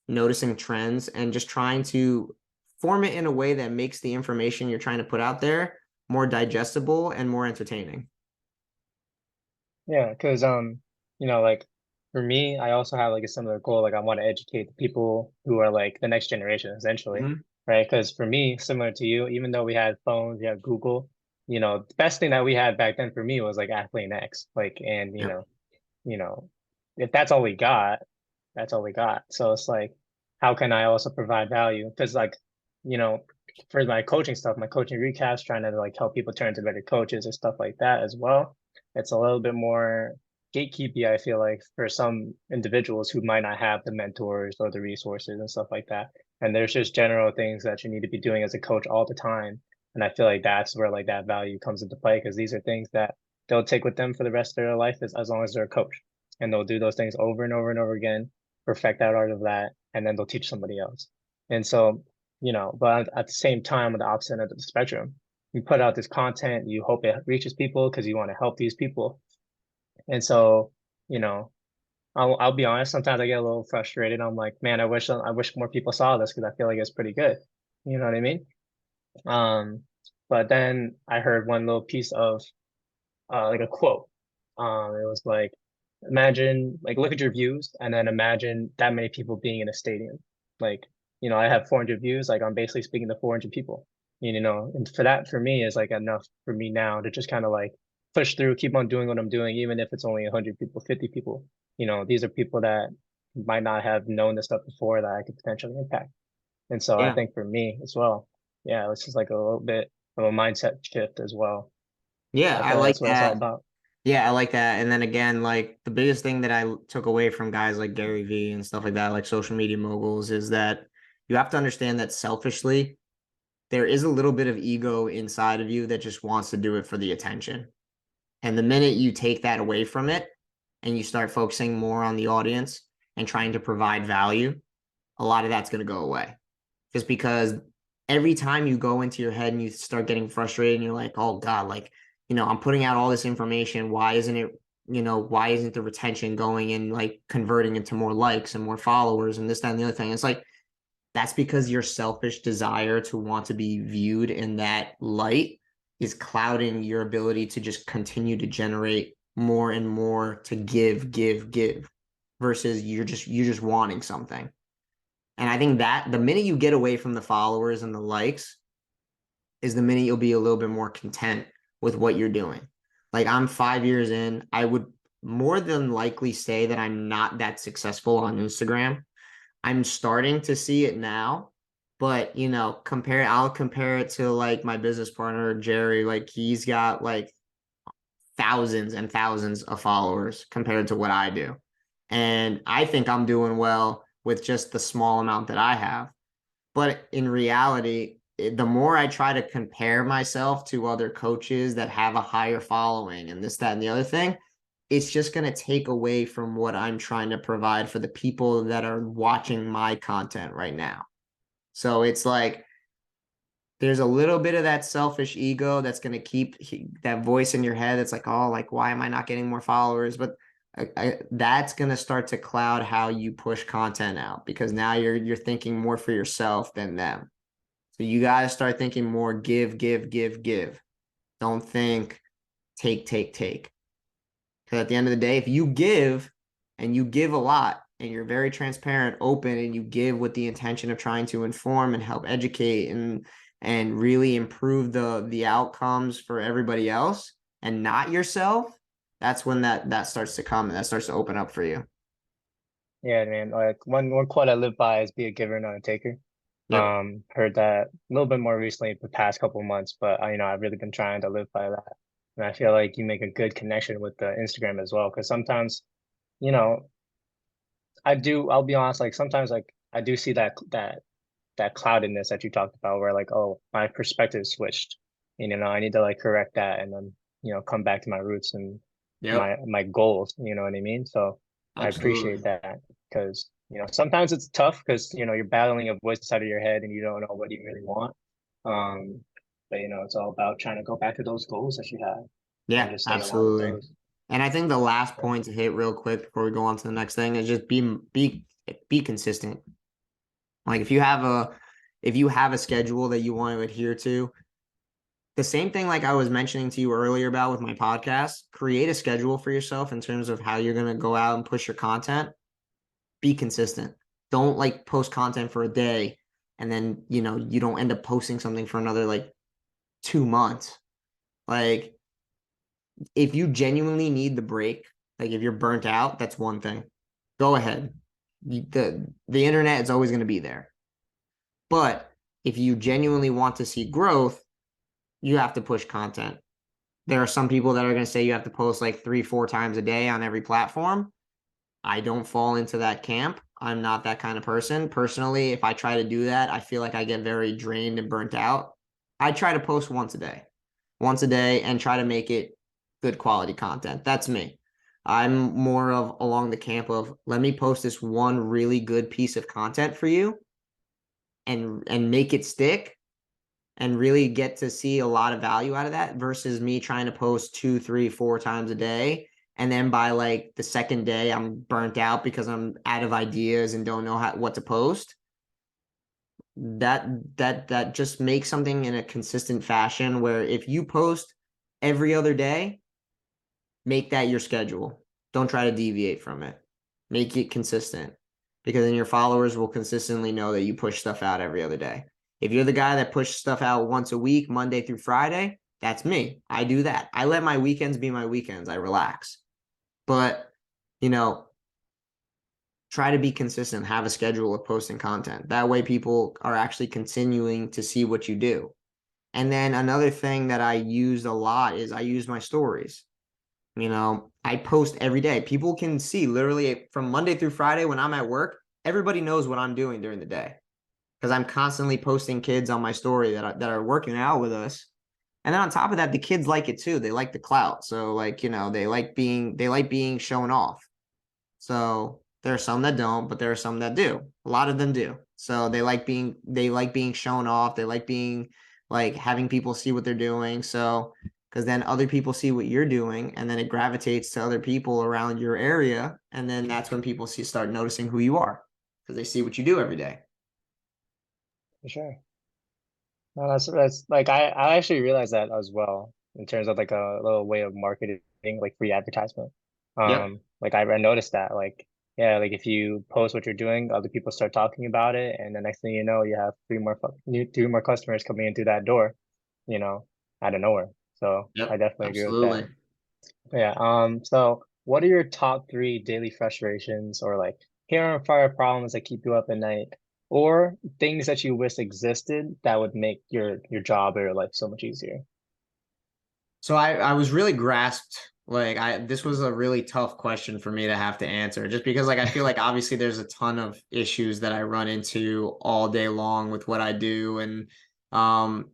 S2: noticing trends, and just trying to form it in a way that makes the information you're trying to put out there more digestible and more entertaining.
S1: Yeah, because like for me, I also have like a similar goal. Like I want to educate the people who are like the next generation, essentially,
S2: Mhm.
S1: right? Because for me, similar to you, even though we had phones, we had Google, the best thing that we had back then for me was like Athlete X. Like, and
S2: Yep.
S1: you know, if that's all we got, That's all we got. So it's like, how can I also provide value? Because like, you know, for my coaching stuff, my coaching recaps, trying to like help people turn into better coaches and stuff like that as well. It's a little bit more gatekeepy, I feel like, for some individuals who might not have the mentors or the resources and stuff like that. And there's just general things that you need to be doing as a coach all the time. And I feel like that's where like that value comes into play because these are things that they'll take with them for the rest of their life as long as they're a coach. And they'll do those things over and over and over again, perfect that art of that, and then they'll teach somebody else. And so, but at the same time, on the opposite end of the spectrum, you put out this content, you hope it reaches people because you want to help these people. And so, you know, I'll be honest, sometimes I get a little frustrated. I'm like, man, I wish more people saw this because I feel like it's pretty good. You know what I mean? Um, but then I heard one little piece of like a quote. It was like, imagine, like, look at your views and then imagine that many people being in a stadium. Like, I have 400 views, like, I'm basically speaking to 400 people, and for that, for me, is like enough for me now to just kind of like push through, keep on doing what I'm doing, even if it's only 100 people, 50 people. These are people that might not have known this stuff before that I could potentially impact. And so I
S2: Yeah.
S1: think for me as well, yeah, it's just like a little bit of a mindset shift as well.
S2: Yeah,
S1: I
S2: I
S1: feel like
S2: like
S1: that's what it's all
S2: that.
S1: about.
S2: Yeah, I like that. And then again, like the biggest thing that I took away from guys like Gary Vee and stuff like that, like social media moguls, is that you have to understand that selfishly, there is a little bit of ego inside of you that just wants to do it for the attention. And the minute you take that away from it and you start focusing more on the audience and trying to provide value, a lot of that's going to go away. Just because every time you go into your head and you start getting frustrated and you're like, oh God, like, I'm putting out all this information. Why isn't it, why isn't the retention going and like converting into more likes and more followers and this, that, and the other thing? It's like, that's because your selfish desire to want to be viewed in that light is clouding your ability to just continue to generate more and more to give versus you're just wanting something. And I think that the minute you get away from the followers and the likes is the minute you'll be a little bit more content with what you're doing. Like I'm 5 years in, I would more than likely say that I'm not that successful on Instagram. I'm starting to see it now, but I'll compare it to like my business partner, Jerry. Like he's got like thousands and thousands of followers compared to what I do. And I think I'm doing well with just the small amount that I have. But in reality, the more I try to compare myself to other coaches that have a higher following and this, that, and the other thing, it's just going to take away from what I'm trying to provide for the people that are watching my content right now. So it's like there's a little bit of that selfish ego that's going to keep that voice in your head that's like, oh, like, why am I not getting more followers? But that's going to start to cloud how you push content out because now you're thinking more for yourself than them. So you got to start thinking more give, give, give, give. Don't think take, take, take. Because at the end of the day, if you give and you give a lot and you're very transparent, open, and you give with the intention of trying to inform and help educate and really improve the outcomes for everybody else and not yourself, that's when that starts to come and that starts to open up for you.
S1: Yeah, man. Like one quote I live by is be a giver, not a taker.
S2: Yep.
S1: Heard that a little bit more recently the past couple of months, but I've really been trying to live by that. And I feel like you make a good connection with the Instagram as well, because sometimes, you know, I'll be honest, like sometimes like I do see that cloudedness that you talked about where like, oh, my perspective switched. I need to like correct that and then, come back to my roots and
S2: Yep.
S1: my goals, you know what I mean? So I appreciate
S2: Absolutely.
S1: that because, sometimes it's tough because, you're battling a voice inside of your head and you don't know what you really want. Um, but it's all about trying to go back to those goals that you have and
S2: Yeah,
S1: just stay aligned with
S2: absolutely.
S1: those.
S2: And I think the last
S1: Yeah.
S2: point to hit real quick before we go on to the next thing is just be consistent. Like if you have a schedule that you want to adhere to, the same thing like I was mentioning to you earlier about with my podcast, create a schedule for yourself in terms of how you're going to go out and push your content. Be consistent. Don't like post content for a day and then, you don't end up posting something for another like 2 months. Like if you genuinely need the break, like if you're burnt out, that's one thing. Go ahead. The internet is always going to be there. But if you genuinely want to see growth, you have to push content. There are some people that are going to say you have to post like 3, 4 times a day on every platform. I don't fall into that camp. I'm not that kind of person. Personally, if I try to do that, I feel like I get very drained and burnt out. I try to post once a day, and try to make it good quality content. That's me. I'm more of along the camp of let me post this one really good piece of content for you and make it stick and really get to see a lot of value out of that versus me trying to post 2, 3, 4 times a day. And then by like the second day, I'm burnt out because I'm out of ideas and don't know what to post. That just makes something in a consistent fashion where if you post every other day, make that your schedule. Don't try to deviate from it. Make it consistent because then your followers will consistently know that you push stuff out every other day. If you're the guy that pushes stuff out once a week, Monday through Friday, that's me. I do that. I let my weekends be my weekends. I relax. But, you know, try to be consistent, have a schedule of posting content. That way people are actually continuing to see what you do. And then another thing that I used a lot is I use my stories. I post every day. People can see literally from Monday through Friday when I'm at work, everybody knows what I'm doing during the day because I'm constantly posting kids on my story that are working out with us. And then on top of that, the kids like it too. They like the clout. So like, they like being shown off. So there are some that don't, but there are some that do. A lot of them do. So they like being shown off. They like being like having people see what they're doing. So because then other people see what you're doing and then it gravitates to other people around your area. And then that's when people start noticing who you are because they see what you do every day.
S1: For sure. No, that's like I actually realized that as well in terms of like a little way of marketing, like free advertisement.
S2: Yep.
S1: Like I noticed that like yeah, like if you post what you're doing, other people start talking about it, and the next thing you know, you have three more customers coming in through that door, you know, out of nowhere. So I
S2: Yep.
S1: definitely agree with that.
S2: Absolutely.
S1: Yeah. So what are your top three daily frustrations or like hair on fire problems that keep you up at night, or things that you wish existed that would make your job or your life so much easier?
S2: So I was really grasped like I this was a really tough question for me to have to answer just because like I feel like obviously there's a ton of issues that I run into all day long with what I do and um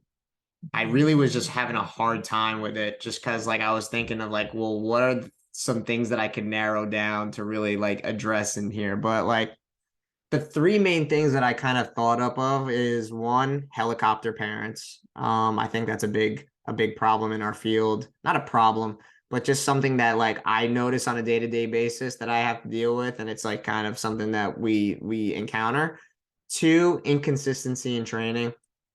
S2: I really was just having a hard time with it just because like I was thinking of like well what are some things that I could narrow down to really like address in here but like the three main things that I kind of thought up of is one, helicopter parents. I think that's a big problem in our field. Not a problem, but just something that like I notice on a day-to-day basis that I have to deal with, and it's like kind of something that we encounter. Two, inconsistency in training.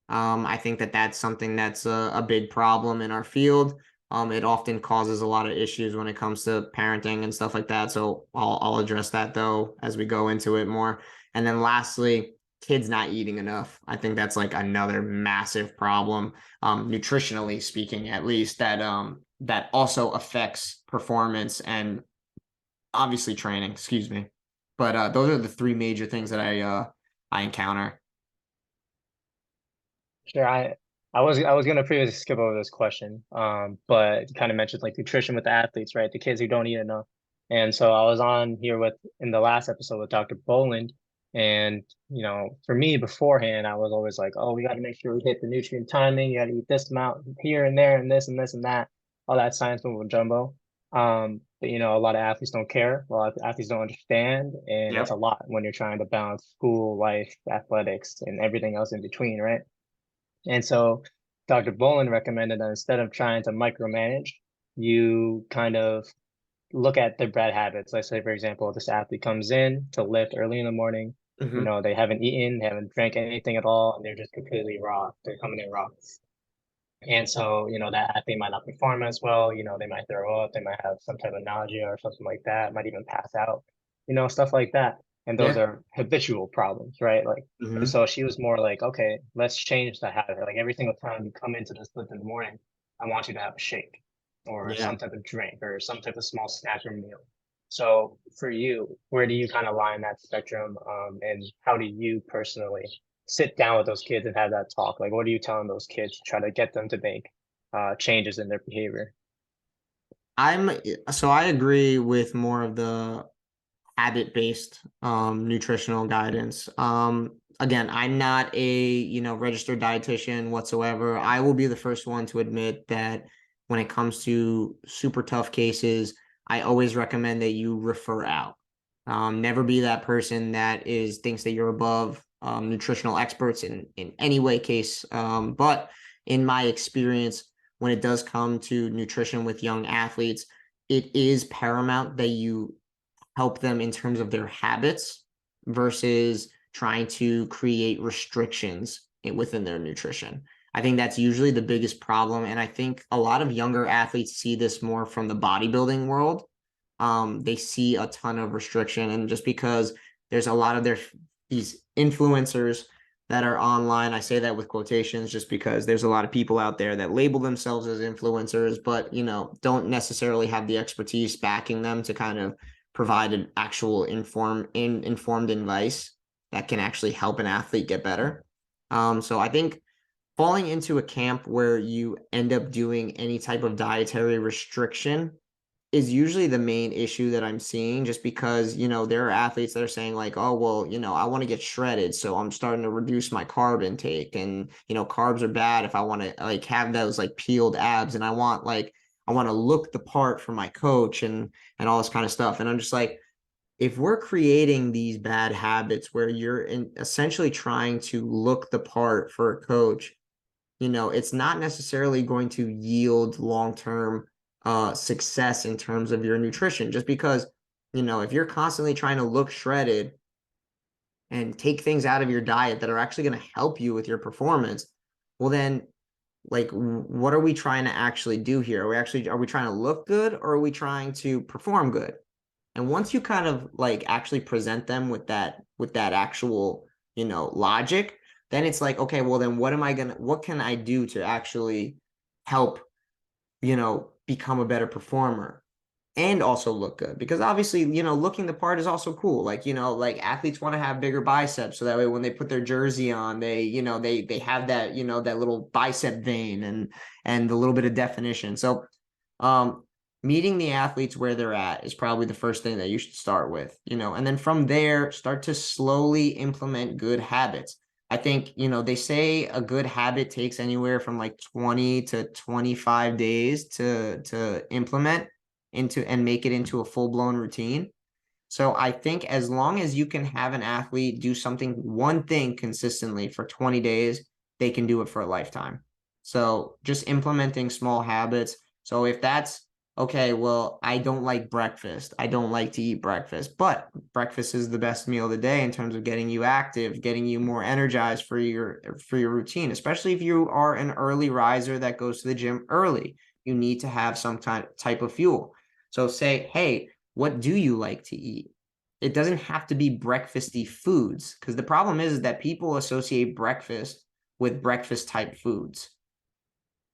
S2: I think that that's something that's a big problem in our field. It often causes a lot of issues when it comes to parenting and stuff like that. So I'll address that though as we go into it more. And then lastly, kids not eating enough. I think that's like another massive problem, nutritionally speaking, at least that also affects performance and obviously training. Excuse me, but those are the three major things that I encounter.
S1: Sure. I was gonna previously skip over this question, but you kind of mentioned like nutrition with the athletes, right? The kids who don't eat enough. And so I was on here with in the last episode with Dr. Boland, and for me beforehand, I was always like, oh, we got to make sure we hit the nutrient timing. You got to eat this amount here and there, and this and this and that, all that science mumbo jumbo. But a lot of athletes don't care. A lot of athletes don't understand, and it's a
S2: Yep.
S1: lot when you're trying to balance school, life, athletics, and everything else in between, right? And so Dr. Boland recommended that instead of trying to micromanage, you kind of look at their bad habits. Let's say, for example, this athlete comes in to lift early in the morning.
S2: Hmm.
S1: They haven't eaten, they haven't drank anything at all, and they're just completely raw. They're coming in raw. And so, that athlete might not perform as well. They might throw up, they might have some type of nausea or something like that, might even pass out, stuff like that. And those
S2: Yeah.
S1: are habitual problems, right? Like,
S2: Hmm.
S1: so she was more like, okay, let's change the habit. Like every single time you come into this lift in the morning, I want you to have a shake or
S2: Yeah.
S1: some type of drink or some type of small snack or meal. So for you, where do you kind of lie in that spectrum? And how do you personally sit down with those kids and have that talk? Like, what are you telling those kids to try to get them to make changes in their behavior?
S2: I'm so I agree with more of the habit-based nutritional guidance. Again, I'm not a, registered dietitian whatsoever. I will be the first one to admit that when it comes to super tough cases, I always recommend that you refer out. Never be that person that is thinks that you're above nutritional experts in any way case. But in my experience, when it does come to nutrition with young athletes, it is paramount that you help them in terms of their habits versus trying to create restrictions within their nutrition. I think that's usually the biggest problem. And I think a lot of younger athletes see this more from the bodybuilding world. They see a ton of restriction. And just because there's a lot of these influencers that are online, I say that with quotations just because there's a lot of people out there that label themselves as influencers, but don't necessarily have the expertise backing them to kind of provide an actual informed advice that can actually help an athlete get better. So I think falling into a camp where you end up doing any type of dietary restriction is usually the main issue that I'm seeing, just because, there are athletes that are saying like, oh, well, I want to get shredded. So I'm starting to reduce my carb intake, and, carbs are bad if I want to like have those like peeled abs, and I want to look the part for my coach and all this kind of stuff. And I'm just like, if we're creating these bad habits where essentially trying to look the part for a coach, it's not necessarily going to yield long-term success in terms of your nutrition. Just because, if you're constantly trying to look shredded and take things out of your diet that are actually going to help you with your performance, well, then like, what are we trying to actually do here? Are we trying to look good, or are we trying to perform good? And once you kind of like actually present them with that actual, logic, then it's like, okay, well then what can I do to actually help, become a better performer and also look good? Because obviously, looking the part is also cool. Like, like athletes want to have bigger biceps so that way when they put their jersey on, they have that, that little bicep vein and the little bit of definition. So um, meeting the athletes where they're at is probably the first thing that you should start with, and then from there, start to slowly implement good habits. I think, they say a good habit takes anywhere from like 20 to 25 days to implement into and make it into a full-blown routine. So I think as long as you can have an athlete do one thing consistently for 20 days, they can do it for a lifetime. So just implementing small habits. So if that's okay, well, I don't like breakfast. I don't like to eat breakfast, but breakfast is the best meal of the day in terms of getting you active, getting you more energized for your routine, especially if you are an early riser that goes to the gym early. You need to have some type of fuel. So say, hey, what do you like to eat? It doesn't have to be breakfasty foods, because the problem is that people associate breakfast with breakfast type foods.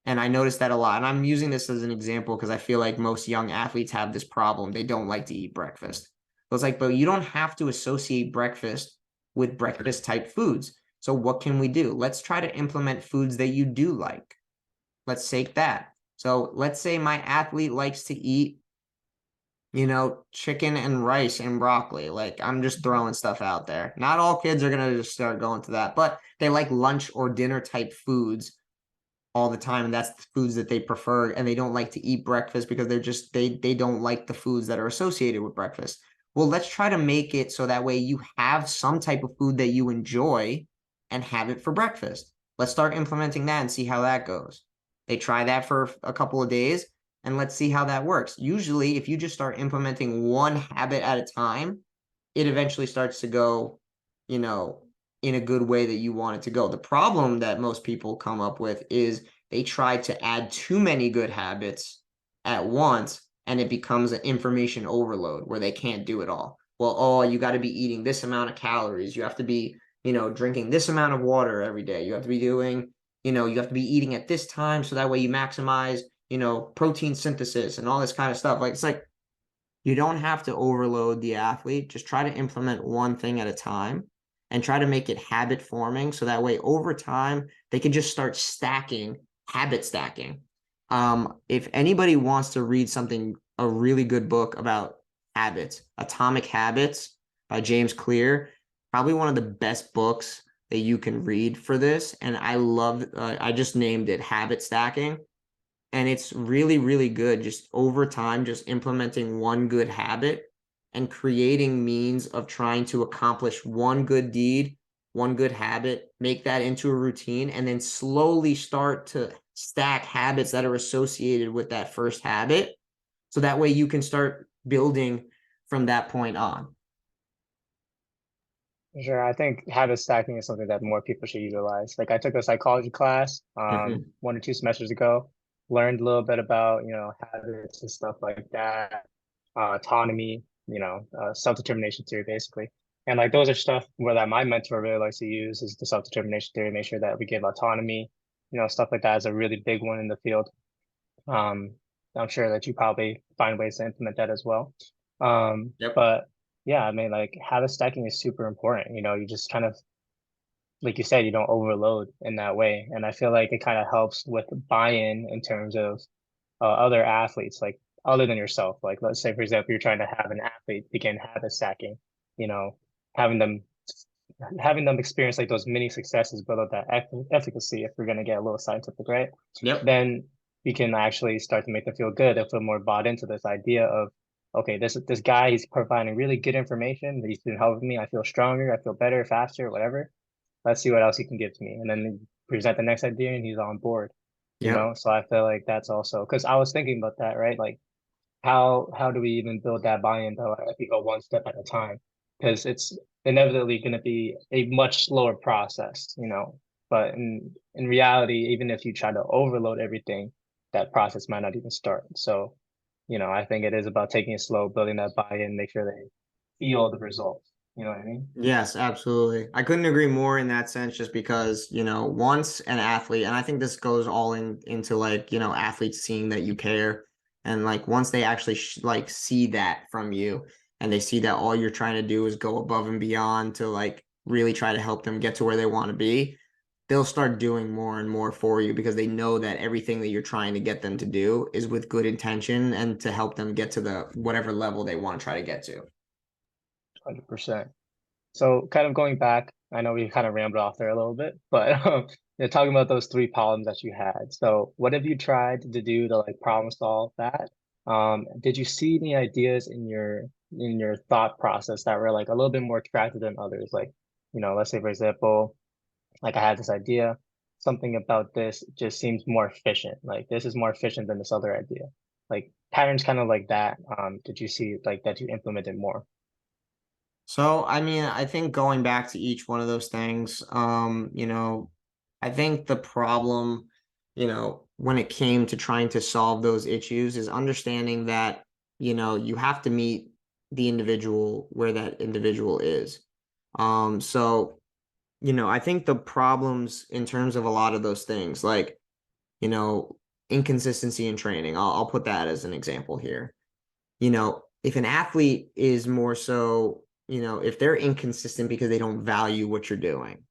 S2: And I noticed that a lot. And I'm using this as an example because I feel like most young athletes have this problem. They don't like to eat breakfast. But it's like, but you don't have to associate breakfast with breakfast type foods. So what can we do? Let's try to implement foods that you do like. Let's take that. So let's say my athlete likes to eat, chicken and rice and broccoli. Like, I'm just throwing stuff out there. Not all kids are going to just start going to that, but they like lunch or dinner type foods all the time, and that's the foods that they prefer, and they don't like to eat breakfast because they don't like the foods that are associated with breakfast. Well, let's try to make it so that way you have some type of food that you enjoy and have it for breakfast. Let's start implementing that and see how that goes. They try that for a couple of days, and let's see how that works. Usually if you just start implementing one habit at a time, it eventually starts to go, you know, in a good way that you want it to go. The problem that most people come up with is they try to add too many good habits at once, and it becomes an information overload where they can't do it all. Well, oh, you got to be eating this amount of calories. You have to be, drinking this amount of water every day. You have to be doing, you have to be eating at this time so that way you maximize, protein synthesis and all this kind of stuff. Like, it's like, You don't have to overload the athlete. Just try to implement one thing at a time and try to make it habit forming. So that way, over time, they can just start stacking, habit stacking. If anybody wants to read something, a really good book about habits, Atomic Habits by James Clear, probably one of the best books that you can read for this. And I just named it Habit Stacking, and it's really, really good. Just over time, just implementing one good habit and creating means of trying to accomplish one good deed, one good habit, make that into a routine, and then slowly start to stack habits that are associated with that first habit. So that way you can start building from that point on.
S1: Sure, I think habit stacking is something that more people should utilize. Like I took a psychology class 1 or 2 semesters ago, learned a little bit about, habits and stuff like that, autonomy, self-determination theory basically. And like those are stuff where that my mentor really likes to use is the self-determination theory, make sure that we give autonomy, stuff like that is a really big one in the field. Um, I'm sure that you probably find ways to implement that as well.
S2: Yep.
S1: But yeah, I mean, like habit stacking is super important. You just kind of, like you said, you don't overload in that way. And I feel like it kind of helps with buy-in in terms of other athletes, like other than yourself. Like let's say, for example, you're trying to have an athlete begin habit stacking, you know, having them having them experience like those mini successes build up that efficacy if we're going to get a little scientific, right?
S2: Yep.
S1: Then we can actually start to make them feel good. They'll feel more bought into this idea of, okay, this guy, he's providing really good information that he's been helping me. I feel stronger, I feel better, faster, whatever. Let's see what else he can give to me. And then you present the next idea and he's on board,
S2: Yep.
S1: So I feel like that's also because I was thinking about that, right? Like how do we even build that buy-in though if we go one step at a time? Because it's inevitably going to be a much slower process, But in reality, even if you try to overload everything, that process might not even start. So, I think it is about taking it slow, building that buy-in, make sure they feel the results. You know what I mean?
S2: Yes, absolutely. I couldn't agree more in that sense, just because, once an athlete, and I think this goes all into like, athletes seeing that you care. And like once they actually like see that from you, and they see that all you're trying to do is go above and beyond to like really try to help them get to where they want to be, they'll start doing more and more for you, because they know that everything that you're trying to get them to do is with good intention and to help them get to the whatever level they want to try to get to.
S1: 100%. So kind of going back, I know we kind of rambled off there a little bit, but talking about those 3 problems that you had. So what have you tried to do to like problem solve that? Did you see any ideas in your thought process that were like a little bit more attractive than others? Like, let's say for example, like I had this idea, something about this just seems more efficient. Like this is more efficient than this other idea. Like patterns kind of like that. Did you see like that you implemented more?
S2: So, I mean, I think going back to each one of those things, I think the problem, when it came to trying to solve those issues is understanding that, you have to meet the individual where that individual is. So, I think the problems in terms of a lot of those things, like, you know, inconsistency in training, I'll put that as an example here. If an athlete is more so, if they're inconsistent because they don't value what you're doing,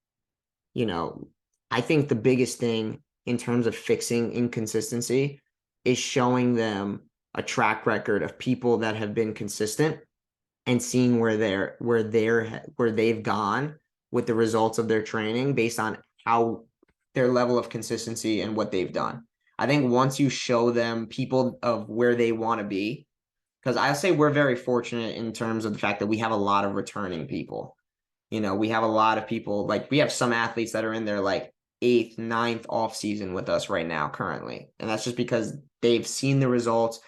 S2: you know, I think the biggest thing in terms of fixing inconsistency is showing them a track record of people that have been consistent and seeing where they've gone with the results of their training based on how their level of consistency and what they've done. I think once you show them people of where they want to be, because I say we're very fortunate in terms of the fact that we have a lot of returning people. We have a lot of people, like we have some athletes that are in their like eighth, ninth off season with us right now currently. And that's just because they've seen the results,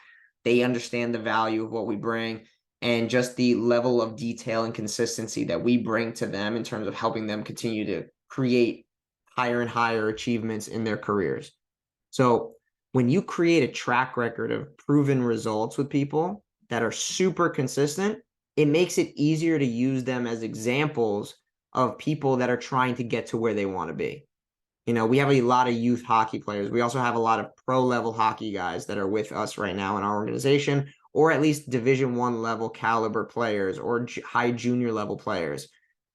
S2: they understand the value of what we bring, and just the level of detail and consistency that we bring to them in terms of helping them continue to create higher and higher achievements in their careers. So when you create a track record of proven results with people that are super consistent, it makes it easier to use them as examples of people that are trying to get to where they want to be. We have a lot of youth hockey players. We also have a lot of pro level hockey guys that are with us right now in our organization, or at least Division 1 level caliber players or high junior level players,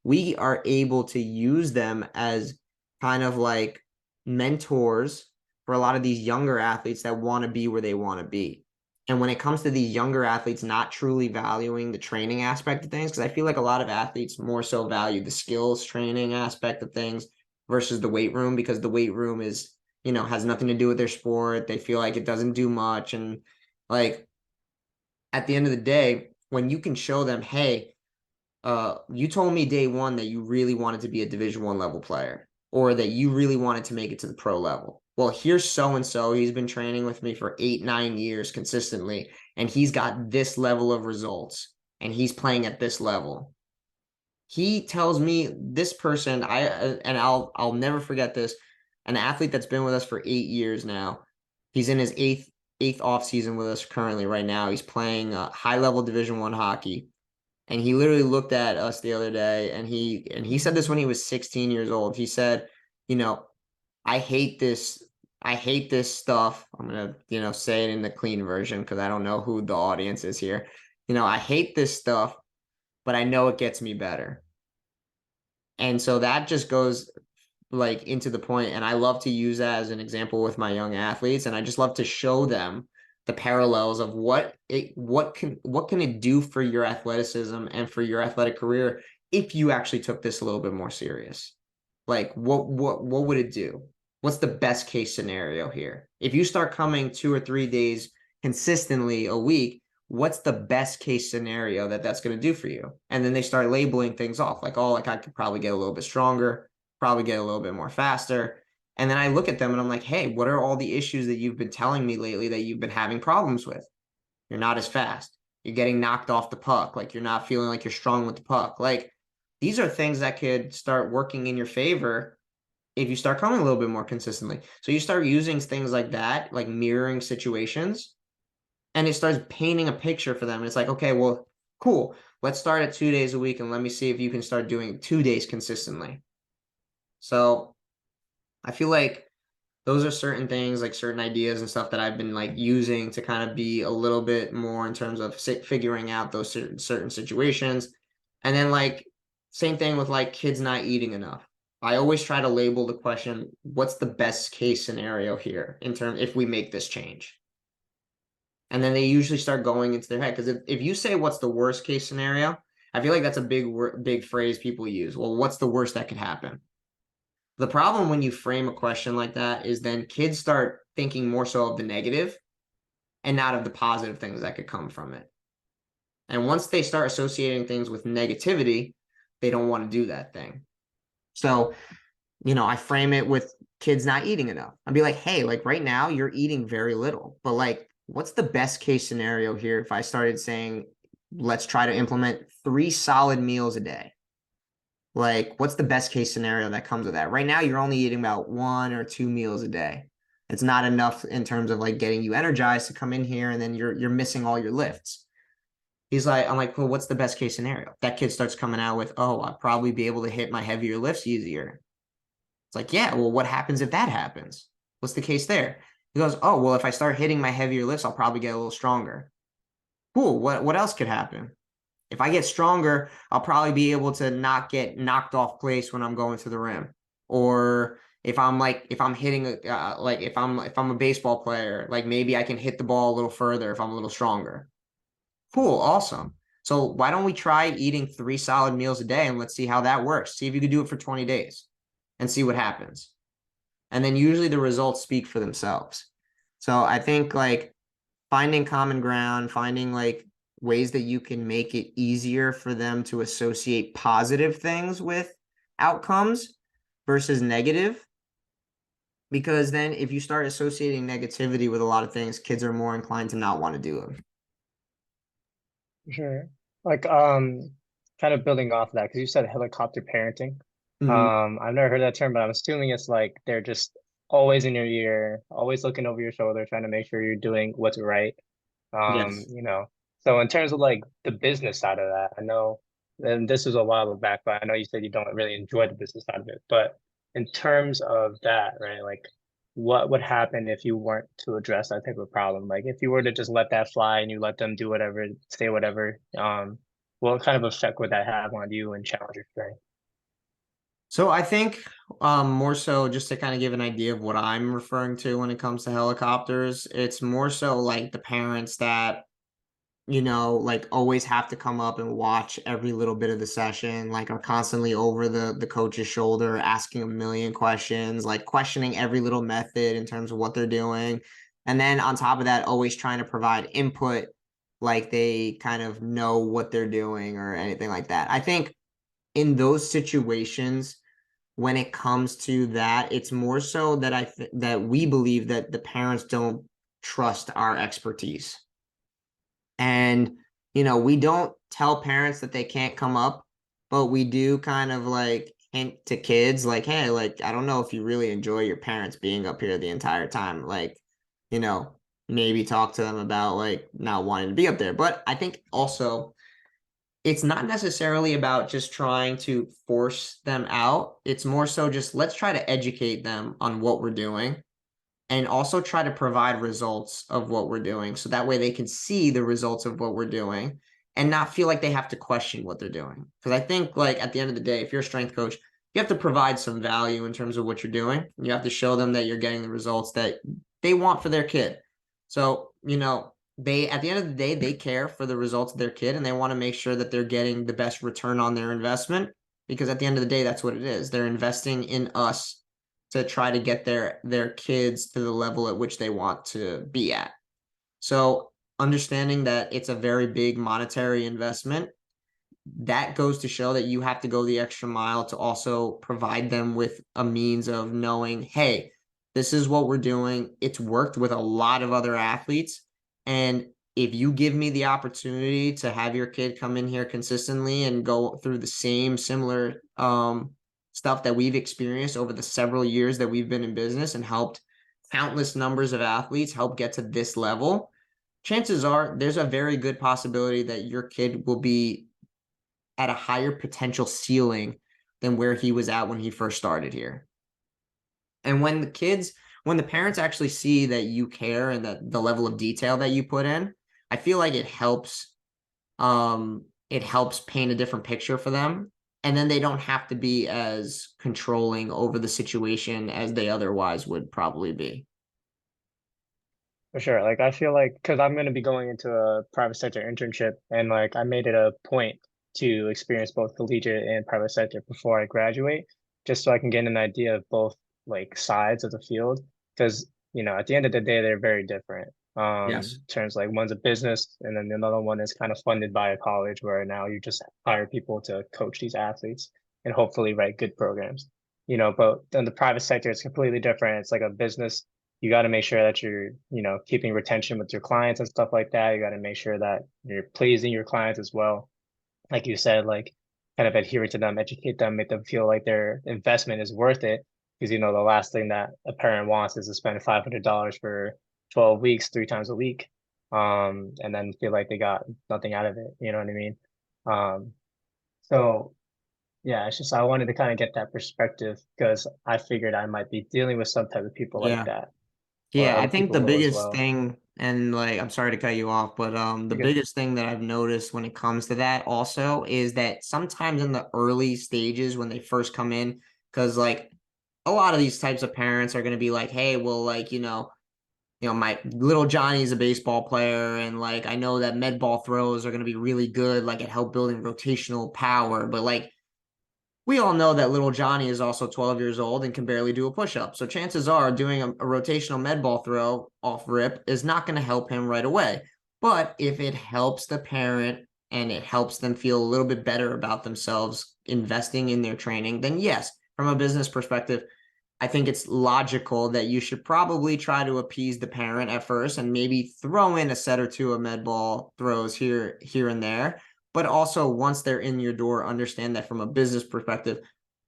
S2: we are able to use them as kind of like mentors for a lot of these younger athletes that want to be where they want to be. And when it comes to these younger athletes not truly valuing the training aspect of things, because I feel like a lot of athletes more so value the skills training aspect of things versus the weight room, because the weight room is, has nothing to do with their sport. They feel like it doesn't do much. And like at the end of the day, when you can show them, hey, you told me day one that you really wanted to be a Division 1 level player, or that you really wanted to make it to the pro level. Well, here's so and so. He's been training with me for 8, 9 years consistently, and he's got this level of results, and he's playing at this level. He tells me this person, and I'll never forget this. An athlete that's been with us for 8 years now. He's in his eighth off season with us currently right now. He's playing high level Division 1 hockey. And he literally looked at us the other day, and he said this when he was 16 years old. He said, you know, I hate this. I hate this stuff. I'm gonna, say it in the clean version because I don't know who the audience is here. I hate this stuff, but I know it gets me better. And so that just goes like into the point, and I love to use that as an example with my young athletes, and I just love to show them the parallels of what can it do for your athleticism and for your athletic career if you actually took this a little bit more serious. Like what would it do? What's the best case scenario here? If you start coming 2 or 3 days consistently a week, what's the best case scenario that's going to do for you? And then they start labeling things off like, oh, like I could probably get a little bit stronger, probably get a little bit more faster. And then I look at them and I'm like, hey, what are all the issues that you've been telling me lately that you've been having problems with? You're not as fast. You're getting knocked off the puck. Like you're not feeling like you're strong with the puck. Like these are things that could start working in your favor if you start coming a little bit more consistently. So you start using things like that, like mirroring situations, and it starts painting a picture for them. And it's like, okay, well, cool. Let's start at 2 days a week and let me see if you can start doing 2 days consistently. So I feel like those are certain things, like certain ideas and stuff that I've been like using to kind of be a little bit more in terms of figuring out those certain situations. And then like same thing with like kids not eating enough. I always try to label the question, what's the best case scenario here in terms if we make this change? And then they usually start going into their head. Because if you say what's the worst case scenario, I feel like that's a big phrase people use. Well, what's the worst that could happen? The problem when you frame a question like that is then kids start thinking more so of the negative and not of the positive things that could come from it. And once they start associating things with negativity, they don't want to do that thing. So, I frame it with kids not eating enough. I'd be like, hey, like right now you're eating very little, but like, what's the best case scenario here if I started saying, let's try to implement 3 solid meals a day? Like, what's the best case scenario that comes with that? Right now, you're only eating about 1 or 2 meals a day. It's not enough in terms of like getting you energized to come in here, and then you're missing all your lifts. I'm like, well, what's the best case scenario? That kid starts coming out with, oh, I'll probably be able to hit my heavier lifts easier. It's like, yeah, well, what happens if that happens? What's the case there? He goes, oh, well, if I start hitting my heavier lifts, I'll probably get a little stronger. Cool. What else could happen? If I get stronger, I'll probably be able to not get knocked off place when I'm going to the rim. Or if I'm hitting like if I'm a baseball player, like maybe I can hit the ball a little further if I'm a little stronger. Cool, awesome. So why don't we try eating 3 solid meals a day and let's see how that works. See if you could do it for 20 days and see what happens. And then usually the results speak for themselves. So I think like finding common ground, finding like ways that you can make it easier for them to associate positive things with outcomes versus negative. Because then if you start associating negativity with a lot of things, kids are more inclined to not want to do them.
S1: Sure. Like, kind of building off that, because you said helicopter parenting.
S2: Mm-hmm.
S1: I've never heard that term, but I'm assuming it's like they're just always in your ear, always looking over your shoulder, trying to make sure you're doing what's right.
S2: Yes.
S1: You know. So in terms of like the business side of that, I know, and this was a while back, but I know you said you don't really enjoy the business side of it. But in terms of that, right? Like what would happen if you weren't to address that type of problem? Like if you were to just let that fly and you let them do whatever, say whatever, what kind of effect would that have on you and challenge your strength?
S2: So I think more so just to kind of give an idea of what I'm referring to when it comes to helicopters, it's more so like the parents that like always have to come up and watch every little bit of the session, like are constantly over the coach's shoulder, asking a million questions, like questioning every little method in terms of what they're doing. And then on top of that, always trying to provide input, like they kind of know what they're doing or anything like that. I think in those situations, when it comes to that, it's more so that that we believe that the parents don't trust our expertise. And, we don't tell parents that they can't come up, but we do kind of like hint to kids like, hey, like, I don't know if you really enjoy your parents being up here the entire time. Like, you know, maybe talk to them about like not wanting to be up there. But I think also it's not necessarily about just trying to force them out. It's more so just let's try to educate them on what we're doing and also try to provide results of what we're doing so that way they can see the results of what we're doing and not feel like they have to question what they're doing. Because I think, like, at the end of the day, if you're a strength coach, you have to provide some value in terms of what you're doing. You have to show them that you're getting the results that they want for their kid. So, they, at the end of the day, they care for the results of their kid and they want to make sure that they're getting the best return on their investment because at the end of the day, that's what it is. They're investing in us to try to get their kids to the level at which they want to be at. So understanding that it's a very big monetary investment, that goes to show that you have to go the extra mile to also provide them with a means of knowing, hey, this is what we're doing. It's worked with a lot of other athletes. And if you give me the opportunity to have your kid come in here consistently and go through the same similar stuff that we've experienced over the several years that we've been in business and helped countless numbers of athletes help get to this level, chances are there's a very good possibility that your kid will be at a higher potential ceiling than where he was at when he first started here. And when the parents actually see that you care and that the level of detail that you put in, I feel like it helps paint a different picture for them. And then they don't have to be as controlling over the situation as they otherwise would probably be.
S1: For sure. Like I feel like because I'm going to be going into a private sector internship and like I made it a point to experience both collegiate and private sector before I graduate, just so I can get an idea of both like sides of the field. Because, at the end of the day, they're very different.
S2: Yes.
S1: In terms like one's a business and then another one is kind of funded by a college where now you just hire people to coach these athletes and hopefully write good programs. But in the private sector, it's completely different. It's like a business. You got to make sure that you're, keeping retention with your clients and stuff like that. You got to make sure that you're pleasing your clients as well. Like you said, like kind of adhere to them, educate them, make them feel like their investment is worth it. Because, the last thing that a parent wants is to spend $500 for 12 weeks, 3 times a week, and then feel like they got nothing out of it. You know what I mean? Um, so yeah, it's just I wanted to kind of get that perspective because I figured I might be dealing with some type of people like
S2: Yeah.
S1: that or
S2: Yeah, I
S1: other
S2: think
S1: people
S2: the
S1: will as
S2: biggest
S1: well.
S2: thing, and like, I'm sorry to cut you off, but the
S1: You're good.
S2: biggest thing that I've noticed when it comes to that also is that sometimes in the early stages when they first come in, because like a lot of these types of parents are going to be like, hey, well, like, my little Johnny's a baseball player, and like I know that med ball throws are going to be really good, like at help building rotational power, but like we all know that little Johnny is also 12 years old and can barely do a push-up. So chances are doing a rotational med ball throw off rip is not going to help him right away. But if it helps the parent and it helps them feel a little bit better about themselves investing in their training, then yes, from a business perspective, I think it's logical that you should probably try to appease the parent at first and maybe throw in a set or two of med ball throws here and there. But also once they're in your door, understand that from a business perspective,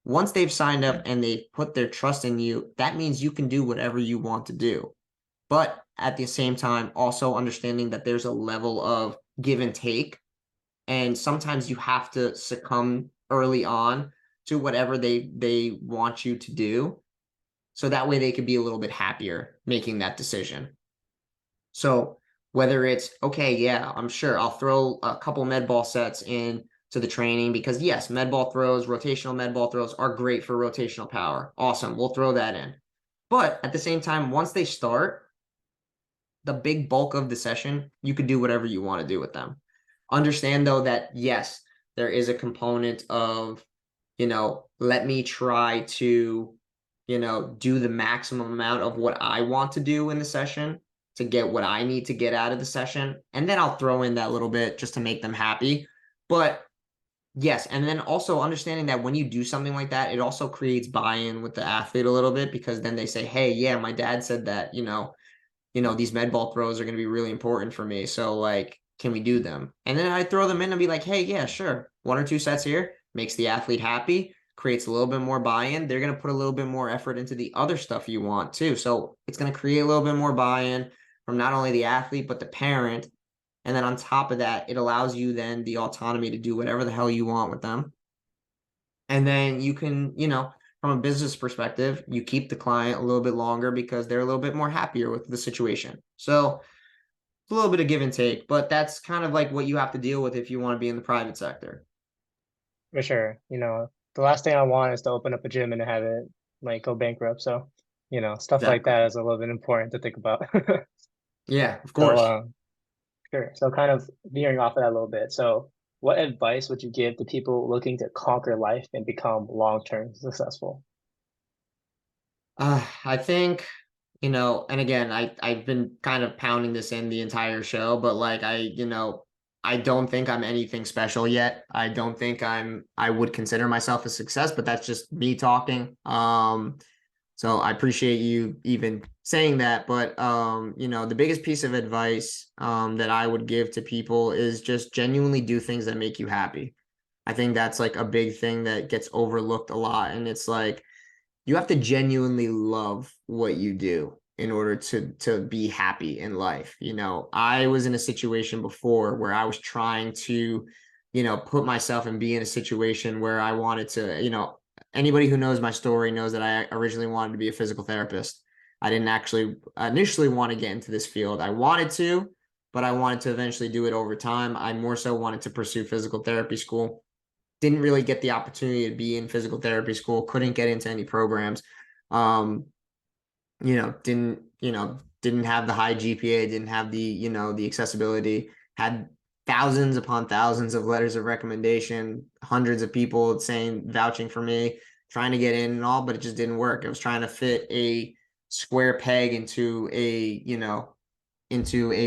S2: once they've signed up and they put their trust in you, that means you can do whatever you want to do. But at the same time, also understanding that there's a level of give and take. And sometimes you have to succumb early on to whatever they want you to do So that way they could be a little bit happier making that decision. So whether it's okay, yeah, I'm sure I'll throw a couple med ball sets in to the training because yes, med ball throws, rotational med ball throws are great for rotational power. Awesome. We'll throw that in. But at the same time, once they start, the big bulk of the session, you could do whatever you want to do with them. Understand though that yes, there is a component of, let me try to, do the maximum amount of what I want to do in the session to get what I need to get out of the session. And then I'll throw in that little bit just to make them happy. But yes, and then also understanding that when you do something like that, it also creates buy-in with the athlete a little bit because then they say, hey, yeah, my dad said that, these med ball throws are going to be really important for me. So like, can we do them? And then I throw them in and be like, hey, yeah, sure. 1 or 2 sets here makes the athlete happy, creates a little bit more buy-in. They're going to put a little bit more effort into the other stuff you want too. So it's going to create a little bit more buy-in from not only the athlete, but the parent. And then on top of that, it allows you then the autonomy to do whatever the hell you want with them. And then you can, from a business perspective, you keep the client a little bit longer because they're a little bit more happier with the situation. So it's a little bit of give and take, but that's kind of like what you have to deal with if you want to be in the private sector.
S1: For sure. The last thing I want is to open up a gym and have it like go bankrupt. So, stuff like
S2: Exactly.
S1: that is a little bit important to think about.
S2: Yeah, of
S1: So,
S2: course.
S1: sure. So kind of veering off of that a little bit. So what advice would you give to people looking to conquer life and become long-term successful?
S2: I think, and again, I've been kind of pounding this in the entire show, but like I don't think I'm anything special yet. I don't think I would consider myself a success, but that's just me talking. So I appreciate you even saying that, but the biggest piece of advice that I would give to people is just genuinely do things that make you happy. I think that's like a big thing that gets overlooked a lot, and it's like you have to genuinely love what you do in order to be happy in life. I was in a situation before where I was trying to, put myself and be in a situation where I wanted to, anybody who knows my story knows that I originally wanted to be a physical therapist. I didn't actually initially want to get into this field. I wanted to, but I wanted to eventually do it over time. I more so wanted to pursue physical therapy school. Didn't really get the opportunity to be in physical therapy school, couldn't get into any programs. Um, didn't have the high GPA, didn't have the accessibility, had thousands upon thousands of letters of recommendation, hundreds of people saying, vouching for me, trying to get in and all, but it just didn't work. I was trying to fit a square peg into a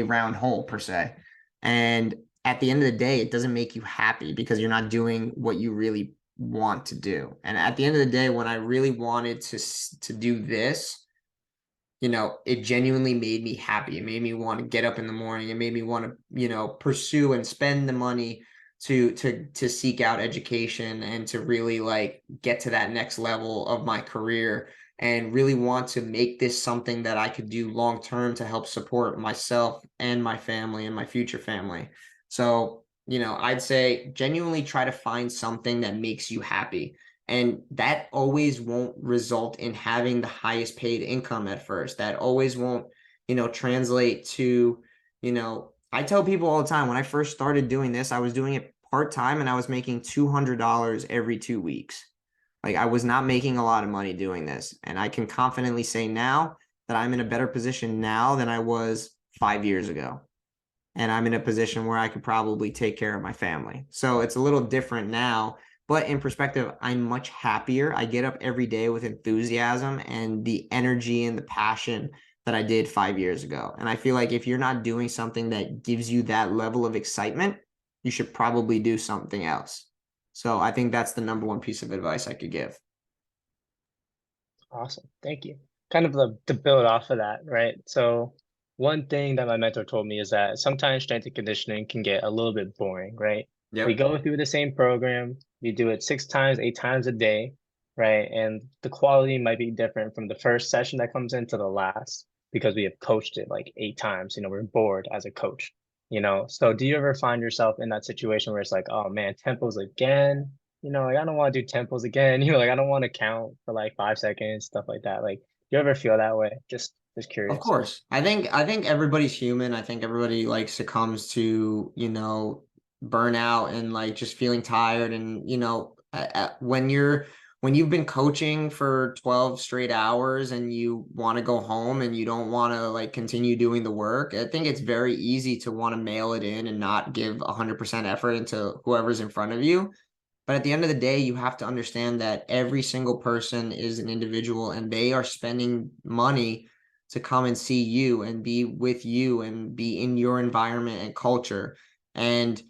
S2: round hole per se. And at the end of the day, it doesn't make you happy because you're not doing what you really want to do. And at the end of the day, when I really wanted to do this, it genuinely made me happy. It made me want to get up in the morning. It made me want to, pursue and spend the money to seek out education and to really like get to that next level of my career and really want to make this something that I could do long term to help support myself and my family and my future family. So, I'd say genuinely try to find something that makes you happy. And that always won't result in having the highest paid income at first. That always won't, translate to, I tell people all the time when I first started doing this, I was doing it part time and I was making $200 every 2 weeks. Like I was not making a lot of money doing this. And I can confidently say now that I'm in a better position now than I was 5 years ago. And I'm in a position where I could probably take care of my family. So it's a little different now. But in perspective, I'm much happier. I get up every day with enthusiasm and the energy and the passion that I did 5 years ago. And I feel like if you're not doing something that gives you that level of excitement, you should probably do something else. So I think that's the number one piece of advice I could give.
S1: Awesome. Thank you. Kind of to build off of that, right? So one thing that my mentor told me is that sometimes strength and conditioning can get a little bit boring, right? We
S2: Yep.
S1: go through the same program, we do it 6 times, 8 times a day, right? And the quality might be different from the first session that comes in to the last because we have coached it like 8 times. We're bored as a coach. So do you ever find yourself in that situation where it's like, oh man, tempos again? Like I don't want to do tempos again. Like I don't want to count for like 5 seconds, stuff like that. Like you ever feel that way? Just
S2: Of
S1: curious.
S2: course. I think everybody's human. I think everybody like succumbs to, burnout and like just feeling tired and, when you've been coaching for 12 straight hours and you want to go home and you don't want to like continue doing the work, I think it's very easy to want to mail it in and not give 100% effort into whoever's in front of you. But at the end of the day, you have to understand that every single person is an individual and they are spending money to come and see you and be with you and be in your environment and culture. And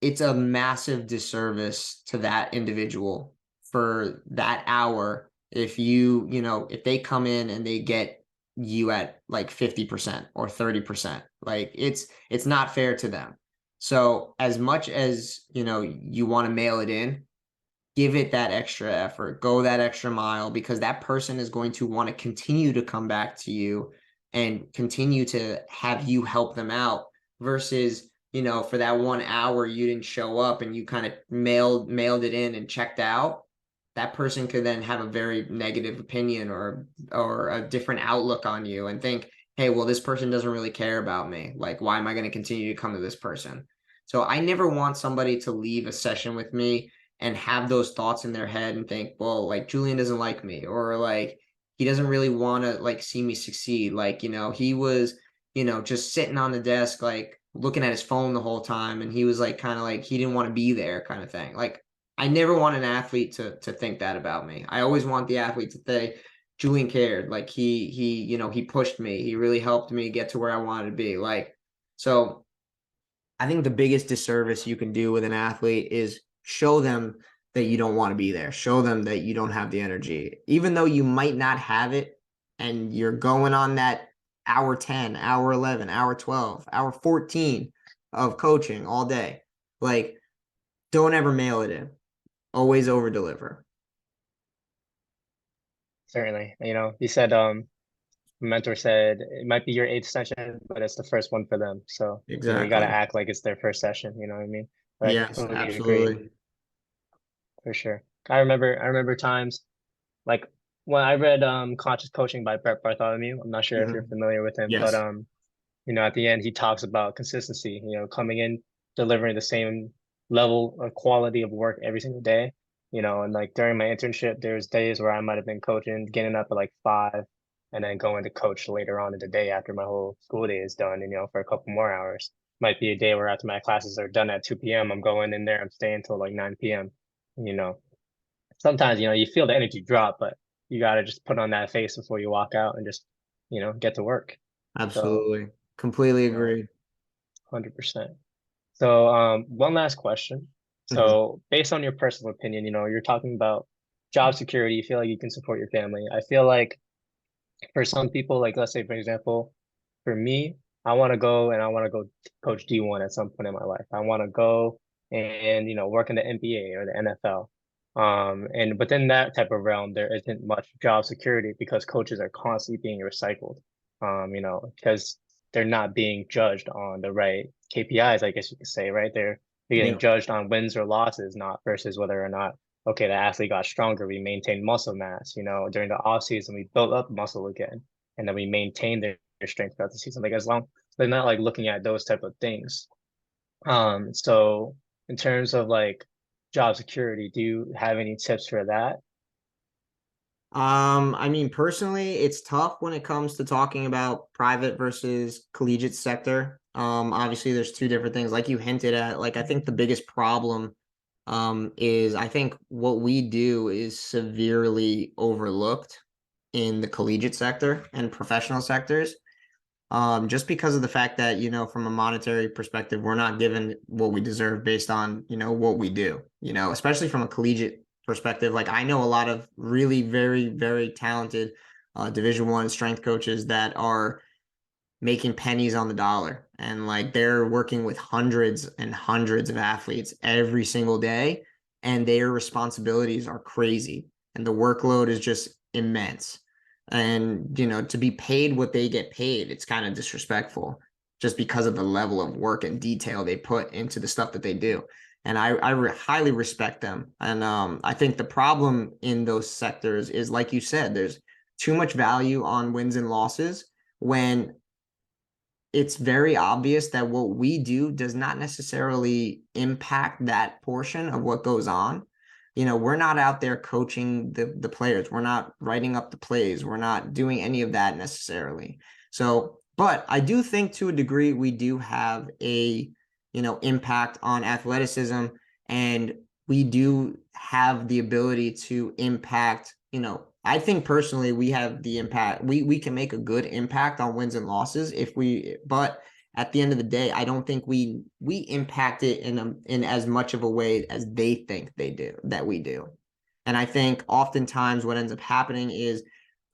S2: it's a massive disservice to that individual for that hour if if they come in and they get you at like 50% or 30%. Like it's not fair to them. So as much as, you want to mail it in, give it that extra effort, go that extra mile because that person is going to want to continue to come back to you and continue to have you help them out versus, for that 1 hour you didn't show up and you kind of mailed it in and checked out. That person could then have a very negative opinion or a different outlook on you and think, hey, well, this person doesn't really care about me. Like, why am I going to continue to come to this person? So I never want somebody to leave a session with me and have those thoughts in their head and think, well, like Julian doesn't like me or like he doesn't really want to like see me succeed. Like, he was, just sitting on the desk, like looking at his phone the whole time. And he was like, kind of like, he didn't want to be there kind of thing. Like, I never want an athlete to think that about me. I always want the athlete to say, Julian cared. Like he pushed me. He really helped me get to where I wanted to be. Like, so I think the biggest disservice you can do with an athlete is show them that you don't want to be there. Show them that you don't have the energy. Even though you might not have it and you're going on that hour 10, hour 11, hour 12, hour 14 of coaching all day. Like, don't ever mail it in. Always over deliver.
S1: Certainly. You said mentor said it might be your eighth session, but it's the first one for them. So, you got to
S2: Exactly.
S1: act like it's their first session. You know what I mean? But I
S2: Yes,
S1: completely agree
S2: absolutely.
S1: for sure. I remember times like when I read Conscious Coaching by Brett Bartholomew. I'm not sure if you're
S2: Mhm.
S1: familiar with him, but
S2: Yes.
S1: at the end he talks about consistency, coming in, delivering the same level or quality of work every single day. And like during my internship, there's days where I might have been coaching, getting up at like 5 and then going to coach later on in the day after my whole school day is done, for a couple more hours. Might be a day where after my classes are done at 2 p.m., I'm going in there, I'm staying till like 9 p.m. You know, sometimes, you feel the energy drop, but you got to just put on that face before you walk out and just, get to work. So,
S2: Absolutely. Completely
S1: you know,
S2: agree.
S1: 100%. So, one last question.
S2: Mhm.
S1: So, based on your personal opinion, you're talking about job security. You feel like you can support your family. I feel like for some people, like let's say for example, for me, I want to go coach D1 at some point in my life. I want to go and work in the NBA or the NFL. And within that type of realm, there isn't much job security because coaches are constantly being recycled. Because they're not being judged on the right KPIs, I guess you could say, right? They're getting
S2: Yeah.
S1: judged on wins or losses, not versus whether or not okay, the athlete got stronger. We maintained muscle mass. During the off season, we built up muscle again, and then we maintained their strength throughout the season. Like as long they're not like looking at those type of things. So in terms of like job security, do you have any tips for that?
S2: I mean, personally, it's tough when it comes to talking about private versus collegiate sector. Obviously, there's two different things, like you hinted at. Like, I think the biggest problem, is I think what we do is severely overlooked in the collegiate sector and professional sectors. Just because of the fact that, from a monetary perspective, we're not given what we deserve based on, what we do, especially from a collegiate perspective. Like I know a lot of really very, very talented Division I strength coaches that are making pennies on the dollar. And like they're working with hundreds and hundreds of athletes every single day. And their responsibilities are crazy. And the workload is just immense. And, to be paid what they get paid, it's kind of disrespectful just because of the level of work and detail they put into the stuff that they do. And I highly respect them. And I think the problem in those sectors is, like you said, there's too much value on wins and losses when it's very obvious that what we do does not necessarily impact that portion of what goes on. We're not out there coaching the players. We're not writing up the plays. We're not doing any of that necessarily. So, but I do think to a degree we do have a, impact on athleticism, and we do have the ability to impact, I think personally we have the impact. We can make a good impact on wins and losses but at the end of the day, I don't think we impact it in as much of a way as they think we do. And I think oftentimes what ends up happening is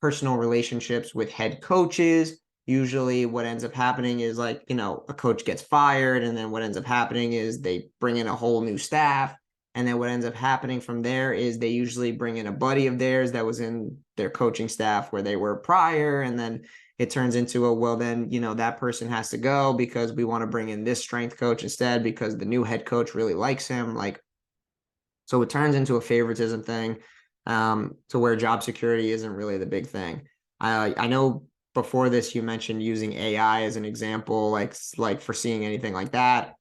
S2: personal relationships with head coaches. Usually what ends up happening is like, a coach gets fired, and then what ends up happening is they bring in a whole new staff. And then what ends up happening from there is they usually bring in a buddy of theirs that was in their coaching staff where they were prior. And then it turns into well, then, that person has to go because we want to bring in this strength coach instead because the new head coach really likes him. So it turns into a favoritism thing, to where job security isn't really the big thing. I know before this you mentioned using AI as an example, like foreseeing anything like that.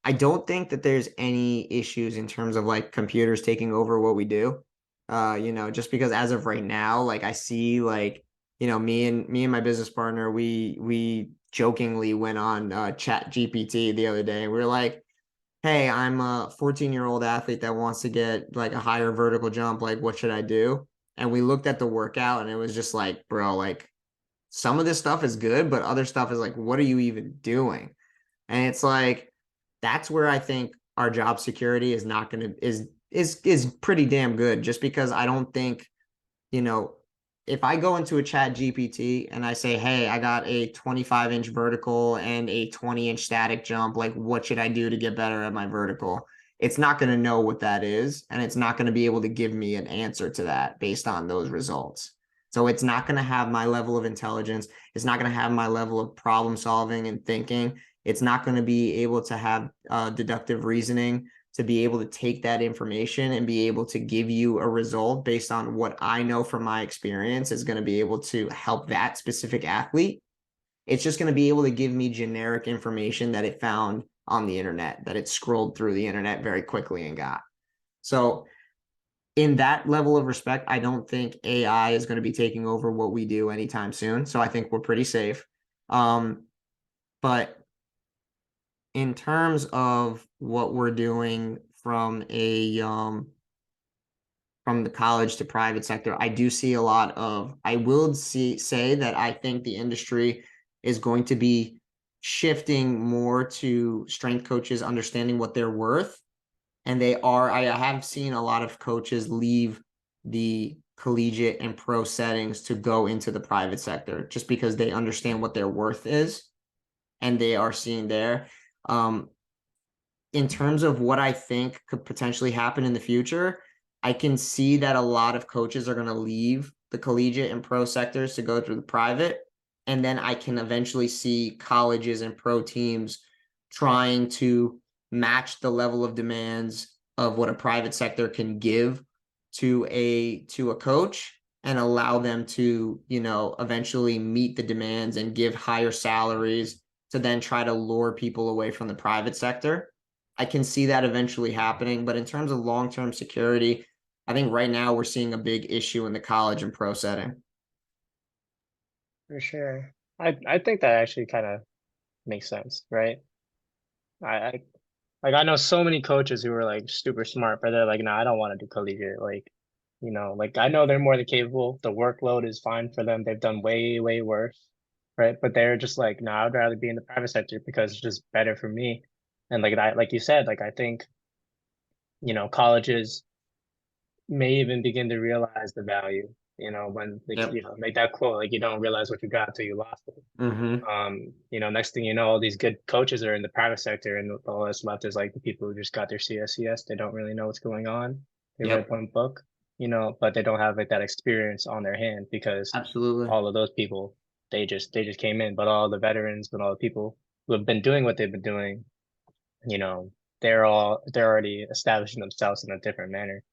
S2: I don't think that there's any issues in terms of like computers taking over what we do. Just because as of right now, like I see like, me and my business partner, we jokingly went on Chat GPT the other day. We were like, hey, I'm a 14-year-old athlete that wants to get like a higher vertical jump. Like, what should I do? And we looked at the workout and it was just like, bro, like some of this stuff is good, but other stuff is like, what are you even doing? And it's like, that's where I think our job security is not going to is pretty damn good, just because I don't think, you know, if I go into a Chat GPT and I say, hey, I got a 25-inch vertical and a 20-inch static jump, like what should I do to get better at my vertical? It's not going to know what that is. And it's not going to be able to give me an answer to that based on those results. So it's not going to have my level of intelligence. It's not going to have my level of problem solving and thinking. It's not going to be able to have deductive reasoning to be able to take that information and be able to give you a result based on what I know from my experience is going to be able to help that specific athlete. It's just going to be able to give me generic information that it found on the internet, that it scrolled through the internet very quickly and got. So, in that level of respect, I don't think AI is going to be taking over what we do anytime soon. So, I think we're pretty safe. But in terms of what we're doing from the college to private sector, I do see a lot of, I will say that I think the industry is going to be shifting more to strength coaches understanding what they're worth. And I have seen a lot of coaches leave the collegiate and pro settings to go into the private sector just because they understand what their worth is and they are seeing there. Um, in terms of what I think could potentially happen in the future, I can see that a lot of coaches are going to leave the collegiate and pro sectors to go through the private. And then I can eventually see colleges and pro teams trying to match the level of demands of what a private sector can give to a coach and allow them to, eventually meet the demands and give higher salaries to then try to lure people away from the private sector. I can see that eventually happening. But in terms of long-term security, I think right now we're seeing a big issue in the college and pro setting.
S1: For sure. I think that actually kind of makes sense, right? I like I know so many coaches who are like super smart, but they're like, no, I don't want to do collegiate. Like, like I know they're more than capable. The workload is fine for them. They've done way, way worse, right? But they're just like, no, I'd rather be in the private sector because it's just better for me. And like you said, like I think, colleges may even begin to realize the value, when like,
S2: Yep.
S1: like that quote, like you don't realize what you got till you lost it.
S2: Mm-hmm.
S1: Next thing you know, all these good coaches are in the private sector, and all that's left is like the people who just got their CSCS. They don't really know what's going on. They read
S2: Yep.
S1: one book, but they don't have like that experience on their hand because
S2: Absolutely.
S1: all of those people, they just came in. But all the veterans, but all the people who have been doing what they've been doing, you know, they're already establishing themselves in a different manner.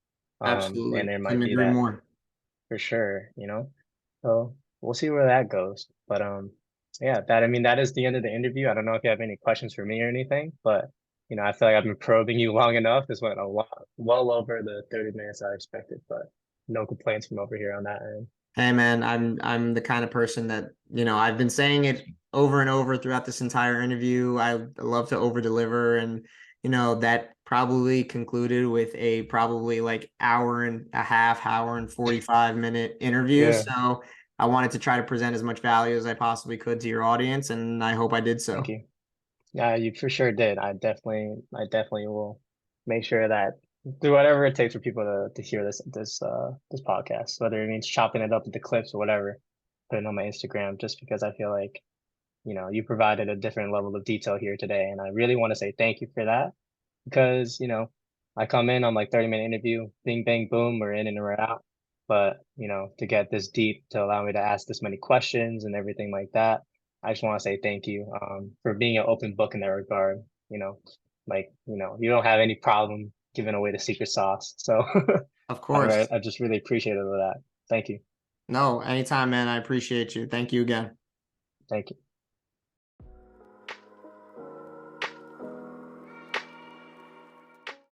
S1: And
S2: Absolutely.
S1: there
S2: Couldn't
S1: might be
S2: agree
S1: that
S2: more.
S1: for sure, you know. So we'll see where that goes. But yeah, that I mean that is the end of the interview. I don't know if you have any questions for me or anything, but I feel like I've been probing you long enough. This went a lot well over the 30 minutes I expected, but no complaints from over here on that end.
S2: Hey man, I'm the kind of person that, I've been saying it over and over throughout this entire interview. I love to over deliver, and that probably concluded with a probably like hour and a half, hour and 45-minute interview.
S1: Yeah,
S2: So I wanted to try to present as much value as I possibly could to your audience, and I hope I did
S1: thank
S2: so.
S1: you. Yeah, you for sure did. I definitely will make sure that do whatever it takes for people to hear this podcast, whether it means chopping it up into clips or whatever, put it on my Instagram, just because I feel like, you provided a different level of detail here today, and I really want to say thank you for that because, I come in on like 30-minute interview, bing, bang, boom, we're in and we're out. But, to get this deep to allow me to ask this many questions and everything like that, I just want to say thank you for being an open book in that regard. You don't have any problem giving away the secret sauce. So
S2: Of
S1: I,
S2: course.
S1: I just really appreciate it of that. Thank you.
S2: No, anytime, man. I appreciate you. Thank you again.
S1: Thank you.